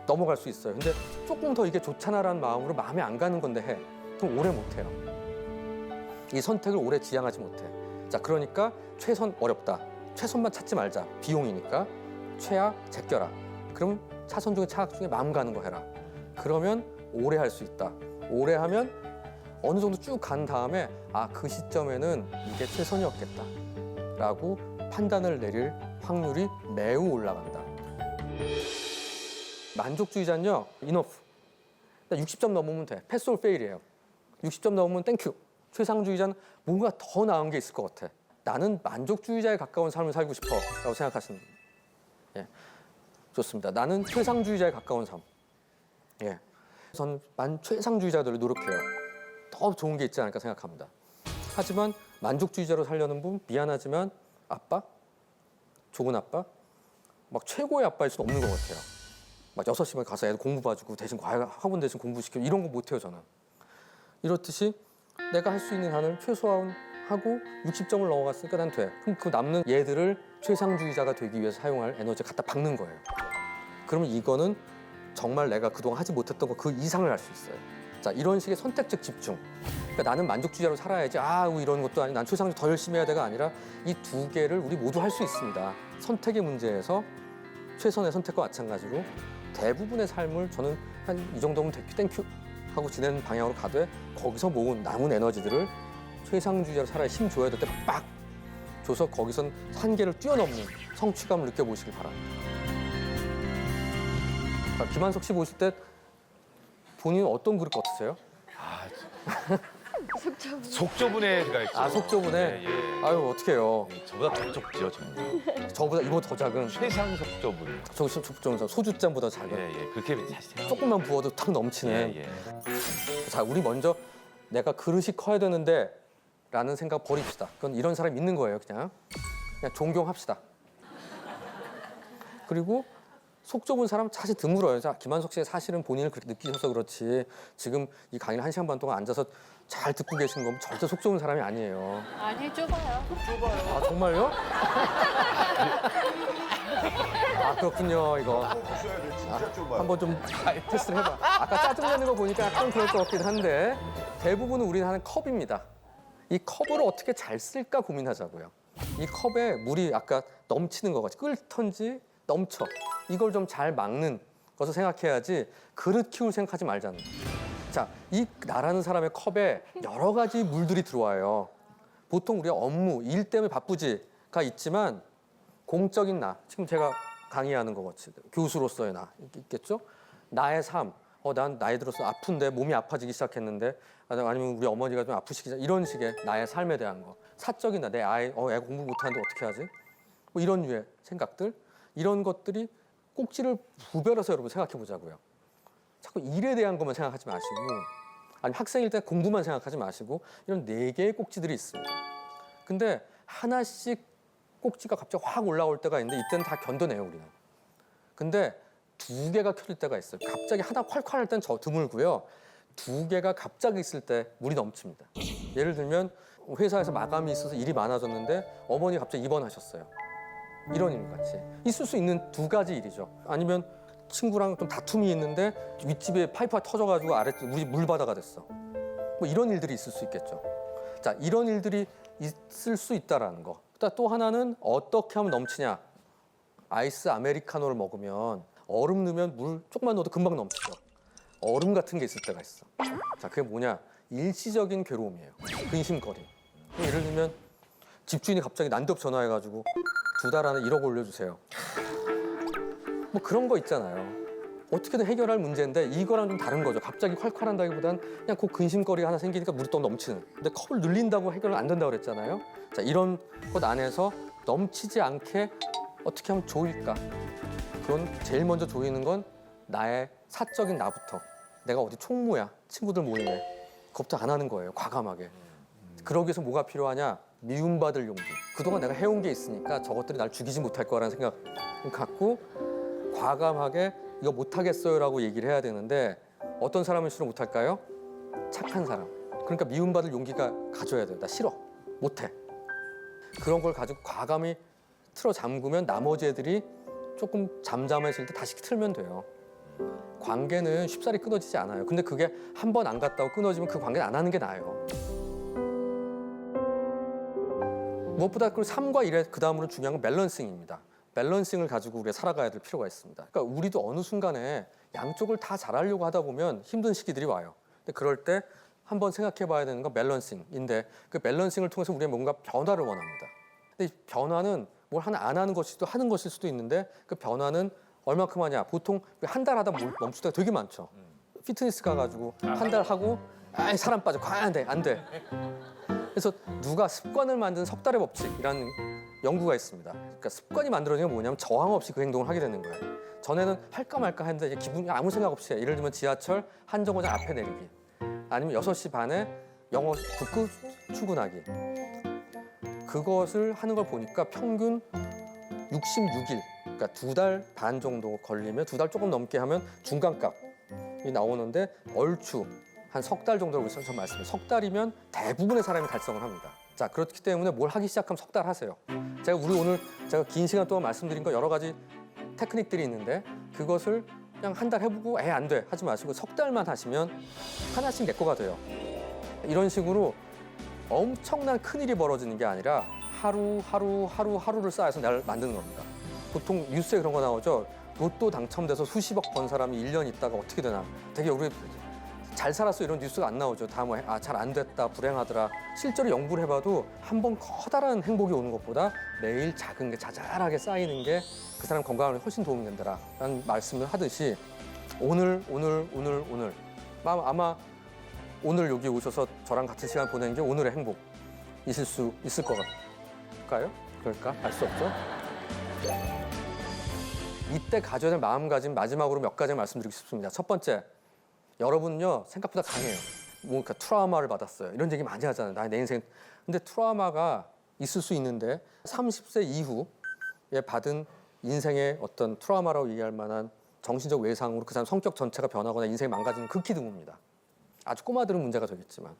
넘어갈 수 있어요. 근데 조금 더 이게 좋잖아라는 마음으로 마음에 안 가는 건데 해. 그럼 오래 못 해요. 이 선택을 오래 지향하지 못해. 자, 그러니까 최선 어렵다. 최선만 찾지 말자. 비용이니까. 최악 제껴라. 그럼 차선 중에 차악 중에 마음 가는 거 해라. 그러면 오래 할 수 있다. 오래 하면 어느 정도 쭉 간 다음에 아, 그 시점에는 이게 최선이었겠다라고 판단을 내릴 확률이 매우 올라간다. 만족주의자는요, 이너프. 60점 넘으면 돼. 패스 올 페일이에요. 60점 넘으면 땡큐. 최상주의자는 뭔가 더 나은 게 있을 것 같아. 나는 만족주의자에 가까운 삶을 살고 싶어 라고 생각하시는 분이에요. 예. 좋습니다. 나는 최상주의자에 가까운 삶. 예. 저는 최상주의자들을 노력해요. 더 좋은 게 있지 않을까 생각합니다. 하지만 만족주의자로 살려는 분 미안하지만 아빠? 좋은 아빠? 막 최고의 아빠일 수는 없는 것 같아요. 막 6시만 가서 애들 공부 봐주고 대신 학원 대신 공부시키고 이런 거 못해요, 저는. 이렇듯이 내가 할 수 있는 한을 최소한 하고 60점을 넘어갔으니까 난 돼. 그럼 그 남는 얘들을 최상주의자가 되기 위해서 사용할 에너지에 갖다 박는 거예요. 그러면 이거는 정말 내가 그동안 하지 못했던 거 그 이상을 할 수 있어요. 자, 이런 식의 선택적 집중. 그러니까 나는 만족주의자로 살아야지. 이런 것도 아니. 난 최상주의 더 열심히 해야 돼가 아니라 이 두 개를 우리 모두 할 수 있습니다. 선택의 문제에서 최선의 선택과 마찬가지로 대부분의 삶을 저는 한 이 정도면 땡큐 하고 지내는 방향으로 가되 거기서 모은 남은 에너지들을 최상주의자로 살아야 힘 줘야 될 때 빡 줘서 거기선 한계를 뛰어넘는 성취감을 느껴보시길 바랍니다. 김한석 씨 보실 때 본인은 어떤 그릇 같으세요? 속 좁은 애가 있죠. 아, 속 좁은 애? 예, 예. 아유, 어떡해요. 저보다 더 좁죠, 저는. 저보다 이거 더 작은. 최상 속 좁은. 저 좁은 소주잔보다 작은. 예, 예. 그렇게 사실 생각. 조금만 부어도 탁 넘치는. 예, 예. 자, 우리 먼저 내가 그릇이 커야 되는데 라는 생각 버립시다. 그건 이런 사람 있는 거예요, 그냥 존경합시다. 그리고 속 좁은 사람 사실 드물어요. 자, 김한석 씨가 사실은 본인을 그렇게 느끼셔서 그렇지 지금 이 강의를 1시간 반 동안 앉아서 잘 듣고 계신 건 절대 속 좁은 사람이 아니에요. 아니 좁아요. 아, 정말요? 아, 그렇군요, 이거. 한번 좀 테스트를 해봐. 아까 짜증내는 거 보니까 약간 그럴 것 같긴 한데 대부분은 우리는 하는 컵입니다. 이 컵을 어떻게 잘 쓸까 고민하자고요. 이 컵에 물이 아까 넘치는 거 같이 끓던지 넘쳐. 이걸 좀 잘 막는 것을 생각해야지 그릇 키울 생각하지 말자는 거예요. 자, 이 나라는 사람의 컵에 여러 가지 물들이 들어와요. 보통 우리가 업무, 일 때문에 바쁘지가 있지만 공적인 나, 지금 제가 강의하는 거 같이 교수로서의 나 있겠죠? 나의 삶, 난 나이 들어서 아픈데 몸이 아파지기 시작했는데 아니면 우리 어머니가 좀 아프시기 시작 이런 식의 나의 삶에 대한 거, 사적인 나, 내 아이, 애가 공부 못하는데 어떻게 하지? 뭐 이런 류의 생각들, 이런 것들이 꼭지를 구별해서 여러분 생각해 보자고요. 자꾸 일에 대한 것만 생각하지 마시고, 아니 학생일 때 공부만 생각하지 마시고 이런 4개의 꼭지들이 있습니다. 근데 하나씩 꼭지가 갑자기 확 올라올 때가 있는데 이때는 다 견뎌내요, 우리는. 근데 2개가 켜질 때가 있어요. 갑자기 하나 콸콸 할 때는 저 드물고요. 두 개가 갑자기 있을 때 물이 넘칩니다. 예를 들면 회사에서 마감이 있어서 일이 많아졌는데 어머니 갑자기 입원하셨어요. 이런 일 같이 있을 수 있는 두 가지 일이죠. 아니면 친구랑 좀 다툼이 있는데 윗집에 파이프가 터져가지고 아랫집 우리 물바다가 됐어. 뭐 이런 일들이 있을 수 있겠죠. 자, 이런 일들이 있을 수 있다라는 거. 또 하나는 어떻게 하면 넘치냐. 아이스 아메리카노를 먹으면 얼음 넣으면 물 조금만 넣어도 금방 넘치죠. 얼음 같은 게 있을 때가 있어. 자, 그게 뭐냐? 일시적인 괴로움이에요. 근심거림. 예를 들면 집주인이 갑자기 난데없이 전화해가지고 2달 안에 1억 올려주세요. 뭐 그런 거 있잖아요. 어떻게든 해결할 문제인데 이거랑 좀 다른 거죠. 갑자기 콸콸한다기보단 그냥 그 근심거리가 하나 생기니까 물이 또 넘치는. 근데 컵을 늘린다고 해결은 안 된다고 그랬잖아요. 자, 이런 것 안에서 넘치지 않게 어떻게 하면 좋을까? 그건 제일 먼저 조이는 건 나의 사적인 나부터. 내가 어디 총무야, 친구들 모임에. 그것부터 안 하는 거예요, 과감하게. 그러기 위해서 뭐가 필요하냐? 미움받을 용기. 그동안 내가 해온 게 있으니까 저것들이 날 죽이지 못할 거라는 생각 갖고 과감하게 이거 못하겠어요라고 얘기를 해야 되는데 어떤 사람일수록 못할까요? 착한 사람. 그러니까 미움받을 용기가 가져야 돼요. 나 싫어, 못해. 그런 걸 가지고 과감히 틀어 잠그면 나머지 애들이 조금 잠잠해질 때 다시 틀면 돼요. 관계는 쉽사리 끊어지지 않아요. 근데 그게 한 번 안 갔다고 끊어지면 그 관계는 안 하는 게 나아요. 무엇보다 그 3과 1의 그 다음으로 중요한 건 밸런싱입니다. 밸런싱을 가지고 우리가 살아가야 될 필요가 있습니다. 그러니까 우리도 어느 순간에 양쪽을 다 잘하려고 하다 보면 힘든 시기들이 와요. 근데 그럴 때 한번 생각해 봐야 되는 건 밸런싱인데 그 밸런싱을 통해서 우리가 뭔가 변화를 원합니다. 근데 이 변화는 뭘 하나 안 하는 것일 수도 하는 것일 수도 있는데 그 변화는 얼마큼 하냐. 보통 한 달 하다 멈출 때가 되게 많죠. 피트니스 가가지고 한 달 하고 아이 사람 빠져. 과연 안 돼. 그래서 누가 습관을 만드는 석 달의 법칙이라는 연구가 있습니다. 그러니까 습관이 만들어지는 게 뭐냐면 저항 없이 그 행동을 하게 되는 거예요. 전에는 할까 말까 했는데 이제 기분이 아무 생각 없이 해. 예를 들면 지하철 한 정거장 앞에 내리기. 아니면 6시 반에 영어 듣고 출근하기. 그것을 하는 걸 보니까 평균 66일, 그러니까 2달 반 정도 걸리면 2달 조금 넘게 하면 중간값이 나오는데 얼추 한 석 달 정도라고 전 말씀드려요. 석 달이면 대부분의 사람이 달성을 합니다. 자, 그렇기 때문에 뭘 하기 시작하면 석 달 하세요. 제가 긴 시간 동안 말씀드린 거 여러 가지 테크닉들이 있는데 그것을 그냥 한 달 해보고 안 돼 하지 마시고 석 달만 하시면 하나씩 내 거가 돼요. 이런 식으로 엄청난 큰일이 벌어지는 게 아니라 하루를 쌓아서 날 만드는 겁니다. 보통 뉴스에 그런 거 나오죠. 로또 당첨돼서 수십억 번 사람이 1년 있다가 어떻게 되나. 되게 우리 잘 살았어 이런 뉴스가 안 나오죠. 다 뭐 잘 안 됐다, 불행하더라. 실제로 연구를 해봐도 한 번 커다란 행복이 오는 것보다 매일 작은 게 자잘하게 쌓이는 게 그 사람 건강에 훨씬 도움이 된다라는 말씀을 하듯이 오늘 아마 오늘 여기 오셔서 저랑 같은 시간 보낸 게 오늘의 행복이실 수 있을 것 같을까요? 그럴까? 알 수 없죠. 이때 가져야 될 마음가짐 마지막으로 몇 가지 말씀드리고 싶습니다. 첫 번째, 여러분은요 생각보다 강해요. 뭔가 트라우마를 받았어요. 이런 얘기 많이 하잖아요. 내 인생. 근데 트라우마가 있을 수 있는데 30세 이후에 받은 인생의 어떤 트라우마라고 얘기할 만한 정신적 외상으로 그 사람 성격 전체가 변하거나 인생이 망가지는 극히 드뭅니다. 아주 꼬마들은 문제가 되겠지만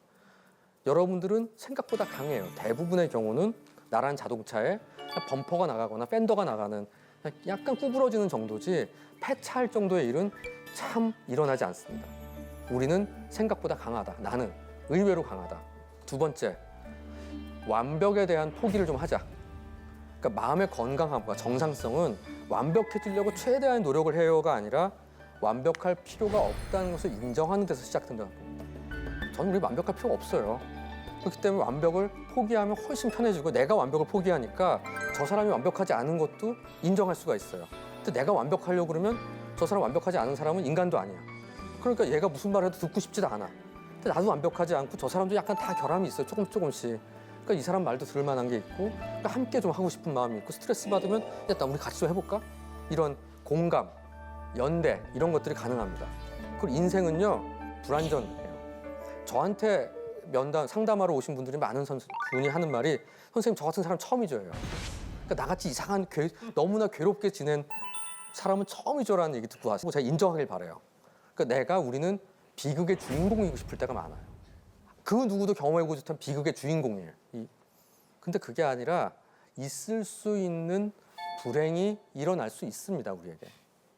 여러분들은 생각보다 강해요. 대부분의 경우는 나란 자동차에 범퍼가 나가거나 팬더가 나가는 약간 구부러지는 정도지 폐차할 정도의 일은 참 일어나지 않습니다. 우리는 생각보다 강하다. 나는 의외로 강하다. 두 번째, 완벽에 대한 포기를 좀 하자. 그러니까 마음의 건강함과 정상성은 완벽해지려고 최대한 노력을 해요가 아니라 완벽할 필요가 없다는 것을 인정하는 데서 시작된다고. 저는 우리 완벽할 필요가 없어요. 그렇기 때문에 완벽을 포기하면 훨씬 편해지고 내가 완벽을 포기하니까 저 사람이 완벽하지 않은 것도 인정할 수가 있어요. 근데 내가 완벽하려고 그러면 저 사람 완벽하지 않은 사람은 인간도 아니야. 그러니까 얘가 무슨 말을 해도 듣고 싶지도 않아. 근데 나도 완벽하지 않고 저 사람도 약간 다 결함이 있어요. 조금씩. 그러니까 이 사람 말도 들을 만한 게 있고 그러니까 함께 좀 하고 싶은 마음이 있고 스트레스 받으면 일단 우리 같이 좀 해볼까? 이런 공감, 연대 이런 것들이 가능합니다. 그리고 인생은요 불완전해요. 저한테 면담 상담하러 오신 분들이 많은 분이 하는 말이 선생님 저 같은 사람 처음이죠예요. 그러니까 나같이 이상한 너무나 괴롭게 지낸 사람은 처음이죠라는 얘기 듣고 하시고 제가 인정하길 바라요. 그러니까 우리는 비극의 주인공이고 싶을 때가 많아요. 그 누구도 경험해보지 못한 비극의 주인공이에요. 근데 그게 아니라 있을 수 있는 불행이 일어날 수 있습니다, 우리에게.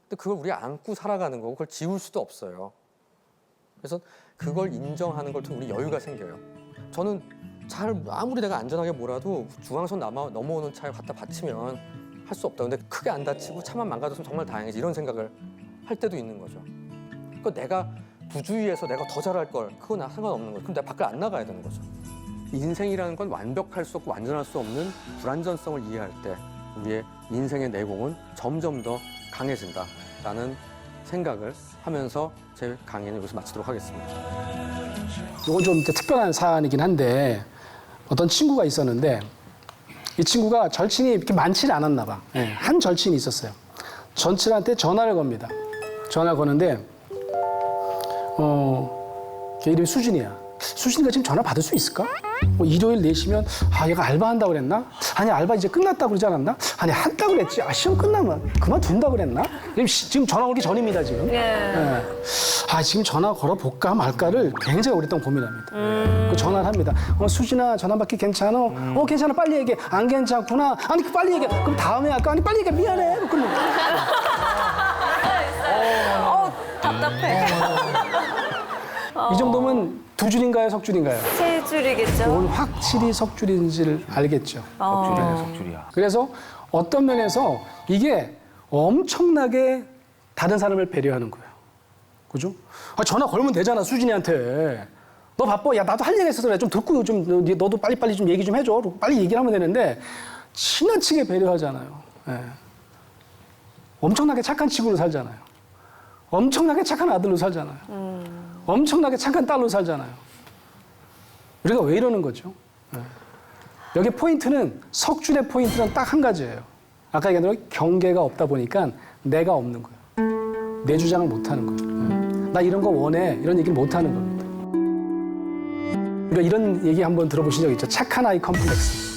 근데 그걸 우리가 안고 살아가는 거고 그걸 지울 수도 없어요. 그래서 그걸 인정하는 걸 통해 우리 여유가 생겨요. 저는 아무리 내가 안전하게 몰아도 중앙선 넘어오는 차에 갖다 받치면 할 수 없다. 근데 크게 안 다치고 차만 망가졌으면 정말 다행이지. 이런 생각을 할 때도 있는 거죠. 그러니까 내가 부주의해서 내가 더 잘할 걸, 그건 상관없는 거죠. 그럼 내가 밖을 안 나가야 되는 거죠. 인생이라는 건 완벽할 수 없고 완전할 수 없는 불완전성을 이해할 때 우리의 인생의 내공은 점점 더 강해진다라는 생각을 하면서 제 강의는 여기서 마치도록 하겠습니다. 이건 좀 특별한 사안이긴 한데 어떤 친구가 있었는데 이 친구가 절친이 이렇게 많지는 않았나 봐. 한 절친이 있었어요. 절친한테 전화를 겁니다. 전화를 거는데 걔 이름이 수진이야. 수진이가 지금 전화 받을 수 있을까? 뭐 일요일 4시면 얘가 알바한다고 그랬나? 아니 알바 이제 끝났다고 그러지 않았나? 아니 한다고 그랬지. 시험 끝나면 그만둔다고 그랬나? 지금 전화 오기 전입니다 지금. 지금 전화 걸어볼까 말까를 굉장히 오랫동안 고민합니다. 그 전화를 합니다. 수진아 전화 받기 괜찮아? 괜찮아 빨리 얘기해. 안 괜찮구나. 아니 빨리 얘기해. 그럼 다음에 할까? 아니 빨리 얘기해. 미안해. 답답해. 이 정도면 두 줄인가요, 석 줄인가요? 세 줄이겠죠. 이건 확실히 석 줄인지를 알겠죠. 석줄이야. 그래서 어떤 면에서 이게 엄청나게 다른 사람을 배려하는 거예요. 그죠? 전화 걸면 되잖아, 수진이한테. 너 바빠? 야, 나도 할 얘기가 있어서 그래. 좀 듣고 너도 빨리빨리 좀 얘기 좀 해줘. 빨리 얘기를 하면 되는데 지나치게 배려하잖아요. 엄청나게 착한 친구로 살잖아요. 엄청나게 착한 아들로 살잖아요. 엄청나게 착한 딸로 살잖아요. 우리가 왜 이러는 거죠? 여기 포인트는 석줄의 포인트는 딱 한 가지예요. 아까 얘기한 대로 경계가 없다 보니까 내가 없는 거예요. 내 주장을 못 하는 거예요. 나 이런 거 원해. 이런 얘기를 못 하는 겁니다. 우리가 이런 얘기 한번 들어보신 적 있죠? 착한 아이 컴플렉스.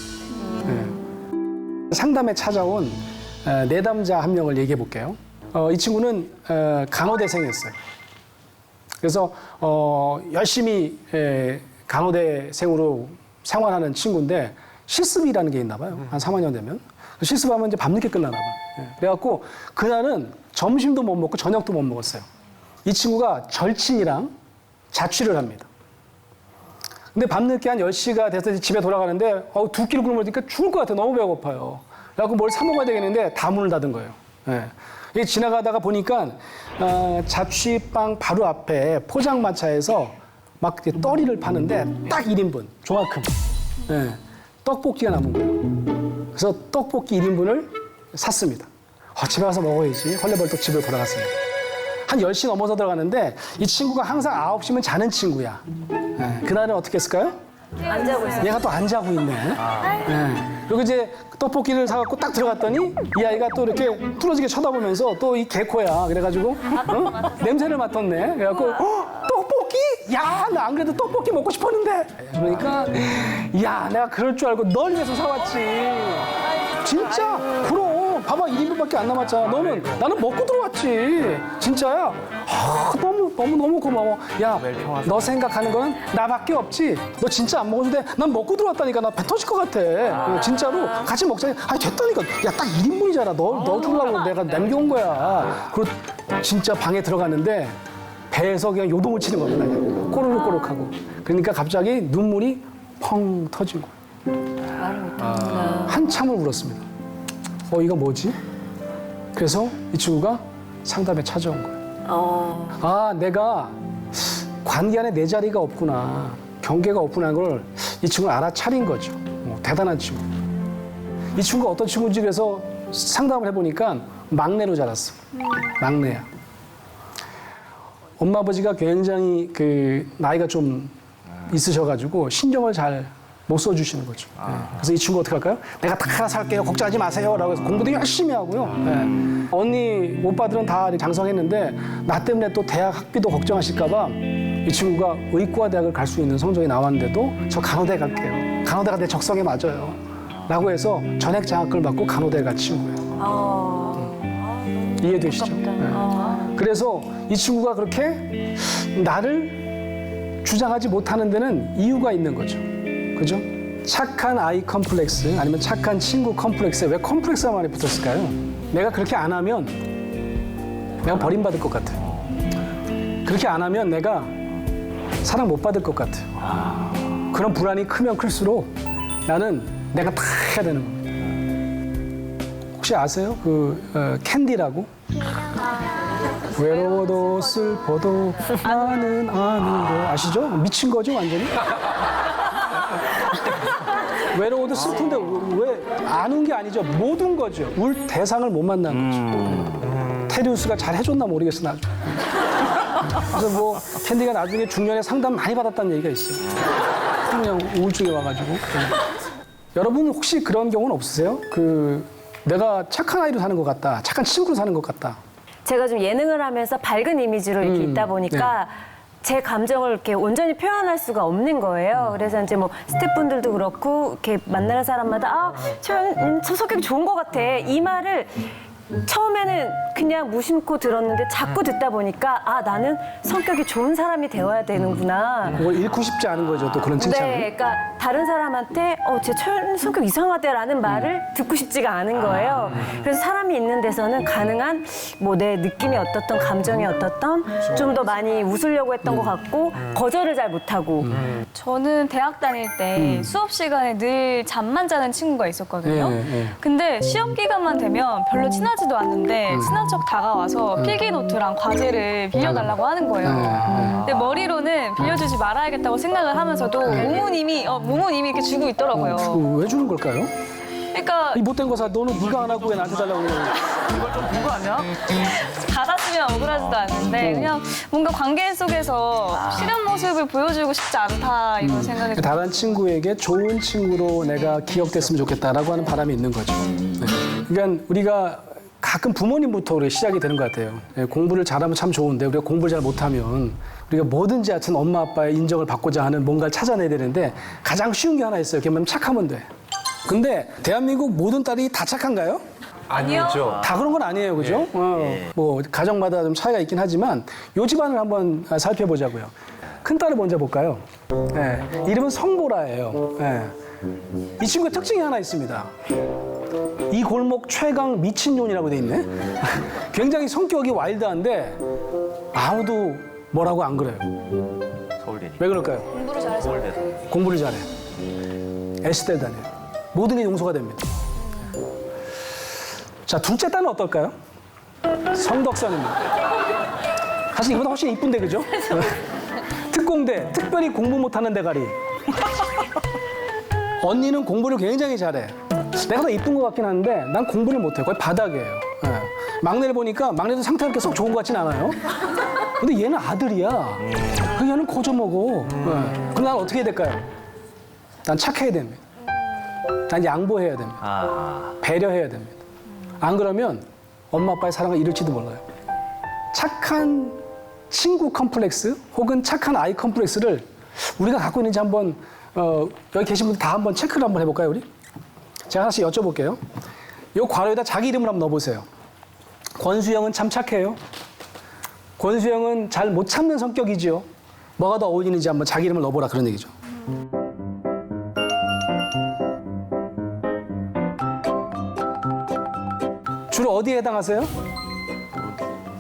상담에 찾아온 내담자 한 명을 얘기해 볼게요. 이 친구는 간호대생이었어요. 그래서 열심히 간호대생으로 생활하는 친구인데 실습이라는 게 있나 봐요. 한 3, 4년 되면. 실습하면 이제 밤늦게 끝나나 봐. 그래갖고 그날은 점심도 못 먹고 저녁도 못 먹었어요. 이 친구가 절친이랑 자취를 합니다. 근데 밤늦게 한 10시가 돼서 집에 돌아가는데 2끼를 굶으니까 죽을 것 같아. 너무 배고파요. 그래갖고 뭘 사 먹어야 되겠는데 다 문을 닫은 거예요. 이게 지나가다가 보니까 자취방 바로 앞에 포장마차에서 막 떠리를 파는데 딱 1인분 조각금 떡볶이가 남은 거예요. 그래서 떡볶이 1인분을 샀습니다. 집에 가서 먹어야지. 헐레벌떡 집으로 돌아갔습니다. 한 10시 넘어서 들어가는데 이 친구가 항상 9시면 자는 친구야. 그날은 어떻게 했을까요? 안 자고 있어. 얘가 또 안 자고 있네. 그리고 이제 떡볶이를 사갖고 딱 들어갔더니 이 아이가 또 이렇게 뚫어지게 쳐다보면서 또 이 개코야. 그래가지고 냄새를 맡았네. 그래갖고 떡볶이? 야, 나 안 그래도 떡볶이 먹고 싶었는데. 그러니까 야, 내가 그럴 줄 알고 널 위해서 사왔지. 진짜? 그럼. 봐봐, 1인분밖에 안 남았잖아. 나는 먹고 들어왔지. 진짜야? 너무 고마워. 야, 너 생각하는 거는 나밖에 없지. 너 진짜 안 먹어도 돼. 난 먹고 들어왔다니까. 나 배 터질 것 같아. 진짜로. 같이 먹자. 됐다니까. 야, 딱 1인분이잖아. 너 주려고 내가 남겨온 거야. 그리고 진짜 방에 들어갔는데 배에서 그냥 요동을 치는 겁니다. 꼬르륵꼬르륵하고. 그러니까 갑자기 눈물이 펑 터진 거예요. 말을 못하는구나. 한참을 울었습니다. 이거 뭐지? 그래서 이 친구가 상담에 찾아온 거예요. 내가 관계 안에 내 자리가 없구나. 경계가 없구나 하는 걸 이 친구는 알아차린 거죠. 대단한 친구. 이 친구가 어떤 친구인지 그래서 상담을 해보니까 막내로 자랐어. 막내야. 엄마 아버지가 굉장히 나이가 좀 있으셔가지고 신경을 잘 못 써주시는 거죠. 그래서 이 친구 어떻게 할까요? 내가 다 알아서 할게요. 걱정하지 마세요. 라고 해서 공부도 열심히 하고요. 언니, 오빠들은 다 장성했는데 나 때문에 또 대학 학비도 걱정하실까 봐 이 친구가 의과 대학을 갈 수 있는 성적이 나왔는데도 저 간호대 갈게요. 간호대가 내 적성에 맞아요. 라고 해서 전액 장학금을 받고 간호대에 간 친구예요. 이해되시죠? 그래서 이 친구가 그렇게 나를 주장하지 못하는 데는 이유가 있는 거죠. 그죠? 착한 아이 컴플렉스 아니면 착한 친구 컴플렉스에 왜 컴플렉스가 많이 붙었을까요? 내가 그렇게 안 하면 내가 버림받을 것 같아요. 그렇게 안 하면 내가 사랑 못 받을 것 같아요. 그런 불안이 크면 클수록 나는 내가 다 해야 되는 겁니다. 혹시 아세요? 캔디라고? 외로워도 슬퍼도 나는 아는 거 아시죠? 미친 거죠 완전히? 외로워도 슬픈데 왜 아는 게 아니죠. 못 운 거죠. 울 대상을 못 만난 거죠. 테리우스가 잘 해줬나 모르겠어 나중에. 그래서 뭐 캔디가 나중에 중년에 상담 많이 받았다는 얘기가 있어요. 그냥 우울증이 와가지고. 여러분 혹시 그런 경우는 없으세요? 내가 착한 아이로 사는 것 같다. 착한 친구로 사는 것 같다. 제가 좀 예능을 하면서 밝은 이미지로 이렇게 있다 보니까 제 감정을 이렇게 온전히 표현할 수가 없는 거예요. 그래서 이제 뭐 스태프분들도 그렇고 이렇게 만나는 사람마다 저 성격이 좋은 것 같아. 이 말을 처음에는 그냥 무심코 들었는데 자꾸 듣다 보니까 나는 성격이 좋은 사람이 되어야 되는구나. 그걸 잃고 싶지 않은 거죠. 또 그런 칭찬을. 네, 그러니까 다른 사람한테 제 성격 이상하대라는 말을 듣고 싶지가 않은 거예요. 그래서 사람이 있는 데서는 가능한 뭐 내 느낌이 어떻던 감정이 어떻던 좀 더 많이 웃으려고 했던 것 같고 거절을 잘 못하고. 저는 대학 다닐 때 수업 시간에 늘 잠만 자는 친구가 있었거든요. 근데 시험 기간만 되면 별로 친하지도 않는데 친한 척 다가와서 필기 노트랑 과제를 빌려달라고 하는 거예요. 근데 머리로는 빌려주지 말아야겠다고 생각을 하면서도 모모님이 이렇게 주고 있더라고요. 왜 주는 걸까요? 그러니까 이 못된 거사 너는 네가 안 하고 왜 나한테 달라고 그래? 이걸 좀 본 거 아니야? 받았으면 억울하지도 않는데 그냥 뭔가 관계 속에서 싫은 모습을 보여주고 싶지 않다 이런 생각이 들어요. 다른 친구에게 좋은 친구로 내가 기억됐으면 좋겠다라고 하는 바람이 있는 거죠. 그러니까 우리가 가끔 부모님부터 우리가 시작이 되는 것 같아요. 공부를 잘하면 참 좋은데 우리가 공부를 잘 못하면 우리가 뭐든지 하여튼 엄마 아빠의 인정을 받고자 하는 뭔가를 찾아내야 되는데 가장 쉬운 게 하나 있어요. 그게 뭐냐면 착하면 돼. 근데 대한민국 모든 딸이 다 착한가요? 아니죠. 다 그런 건 아니에요, 그죠? 뭐 가정마다 좀 차이가 있긴 하지만 요 집안을 한번 살펴보자고요. 큰 딸을 먼저 볼까요? 이름은 성보라예요. 이 친구의 특징이 하나 있습니다. 이 골목 최강 미친년이라고 돼 있네. 굉장히 성격이 와일드한데 아무도 뭐라고 안 그래요. 서울대니. 왜 그럴까요? 공부를 잘해서 공부를 잘해. S대 다녀요. 모든 게 용서가 됩니다. 자, 둘째 딸은 어떨까요? 성덕선입니다. 사실 이보다 훨씬 이쁜데, 그죠? 특공대, 특별히 공부 못하는 대가리. 언니는 공부를 굉장히 잘해. 내가 더 이쁜 것 같긴 한데 난 공부를 못해. 거의 바닥이에요. 막내를 보니까 막내도 상태가 그렇게 속 좋은 것 같진 않아요. 근데 얘는 아들이야. 그 얘는 거저먹어. 그럼 난 어떻게 해야 될까요? 난 착해야 됩니다. 난 양보해야 됩니다. 배려해야 됩니다. 안 그러면 엄마 아빠의 사랑을 잃을지도 몰라요. 착한 친구 컴플렉스 혹은 착한 아이 컴플렉스를 우리가 갖고 있는지 한번 여기 계신 분들 다 한번 체크를 한번 해볼까요, 우리? 제가 하나씩 여쭤볼게요. 이 괄호에다 자기 이름을 한번 넣어보세요. 권수영은 참 착해요. 권수영은 잘 못 참는 성격이지요. 뭐가 더 어울리는지 한번 자기 이름을 넣어보라 그런 얘기죠. 주로 어디에 해당하세요?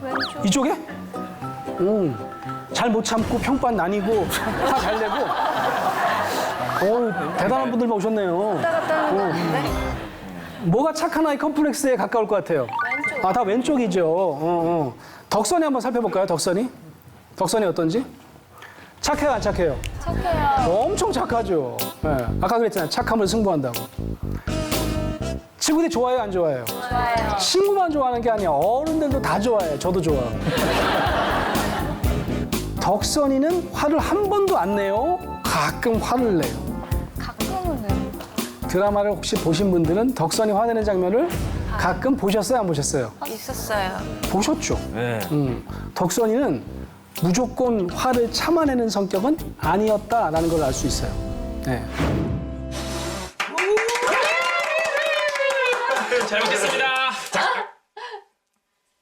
왼쪽. 이쪽에? 잘 못 참고 평판 나뉘고 화 잘 내고. 대단한 분들만 오셨네요. 뭐가 착한 아이 컴플렉스에 가까울 것 같아요? 왼쪽. 다 왼쪽이죠. 덕선이 한번 살펴볼까요? 덕선이 어떤지? 착해요, 안 착해요? 착해요. 엄청 착하죠. 아까 그랬잖아요. 착함을 승부한다고. 친구들이 좋아해요, 안 좋아해요? 좋아요. 친구만 좋아하는 게 아니야. 어른들도 다 좋아해요. 저도 좋아하고. 덕선이는 화를 한 번도 안 내요. 가끔 화를 내요. 가끔은 네. 드라마를 혹시 보신 분들은 덕선이 화내는 장면을 가끔 보셨어요, 안 보셨어요? 있었어요. 보셨죠? 덕선이는 무조건 화를 참아내는 성격은 아니었다라는 걸 알 수 있어요. 네. 잘 먹겠습니다.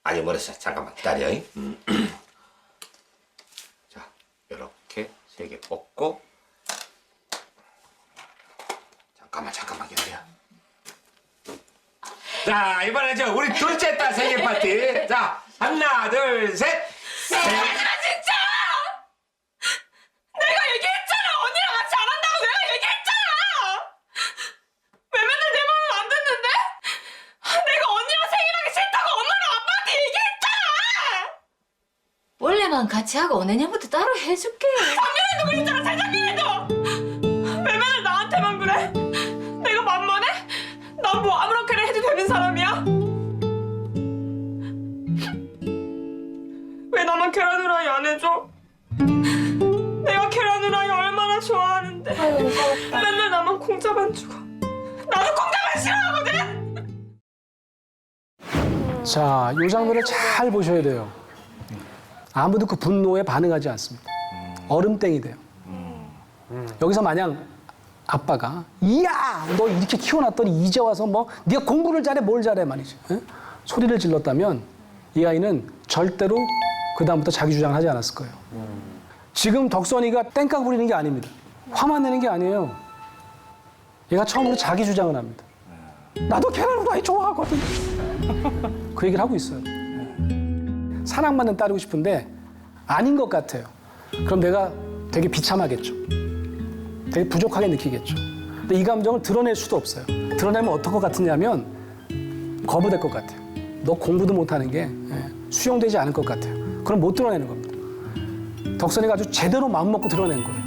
아니 버렸어. 잠깐만 기다려. 자, 이렇게 3개 뽑고. 잠깐만 기다려. 자, 이번에 우리 둘째 딸 생일 파티. 자, 하나, 둘, 셋. 진짜! 내가 얘기했잖아! 언니랑 같이 안 한다고 내가 얘기했잖아! 왜 맨날 내 말을 안 듣는데? 내가 언니랑 생일하기 싫다고 엄마랑 아빠한테 얘기했잖아! 원래만 같이 하고 내년부터 따로 해줄게. 작년에도 그랬잖아, 재작년에도! 왜 맨날 나한테만 그래? 내가 만만해? 난 뭐 아무렇게나 해도 되는 사람이야? 왜 나만 계란 후라이 안 해줘? 내가 계란 후라이 얼마나 좋아하는데. 맨날 나만 콩자반 주고. 나도 콩자반 싫어하거든. 자, 이 장면을 잘 보셔야 돼요. 아무도 그 분노에 반응하지 않습니다. 얼음땡이 돼요. 여기서 만약 아빠가 이야 너 이렇게 키워놨더니 이제 와서 뭐 네가 공부를 잘해 뭘 잘해 말이지. 에? 소리를 질렀다면 이 아이는 절대로 그 다음부터 자기 주장을 하지 않았을 거예요. 지금 덕선이가 땡깡 부리는 게 아닙니다. 화만 내는 게 아니에요. 얘가 처음으로 자기 주장을 합니다. 나도 계란 후라이 좋아하거든. 그 얘기를 하고 있어요. 사랑받는 딸이고 싶은데 아닌 것 같아요. 그럼 내가 되게 비참하겠죠. 되게 부족하게 느끼겠죠. 근데 이 감정을 드러낼 수도 없어요. 드러내면 어떨 것 같으냐면 거부될 것 같아요. 너 공부도 못하는 게 수용되지 않을 것 같아요. 그럼 못 드러내는 겁니다. 덕선이가 아주 제대로 마음먹고 드러낸 거예요.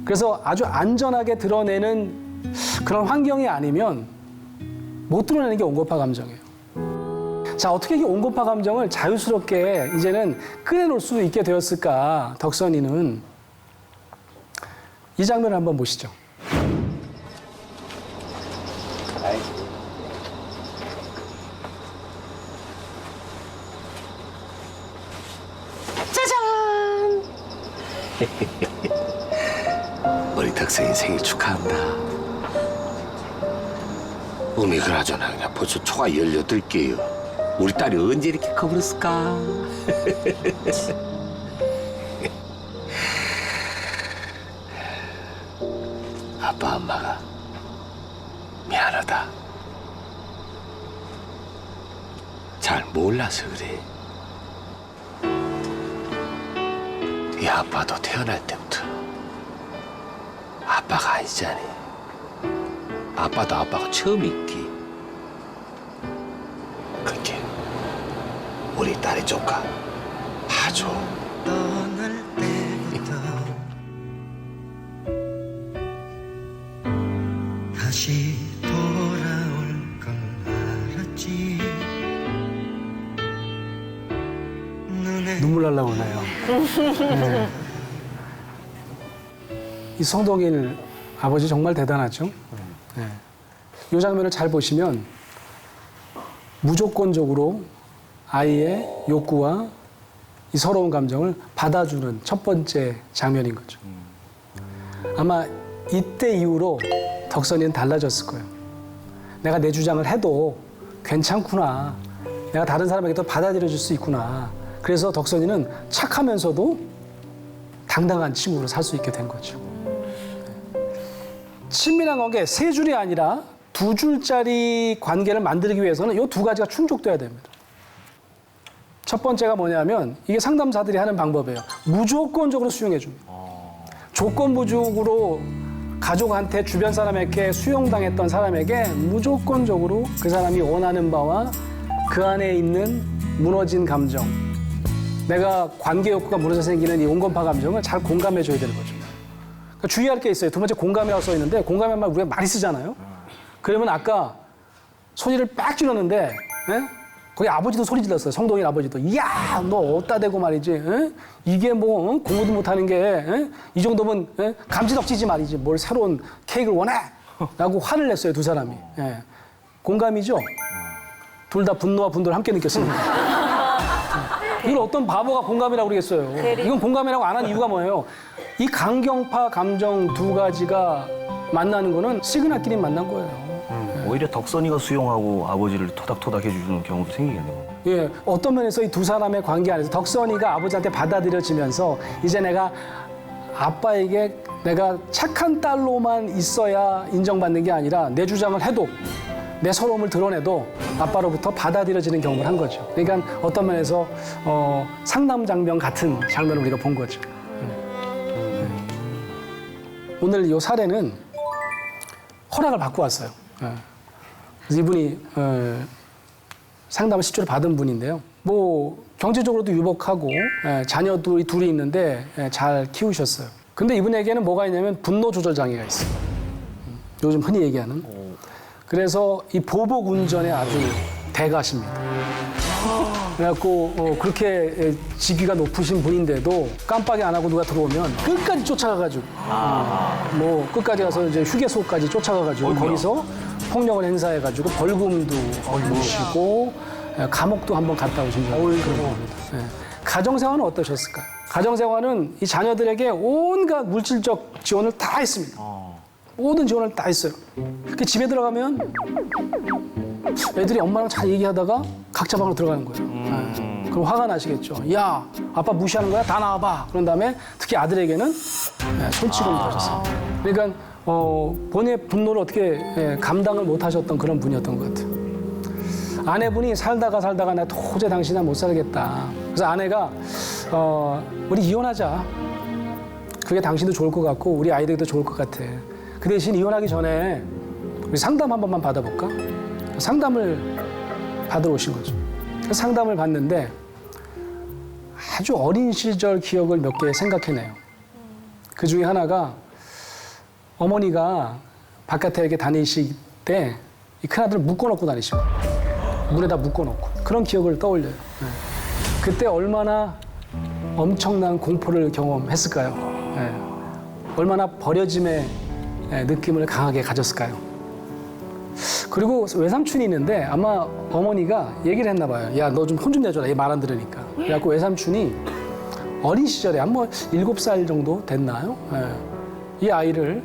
그래서 아주 안전하게 드러내는 그런 환경이 아니면 못 드러내는 게 온고파 감정이에요. 자, 어떻게 이 온고파 감정을 자유스럽게 이제는 꺼내놓을 수 있게 되었을까, 덕선이는. 이 장면을 한번 보시죠. 짜잔! 우리 덕선이 생일 축하한다. 어미 그나저나 그냥 벌써 초가 18개요. 우리 딸이 언제 이렇게 커버렸을까? 아빠 엄마가 미안하다. 잘 몰라서 그래. 이 아빠도 태어날 때부터 아빠가 아니잖니. 아빠도 아빠가 처음이기. 그렇게 우리 딸의 조카 봐줘. 다시 돌아올 걸 알았지. 눈물 날라고 그러네요. 네. 이 성동일 아버지 정말 대단하죠. 네. 이 장면을 잘 보시면 무조건적으로 아이의 욕구와 이 서러운 감정을 받아주는 첫 번째 장면인 거죠. 아마 이때 이후로 덕선이는 달라졌을 거예요. 내가 내 주장을 해도 괜찮구나. 내가 다른 사람에게도 받아들여줄 수 있구나. 그래서 덕선이는 착하면서도 당당한 친구로 살 수 있게 된 거죠. 친밀한 관계 3줄이 아니라 2줄짜리 관계를 만들기 위해서는 이 2가지가 충족돼야 됩니다. 첫 번째가 뭐냐면 이게 상담사들이 하는 방법이에요. 무조건적으로 수용해 줍니다. 조건부족으로 가족한테 주변 사람에게 수용당했던 사람에게 무조건적으로 그 사람이 원하는 바와 그 안에 있는 무너진 감정, 내가 관계 욕구가 무너져 생기는 이 온건파 감정을 잘 공감해 줘야 되는 거죠. 그러니까 주의할 게 있어요. 두 번째 공감이라고 써 있는데 공감이란 말 우리가 많이 쓰잖아요. 그러면 아까 소리를 빡 질렀는데 거기 아버지도 소리 질렀어요. 성동일 아버지도. 이야 너 어디다 대고 말이지. 이게 뭐 공부도 못하는 게 이 정도면 감지덕지지 말이지. 뭘 새로운 케이크를 원해? 라고 화를 냈어요. 두 사람이. 공감이죠? 둘 다 분노와 분노를 함께 느꼈습니다. 이걸 어떤 바보가 공감이라고 그러겠어요. 이건 공감이라고 안 한 이유가 뭐예요? 이 강경파 감정 2가지가 만나는 거는 시그널끼리 만난 거예요. 오히려 덕선이가 수용하고 아버지를 토닥토닥 해주는 경우도 생기겠네요. 예, 어떤 면에서 이 두 사람의 관계 안에서 덕선이가 아버지한테 받아들여지면서 이제 내가 아빠에게 내가 착한 딸로만 있어야 인정받는 게 아니라 내 주장을 해도 내 서러움을 드러내도 아빠로부터 받아들여지는 경험을 한 거죠. 그러니까 어떤 면에서 상남 장면 같은 장면을 우리가 본 거죠. 오늘 이 사례는 허락을 받고 왔어요. 그래서 이분이 상담을 실제로 받은 분인데요. 뭐 경제적으로도 유복하고 자녀도 둘이 있는데 잘 키우셨어요. 근데 이분에게는 뭐가 있냐면 분노 조절 장애가 있어요. 요즘 흔히 얘기하는. 그래서 이 보복 운전에 아주 대가십니다. 그래갖고 그렇게 직위가 높으신 분인데도 깜빡이 안 하고 누가 들어오면 끝까지 쫓아가가지고 뭐 끝까지 가서 이제 휴게소까지 쫓아가가지고 거기서 폭력을 행사해가지고 벌금도 물으시고 감옥도 한번 갔다 오신 적이 그런 겁니다. 가정생활은 어떠셨을까요? 가정생활은 이 자녀들에게 온갖 물질적 지원을 다 했습니다. 모든 지원을 다 했어요. 그 집에 들어가면 애들이 엄마랑 잘 얘기하다가 각자 방으로 들어가는 거예요. 그럼 화가 나시겠죠. 야, 아빠 무시하는 거야? 다 나와봐. 그런 다음에 특히 아들에게는 손찌검도 하셨어요. 그러니까 본인의 분노를 어떻게 감당을 못 하셨던 그런 분이었던 것 같아요. 아내분이 살다가 나 도저히 당신은 못 살겠다. 그래서 아내가 우리 이혼하자. 그게 당신도 좋을 것 같고 우리 아이들도 좋을 것 같아. 그 대신 이혼하기 전에 우리 상담 한 번만 받아볼까? 상담을 받으러 오신 거죠. 그래서 상담을 받는데 아주 어린 시절 기억을 몇 개 생각해내요. 그 중에 하나가 어머니가 바깥에 이렇게 다니실 때 이 큰아들을 묶어놓고 다니시고 물에다 묶어놓고 그런 기억을 떠올려요. 그때 얼마나 엄청난 공포를 경험했을까요? 얼마나 버려짐의 느낌을 강하게 가졌을까요? 그리고 외삼촌이 있는데 아마 어머니가 얘기를 했나 봐요. 야, 너 좀 혼 좀 내줘라. 얘 말 안 들으니까. 그래갖고 외삼촌이 어린 시절에 한 뭐 7살 정도 됐나요? 이 아이를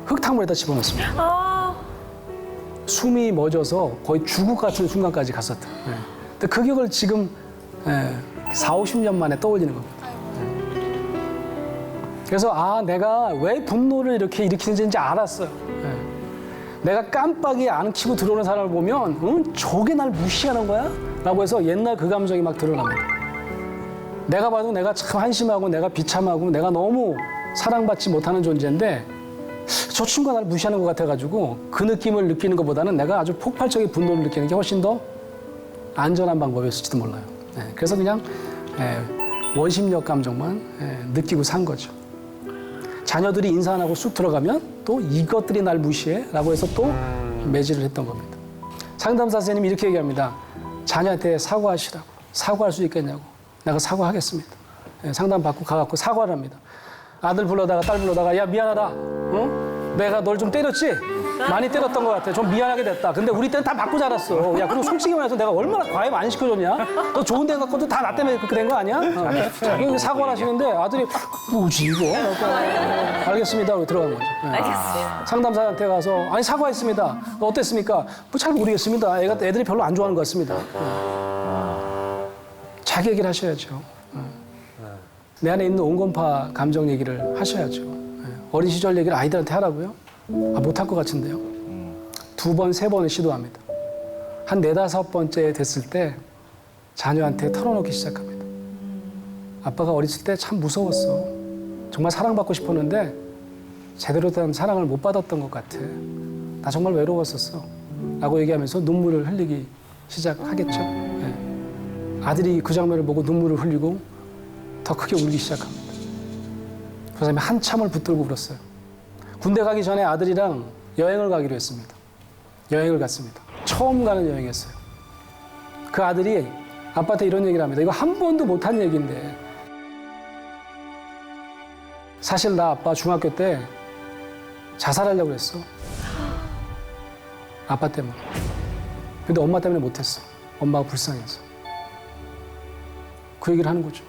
흙탕물에다 집어넣습니다. 숨이 멎어서 거의 죽을 것 같은 순간까지 갔었다. 근데 그 기억을 지금 4, 50년 만에 떠올리는 겁니다. 그래서 내가 왜 분노를 이렇게 일으키는지 이제 알았어요. 내가 깜빡이 안 켜고 들어오는 사람을 보면 저게 날 무시하는 거야? 라고 해서 옛날 그 감정이 막 드러납니다. 내가 봐도 내가 참 한심하고 내가 비참하고 내가 너무 사랑받지 못하는 존재인데 저 친구가 날 무시하는 것 같아가지고 그 느낌을 느끼는 것보다는 내가 아주 폭발적인 분노를 느끼는 게 훨씬 더 안전한 방법이었을지도 몰라요. 그래서 그냥 원심력 감정만 느끼고 산 거죠. 자녀들이 인사 안 하고 쑥 들어가면 또 이것들이 날 무시해 라고 해서 또 매질을 했던 겁니다. 상담사 선생님이 이렇게 얘기합니다. 자녀한테 사과하시라고. 사과할 수 있겠냐고. 내가 사과하겠습니다. 상담 받고 가갖고 사과를 합니다. 아들 불러다가 딸 불러다가 야 미안하다. 내가 널 좀 때렸지? 많이 때렸던 것 같아. 좀 미안하게 됐다. 근데 우리 때는 다 맞고 자랐어. 야, 그리고 솔직히 말해서 내가 얼마나 과외 많이 시켜줬냐? 너 좋은 데 갖고도 다 나 때문에 그렇게 된 거 아니야? 자기 사과를 하시는데 아들이 뭐지 이거? 알겠습니다. 하고 들어간 거죠. 알겠어요. 상담사한테 가서 아니 사과했습니다. 어땠습니까? 뭐 잘 모르겠습니다. 애들이 별로 안 좋아하는 것 같습니다. 자기 얘기를 하셔야죠. 내 안에 있는 온건파 감정 얘기를 하셔야죠. 어린 시절 얘기를 아이들한테 하라고요? 못할 것 같은데요. 2번, 3번을 시도합니다. 한 4, 5번째 됐을 때 자녀한테 털어놓기 시작합니다. 아빠가 어렸을 때 참 무서웠어. 정말 사랑받고 싶었는데 제대로 된 사랑을 못 받았던 것 같아. 나 정말 외로웠었어. 라고 얘기하면서 눈물을 흘리기 시작하겠죠. 아들이 그 장면을 보고 눈물을 흘리고 더 크게 울기 시작합니다. 그 사람이 한참을 붙들고 울었어요. 군대 가기 전에 아들이랑 여행을 가기로 했습니다. 여행을 갔습니다. 처음 가는 여행이었어요. 그 아들이 아빠한테 이런 얘기를 합니다. 이거 한 번도 못한 얘기인데 사실 나 아빠 중학교 때 자살하려고 했어. 아빠 때문에. 근데 엄마 때문에 못했어. 엄마가 불쌍해서. 그 얘기를 하는 거죠.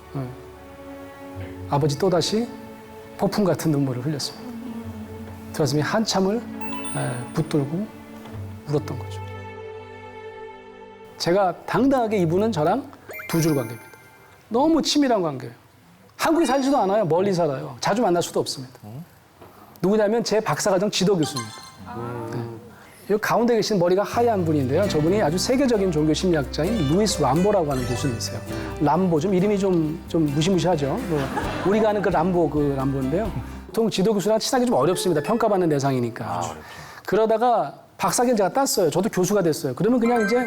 아버지 또다시 폭풍 같은 눈물을 흘렸습니다. 그 가슴이 한참을 붙들고 울었던 거죠. 제가 당당하게 이분은 저랑 두 줄 관계입니다. 너무 친밀한 관계예요. 한국에 살지도 않아요. 멀리 살아요. 자주 만날 수도 없습니다. 누구냐면 제 박사과정 지도 교수입니다. 이 가운데 계신 머리가 하얀 분인데요. 저분이 아주 세계적인 종교 심리학자인 루이스 람보라고 하는 교수님이세요. 람보, 좀 이름이 좀 무시무시하죠. 우리가 아는 그 람보인데요. 보통 지도 교수랑 친하기 좀 어렵습니다. 평가받는 대상이니까. 그러다가 박사학위를 제가 땄어요. 저도 교수가 됐어요. 그러면 그냥 이제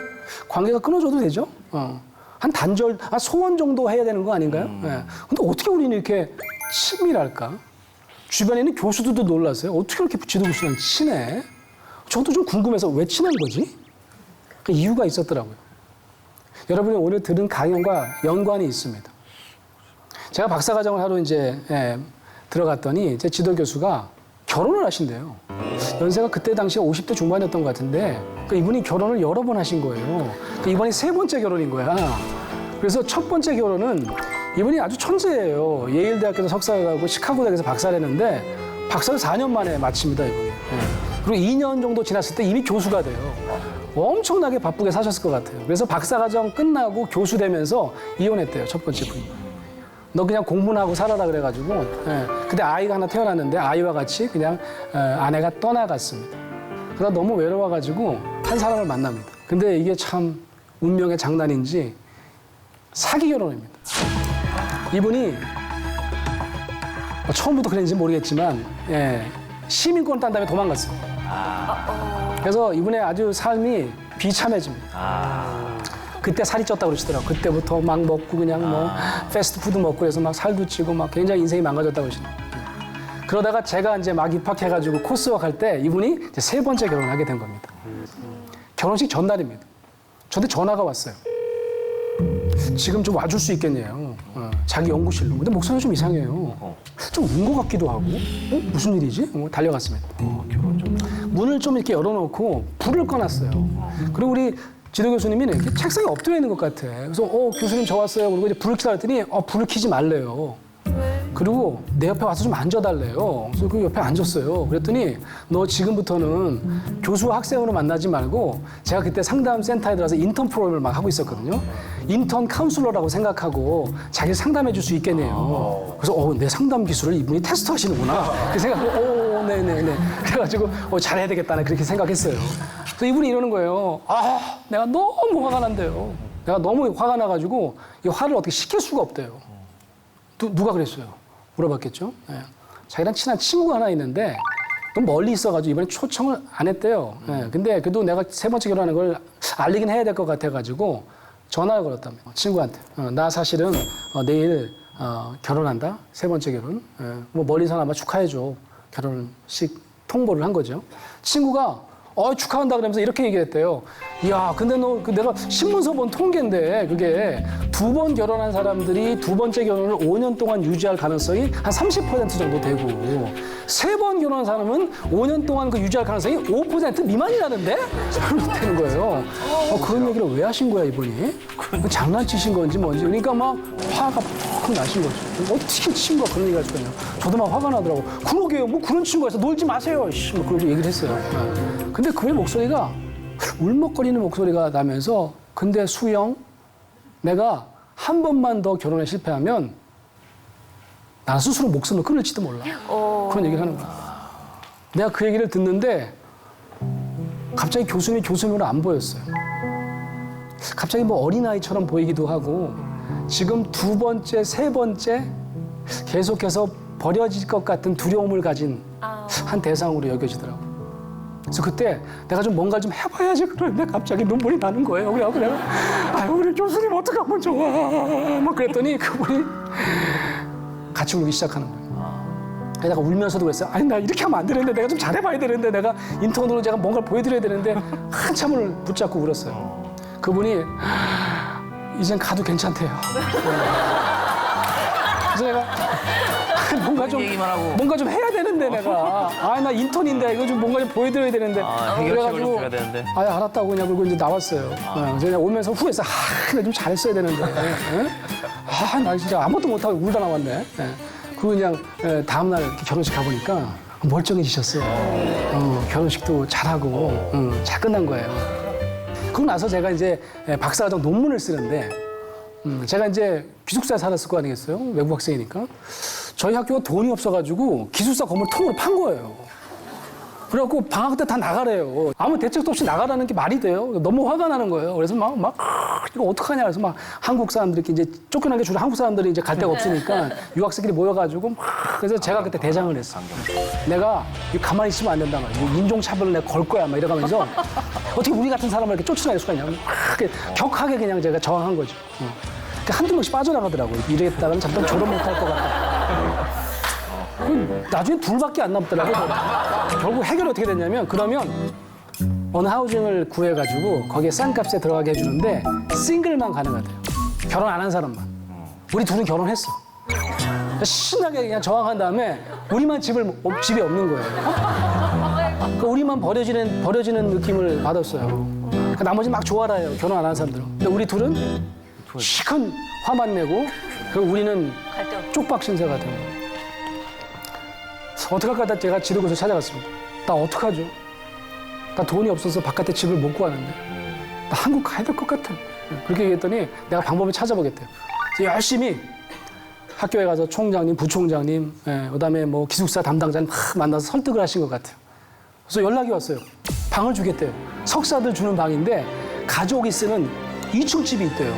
관계가 끊어져도 되죠. 한 단절, 소원 정도 해야 되는 거 아닌가요? 예. 근데 어떻게 우리는 이렇게 친밀할까? 주변에 있는 교수들도 놀랐어요. 어떻게 이렇게 지도 교수랑 친해? 저도 좀 궁금해서 왜 친한 거지? 그 이유가 있었더라고요. 여러분이 오늘 들은 강연과 연관이 있습니다. 제가 박사과정을 하러 이제 들어갔더니 제 지도 교수가 결혼을 하신대요. 연세가 그때 당시에 50대 중반이었던 것 같은데 이분이 결혼을 여러 번 하신 거예요. 이번이 세 번째 결혼인 거야. 그래서 첫 번째 결혼은 이분이 아주 천재예요. 예일 대학에서 석사를 가고 시카고 대학에서 박사를 했는데 박사를 4년 만에 마칩니다, 이분이. 그리고 2년 정도 지났을 때 이미 교수가 돼요. 엄청나게 바쁘게 사셨을 것 같아요. 그래서 박사과정 끝나고 교수 되면서 이혼했대요, 첫 번째 분이. 너 그냥 공부나 하고 살아라 그래가지고 그때 아이가 하나 태어났는데 아이와 같이 그냥 아내가 떠나갔습니다. 그러다 너무 외로워가지고 한 사람을 만납니다. 근데 이게 참 운명의 장난인지 사기 결혼입니다. 이분이 처음부터 그랬는지 모르겠지만 시민권을 딴 다음에 도망갔습니다. 그래서 이분의 아주 삶이 비참해집니다. 그때 살이 쪘다고 그러시더라고요. 그때부터 막 먹고 그냥 뭐 패스트푸드 먹고 해서 막 살도 찌고 막 굉장히 인생이 망가졌다고 그러시더라고요. 그러다가 제가 이제 막 입학해가지고 코스워크 할 때 이분이 이제 세 번째 결혼을 하게 된 겁니다. 결혼식 전날입니다. 저한테 전화가 왔어요. 지금 좀 와줄 수 있겠냐요. 자기 연구실로. 근데 목소리가 좀 이상해요. 좀 운 것 같기도 하고. 무슨 일이지? 달려갔습니다. 문을 좀 이렇게 열어놓고 불을 꺼놨어요. 그리고 우리 지도 교수님이 이렇게 책상에 엎드려 있는 것 같아. 그래서 교수님 저 왔어요. 그리고 이제 불을 켜라 했더니 불을 켜지 말래요. 그리고 내 옆에 와서 좀 앉아달래요. 그래서 그 옆에 앉았어요. 그랬더니 너 지금부터는 교수와 학생으로 만나지 말고 제가 그때 상담 센터에 들어가서 인턴 프로그램을 막 하고 있었거든요. 인턴 카운슬러라고 생각하고 자기를 상담해 줄 수 있겠네요. 그래서 내 상담 기술을 이분이 테스트 하시는구나. 그 생각하고 네네네. 그래가지고 잘해야 되겠다는 그렇게 생각했어요. 그래서 이분이 이러는 거예요. 내가 너무 화가 난대요. 내가 너무 화가 나가지고 이 화를 어떻게 식힐 수가 없대요. 누가 그랬어요? 물어봤겠죠. 자기랑 친한 친구가 하나 있는데 좀 멀리 있어가지고 이번에 초청을 안 했대요. 근데 그래도 내가 세 번째 결혼하는 걸 알리긴 해야 될 것 같아가지고 전화를 걸었답니다. 친구한테. 나 사실은 내일 결혼한다. 세 번째 결혼. 뭐 멀리서나마 축하해줘. 결혼식 통보를 한 거죠. 친구가 축하한다 그러면서 이렇게 얘기했대요. 이야, 근데 너 내가 신문서 본 통계인데 그게 두 번 결혼한 사람들이 두 번째 결혼을 5년 동안 유지할 가능성이 한 30% 정도 되고 세 번 결혼한 사람은 5년 동안 그 유지할 가능성이 5% 미만이라는데? 그렇게 되는 거예요. 그런 얘기를 왜 하신 거야, 이분이? 장난치신 건지 뭔지. 그러니까 막 화가 퍽 나신 거죠. 어떻게 친구가 그런 얘기 할 수가 있냐. 저도 막 화가 나더라고. 그러게요. 뭐 그런 친구가 있어. 놀지 마세요. 뭐 그런 얘기를 했어요. 근데 그의 목소리가 울먹거리는 목소리가 나면서 근데 수영, 내가 한 번만 더 결혼에 실패하면 나는 스스로 목숨을 끊을지도 몰라. 그런 얘기를 하는 거야. 내가 그 얘기를 듣는데 갑자기 교수님이 교수님으로 안 보였어요. 갑자기 뭐 어린아이처럼 보이기도 하고 지금 두 번째, 세 번째 계속해서 버려질 것 같은 두려움을 가진 한 대상으로 여겨지더라고요. 그래서 그때 내가 좀 뭔가 좀 해봐야지 그러는데 갑자기 눈물이 나는 거예요. 그래서 내가 우리 교수님 어떡하면 좋아. 막 그랬더니 그분이 같이 울기 시작하는 거예요. 내가 울면서도 그랬어요. 나 이렇게 하면 안 되는데 내가 좀 잘해봐야 되는데 내가 인턴으로 제가 뭔가를 보여드려야 되는데 한참을 붙잡고 울었어요. 그분이 이젠 가도 괜찮대요. 그래서 내가 뭔가 좀 해야 되는데 내가 나 인턴인데 이거 좀 뭔가 좀 보여드려야 되는데 해결책을 좀 줘야 되는데 알았다고 그냥 그리고 이제 나왔어요. 그래서 그냥 오면서 후회했어. 내가 좀 잘했어야 되는데 나 진짜 아무것도 못하고 울다 나왔네. 그리고 그냥 다음날 결혼식 가보니까 멀쩡해지셨어요. 결혼식도 잘하고 잘 끝난 거예요. 그러고 나서 제가 이제 박사과정 논문을 쓰는데 제가 이제 기숙사에 살았을 거 아니겠어요? 외국 학생이니까. 저희 학교가 돈이 없어가지고 기숙사 건물 통으로 판 거예요. 그래갖고 방학 때 다 나가래요. 아무 대책도 없이 나가라는 게 말이 돼요. 너무 화가 나는 거예요. 그래서 막 이거 어떡하냐. 그래서 막 한국 사람들이 이제 쫓겨난 게 주로 한국 사람들이 이제 갈 데가 없으니까 유학생들이 모여가지고 막 그래서 제가 그때 대장을 했어. 내가 이거 가만히 있으면 안 된다 말이야. 인종차별을 내가 걸 거야. 막 이러면서 어떻게 우리 같은 사람을 이렇게 쫓아낼 수가 있냐. 막 격하게 그냥 제가 저항한 거죠. 한두 명씩 빠져나가더라고요. 이러겠다가는 잠깐 졸업 못할 것 같다. 나중에 둘밖에 안 남더라고요. 결국 해결이 어떻게 됐냐면 그러면 어느 하우징을 구해가지고 거기에 싼 값에 들어가게 해주는데 싱글만 가능하대요. 결혼 안 한 사람만. 우리 둘은 결혼했어. 신나게 그냥 저항한 다음에 우리만 집이 없는 거예요. 그러니까 우리만 버려지는 느낌을 받았어요. 그러니까 나머지 막 좋아라요. 결혼 안 한 사람들은. 근데 우리 둘은 시큰 화만 내고 그리고 우리는 쪽박 신세가 되는 거예요. 어떡할까 제가 지도교수 찾아갔습니다. 나 어떡하죠? 나 돈이 없어서 바깥에 집을 못 구하는데 나 한국 가야 될 것 같아. 그렇게 얘기했더니 내가 방법을 찾아보겠대요. 그래서 열심히 학교에 가서 총장님, 부총장님, 그다음에 뭐 기숙사 담당자님 막 만나서 설득을 하신 것 같아요. 그래서 연락이 왔어요. 방을 주겠대요. 석사들 주는 방인데 가족이 쓰는 2층 집이 있대요.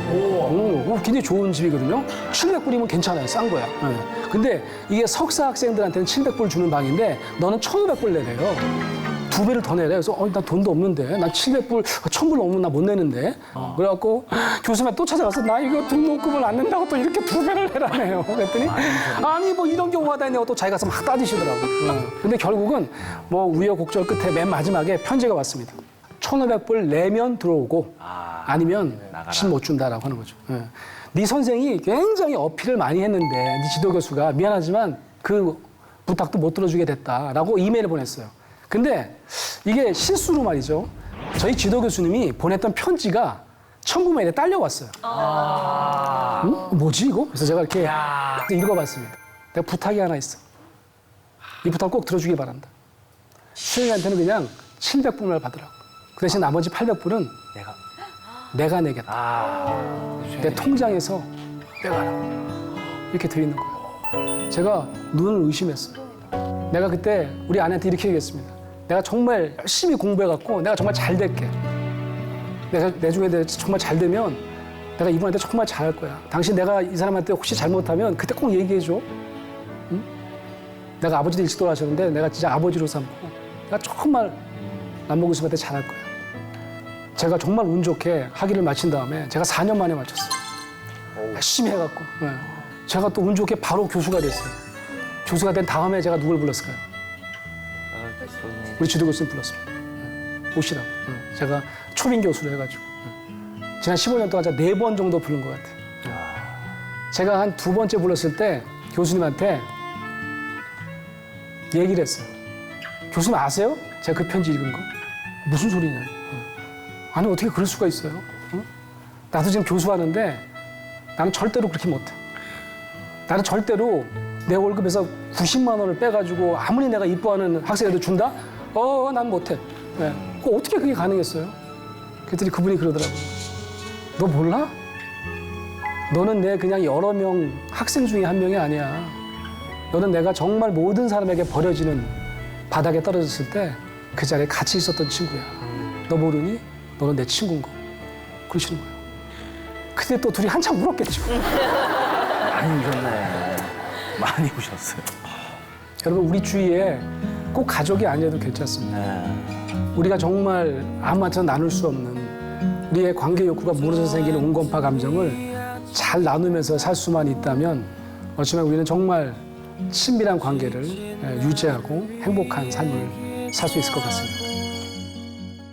굉장히 좋은 집이거든요. 700불이면 괜찮아요. 싼 거야. 근데 이게 석사 학생들한테는 700불 주는 방인데 너는 1,500불 내래요. 2배를 더 내래. 그래서 나 돈도 없는데 난 700불, 1,000불 넘으면 나 못 내는데. 그래갖고 교수님한테 또 찾아가서 나 이거 등록금을 안 낸다고 또 이렇게 2배를 내라네요. 그랬더니 아니 뭐 이런 경우가 다 있냐고 또 자기 가서 막 따지시더라고요. 근데 결국은 뭐 우여곡절 끝에 맨 마지막에 편지가 왔습니다. 1,500불 내면 들어오고 아니면 신 못 준다라고 하는 거죠. 네 선생이 굉장히 어필을 많이 했는데 네 지도교수가 미안하지만 그 부탁도 못 들어주게 됐다라고 이메일을 보냈어요. 근데 이게 실수로 말이죠. 저희 지도교수님이 보냈던 편지가 첨부 메일에 딸려왔어요. 뭐지 이거? 그래서 제가 이렇게 읽어봤습니다. 내가 부탁이 하나 있어. 이 부탁 꼭 들어주길 바란다. 수영이한테는 그냥 700불만 받으라고. 그 대신 나머지 800불은 내가 내겠다. 내 통장에서 빼가라고. 이렇게 드리는 거예요. 제가 눈을 의심했어요. 내가 그때 우리 아내한테 이렇게 얘기했습니다. 내가 정말 열심히 공부해갖고 내가 정말 잘 될게. 내가 내중에 정말 잘 되면 내가 이분한테 정말 잘할 거야. 당신 내가 이 사람한테 혹시 잘못하면 그때 꼭 얘기해줘. 응? 내가 아버지도 일찍 돌아가셨는데 내가 진짜 아버지로 삼고 내가 정말 남봉 교수한테 잘할 거야. 제가 정말 운 좋게 학위를 마친 다음에 제가 4년 만에 마쳤어요. 열심히 해갖고. 제가 또 운 좋게 바로 교수가 됐어요. 교수가 된 다음에 제가 누굴 불렀을까요? 우리 지도 교수님 불렀습니다. 오시라고. 제가 초빙 교수로 해가지고. 지난 15년 동안 제가 4번 정도 부른 것 같아요. 제가 한 2번째 불렀을 때 교수님한테 얘기를 했어요. 교수님 아세요? 제가 그 편지 읽은 거? 무슨 소리냐. 아니 어떻게 그럴 수가 있어요? 나도 지금 교수하는데 나는 절대로 그렇게 못해. 나는 절대로 내 월급에서 90만 원을 빼가지고 아무리 내가 이뻐하는 학생에도 준다? 난 못해. 어떻게 그게 가능했어요? 그랬더니 그분이 그러더라고요. 너 몰라? 너는 내 그냥 여러 명 학생 중에 한 명이 아니야. 너는 내가 정말 모든 사람에게 버려지는 바닥에 떨어졌을 때 그 자리에 같이 있었던 친구야. 너 모르니? 너는 내 친구인 거. 그러시는 거예요. 근데 또 둘이 한참 울었겠죠. 많이 우셨네. 많이 우셨어요. 여러분 우리 주위에 꼭 가족이 아니어도 괜찮습니다. 우리가 정말 아무한테나 나눌 수 없는 우리의 관계 욕구가 무너져 생기는 온건파 감정을 잘 나누면서 살 수만 있다면 어쩌면 우리는 정말 친밀한 관계를 유지하고 행복한 삶을 살 수 있을 것 같습니다.